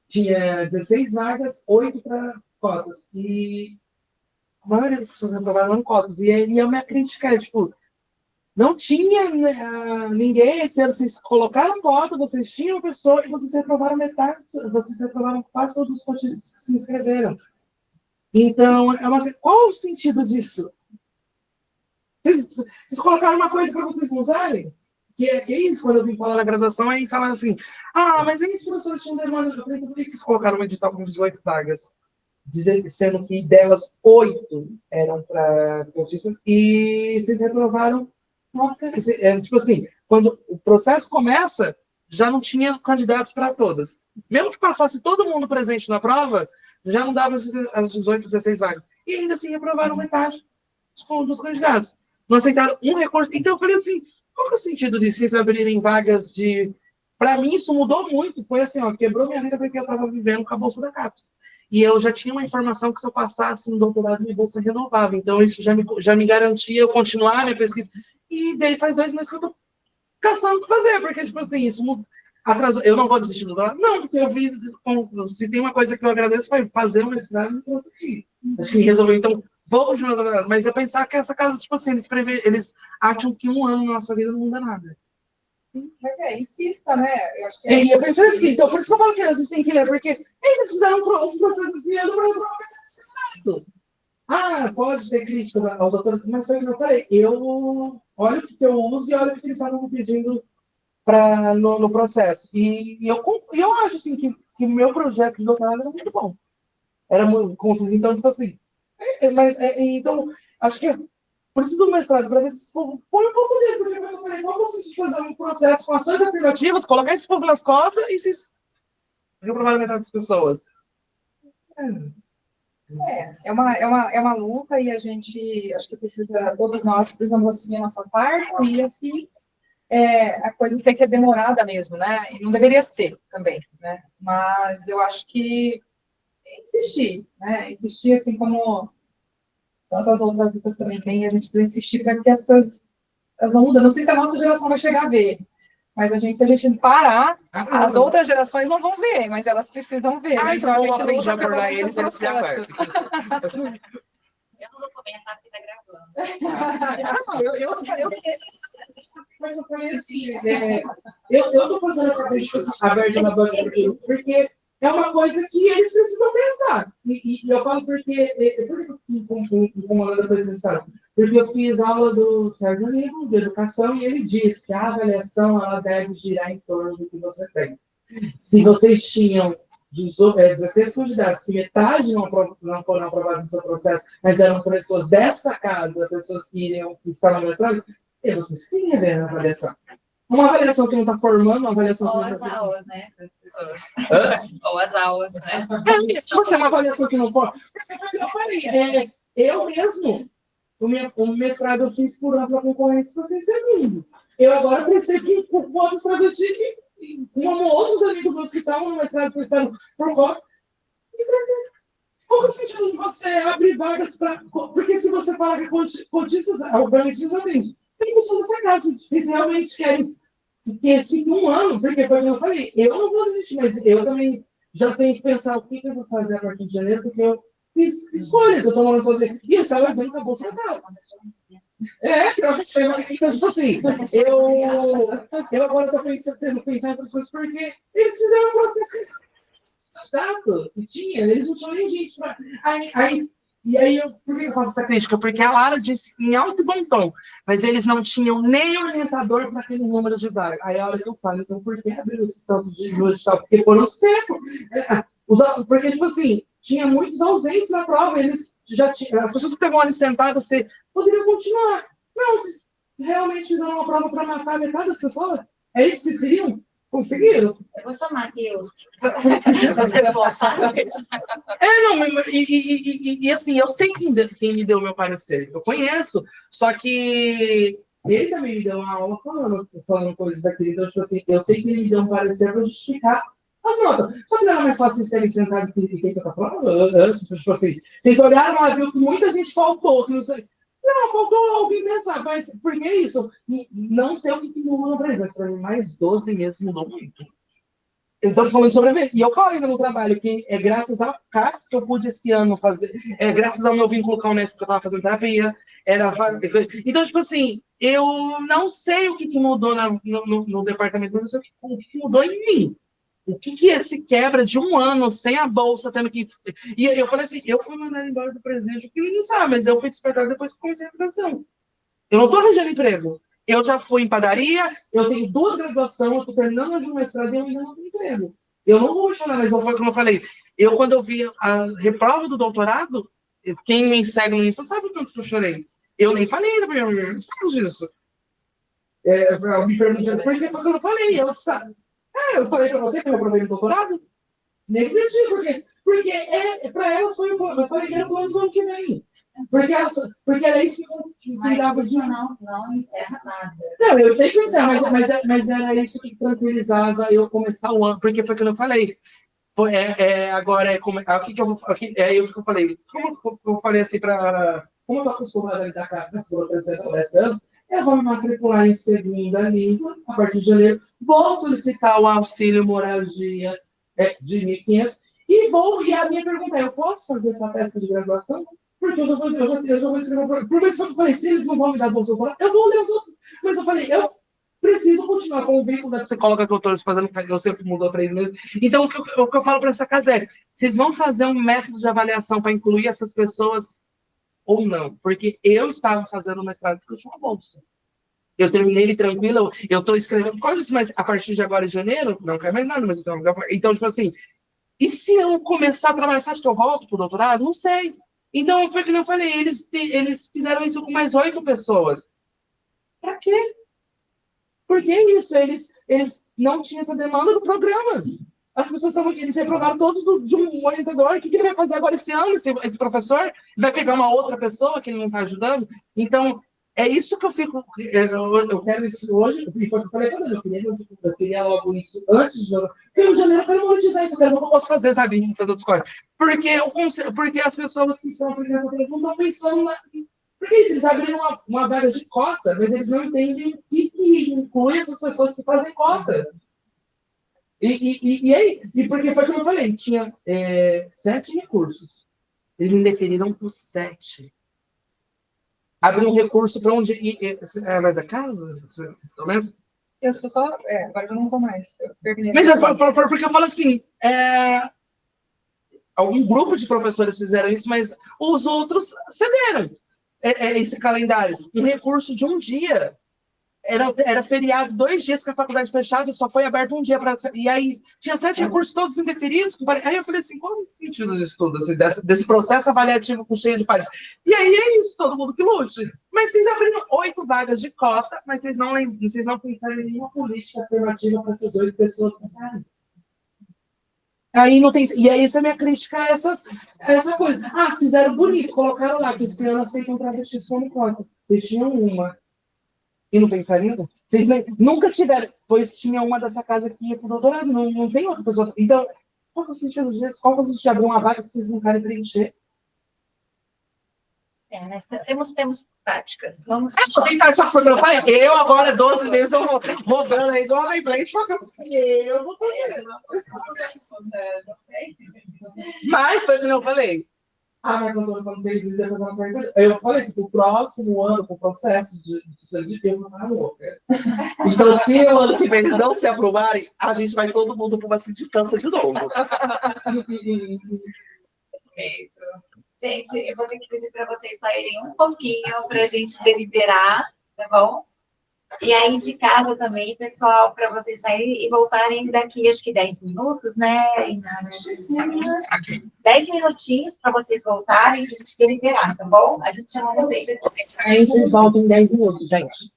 Tinha 16 vagas, 8 para cotas. E a maioria das pessoas reprovaram cotas. E aí a minha crítica é, tipo, não tinha ninguém esse ano, vocês colocaram cota, vocês tinham pessoa e vocês reprovaram metade, vocês reprovaram quase todos os cotistas que se inscreveram. Então, qual o sentido disso? Vocês colocaram uma coisa para vocês usarem? Que é isso, quando eu vim falar na graduação, aí falaram assim, mas aí os professores tinham demanda. Eu falei, por que vocês colocaram um edital com 18 vagas? Sendo que delas 8 eram para cotistas e vocês reprovaram. Tipo assim, quando o processo começa, já não tinha candidatos para todas. Mesmo que passasse todo mundo presente na prova, já não dava as 18, 16 vagas. E ainda assim reprovaram metade dos candidatos. Não aceitaram um recurso. Então eu falei assim, qual que é o sentido de vocês abrirem vagas de... Para mim isso mudou muito. Foi assim, quebrou minha vida porque eu estava vivendo com a bolsa da CAPES. E eu já tinha uma informação que se eu passasse no doutorado, minha bolsa renovava. Então isso já me garantia eu continuar a minha pesquisa. E daí faz 2 meses que eu estou caçando o que fazer, porque, tipo assim, isso atrasou. Eu não vou desistir do doutorado? Não, porque eu vi, se tem uma coisa que eu agradeço, foi fazer a universidade e conseguir. Acho que resolveu, então, vou continuar o doutorado. Mas é pensar que essa casa, tipo assim, eles acham que 1 ano na nossa vida não muda nada. Mas insista, né? Eu acho que eu pensei assim, então, por isso que eu falo que eles têm que ler, porque eles fizeram um processo assim, eu não vou pode ter críticas aos autores, mas foi o que eu falei. Eu olho o que eu uso e olho o que eles estavam me pedindo no processo. E eu acho assim, que o meu projeto de doutorado era muito bom. era muito conciso, então, tipo assim. Então, acho que por isso do mestrado, para ver se esse povo põe um pouco dentro, porque eu falei, vamos conseguir fazer um processo com ações afirmativas, colocar esse povo nas cotas e se reprovar metade das pessoas. É uma luta e a gente, acho que todos nós precisamos assumir a nossa parte e assim, a coisa sei que é demorada mesmo, né? E não deveria ser também, né? Mas eu acho que insistir, né? Insistir assim como tantas outras lutas também tem, a gente precisa insistir para que as coisas elas vão mudando. Não sei se a nossa geração vai chegar a ver, mas se a gente parar, as outras gerações não vão ver, mas elas precisam ver. Né? Então a gente aprende a burlar eles, eles se apertam. Eu não vou comentar porque tá gravando. Mas eu falei assim, eu tô fazendo essa crítica aberta na banca porque é uma coisa que eles precisam pensar. E eu falo porque eu fico incomodada com essa história. Porque eu fiz aula do Sérgio Livro, de educação, e ele diz que a avaliação ela deve girar em torno do que você tem. Se vocês tinham 16 candidatos, que metade não foram aprovados no seu processo, mas eram pessoas desta casa, pessoas que estavam no mestrado, e vocês queriam ver a avaliação. Uma avaliação que não está formando, uma avaliação que Ou não as está aulas, né? Das pessoas. Ou as aulas, né? Tipo assim, uma avaliação que não forma. Eu falei, eu mesmo, o mestrado eu fiz por ampla concorrência para ser segundo. Eu agora pensei que com outros travestis, como outros amigos meus que estavam no mestrado, que estavam por voto, qual o sentido de você abrir vagas para. Porque se você fala que cotistas, obviamente não atende. Tem pessoas dessa casa, se vocês realmente querem que esse fique um ano, porque foi o que eu falei, eu não vou desistir, mas eu também já tenho que pensar o que eu vou fazer a partir de janeiro, porque eu fiz escolhas, eu estou mandando fazer. E eu estava vendo que a bolsa estava. Então, tipo assim, eu agora estou tendo que pensar em outras coisas, porque eles fizeram um processo que tinha, eles não tinham nem gente para. E aí, por que eu faço essa crítica? Porque a Lara disse em alto e bom tom, mas eles não tinham nem orientador para aquele número de vagas. Aí a hora que eu falo, então por que abriu esse tanto de número tal? Porque foram secos. Porque, tipo assim, tinha muitos ausentes na prova, eles já tinham, as pessoas que estavam ali sentadas, você poderiam continuar. Não, vocês realmente fizeram uma prova para matar metade das pessoas? É isso que vocês queriam? Conseguiram? Eu vou chamar Deus. Os responsáveis. E assim, eu sei quem me deu o meu parecer, eu conheço, só que ele também me deu uma aula falando coisas daquele, então, tipo assim, eu sei que ele me deu um parecer para justificar as notas. Só que não era mais fácil serem sentados e quem que eu tô falando? Antes, tipo assim, vocês olharam lá, viu que muita gente faltou, que não sei. Não, faltou alguém pensar, mas por que isso? Não sei o que mudou no Brasil, mas para mim, mais 12 meses mudou muito. Eu estou falando sobre a vez. E eu falo ainda no trabalho que é graças a CAPES que eu pude esse ano fazer, graças ao meu vínculo com a Unesp que eu estava fazendo terapia. Então, tipo assim, eu não sei o que mudou no departamento, mas eu sei o que mudou em mim. O que é esse quebra de um ano sem a bolsa, tendo que. E eu falei assim, eu fui mandado embora do presídio, que ele não sabe, mas eu fui despertado depois que comecei a educação. Eu não estou arranjando emprego. Eu já fui em padaria, eu tenho 2 graduações, eu estou terminando de um mestrado e eu ainda não tenho emprego. Eu não vou falar, mas como eu falei, quando eu vi a reprova do doutorado, quem me segue no Insta sabe o tanto que eu chorei. Eu nem falei ainda para minha mulher, não sabe disso. Ela me perguntou por que foi que eu não falei. Eu falei para você que eu aprovei no doutorado? Nem perdi, porque para elas foi o eu falei que era o ano do ano que vem. Porque era isso que cuidava de. Não encerra nada. Não, eu sei que não encerra, mas era isso que tranquilizava eu começar o ano, porque foi o que eu falei. Agora o que eu vou. É o que eu falei. Como eu falei assim para. Como eu estou acostumado a lidar com as coisas há 10 anos, eu vou me matricular em segunda língua, a partir de janeiro, vou solicitar o auxílio moradia de 1.500 e a minha pergunta é, eu posso fazer essa peça de graduação? Porque eu já vou escrever. Por isso que eu falei, se eles não vão me dar bolsa, eu vou ler os outros. Mas eu falei, eu preciso continuar com o vínculo da psicóloga que eu estou fazendo, eu sempre mudou 3 meses. Então, o que eu falo para essa casa é, vocês vão fazer um método de avaliação para incluir essas pessoas ou não? Porque eu estava fazendo o mestrado porque eu tinha uma bolsa. Eu terminei ele tranquilo, eu estou escrevendo coisas, mas a partir de agora, de janeiro, não quer mais nada, mas então, tipo assim, E se eu começar a trabalhar, você acha que eu volto pro doutorado? Não sei. Então, foi que eu falei, eles fizeram isso com mais 8 pessoas. Pra quê? Por que isso? Eles não tinham essa demanda do programa. As pessoas estavam aqui, eles reprovaram todos de um orientador. O que ele vai fazer agora esse ano, esse professor? Vai pegar uma outra pessoa que ele não está ajudando? Então, é isso que eu fico... Eu quero isso hoje, e foi o que eu falei para ele, eu queria logo isso antes de janeiro. Porque em janeiro eu quero monetizar isso, eu quero o que eu posso fazer, sabe? Fazer outros cortes. Porque as pessoas que estão aplicando essa pergunta não estão pensando na... Porque eles abriram uma vaga de cota, mas eles não entendem o que inclui essas pessoas que fazem cota. E porque foi como eu falei, tinha 7 recursos. Eles indeferiram por 7. Abriram um recurso para onde... Ela é da casa? Você estão mesmo? Eu sou só... agora eu não estou mais. Eu terminei. Mas porque eu falo assim, algum grupo de professores fizeram isso, mas os outros cederam esse calendário. Um recurso de um dia. Era feriado 2 dias com a faculdade fechada, só foi aberto um dia para. E aí tinha 7 recursos todos indeferidos. Aí eu falei assim: qual é o sentido disso tudo, assim, desse processo avaliativo com cheio de pares? E aí é isso, todo mundo que lute. Mas vocês abriram 8 vagas de cota, mas vocês não pensaram em nenhuma política afirmativa para essas 8 pessoas passarem. Aí não tem. E aí essa é a minha crítica a essa coisa. Ah, fizeram bonito, colocaram lá que esse ano aceitam travestis como cota. Vocês tinham uma. E não pensariam? Vocês nunca tiveram, pois tinha uma dessa casa que ia para o doutorado, não tem outra pessoa. Então, qual é o sentido disso? Qual é o sentido de abrir uma vaga que vocês não querem preencher? Nós temos táticas. Vamos. Só foi eu falei, eu agora, 12 meses, eu vou rodando aí igual a Beyblade, eu vou fazer. Mas foi o que eu falei. Mas quando fez isso, eu falei que pro próximo ano, pro processo de eu vou estar louca. Então, se o ano que vem eles não se aprovarem, a gente vai todo mundo para uma sindicância de novo. Gente, eu vou ter que pedir para vocês saírem um pouquinho para a gente deliberar, tá bom? E aí, de casa também, pessoal, para vocês saírem e voltarem daqui, acho que 10 minutos, né? 10 minutinhos para vocês voltarem, para a gente deliberar, tá bom? A gente chama vocês aqui. Aí vocês voltam em 10 minutos, gente.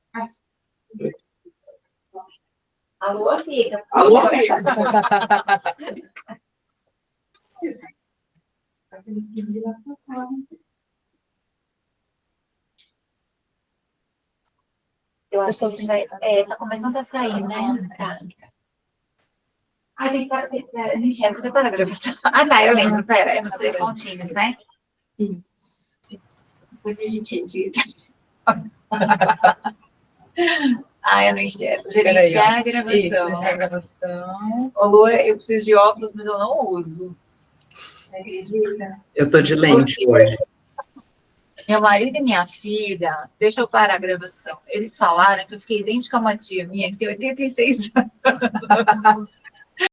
Alô, fica. Alô, fica. Eu acho que a gente vai... tá começando a sair, né? Tá. Ah, tem que fazer... Gente, era fazer para a gravação. Ah, tá, eu lembro. Pera, é nos 3 pontinhos, né? Isso. Depois a gente edita. Eu não enxergo. Gerenciar a gravação. Isso, gerenciar a gravação. Ô, Lu, eu preciso de óculos, mas eu não uso. Você acredita? Eu estou de lente hoje. Meu marido e minha filha, deixa eu parar a gravação. Eles falaram que eu fiquei idêntica a uma tia minha, que tem 86 anos.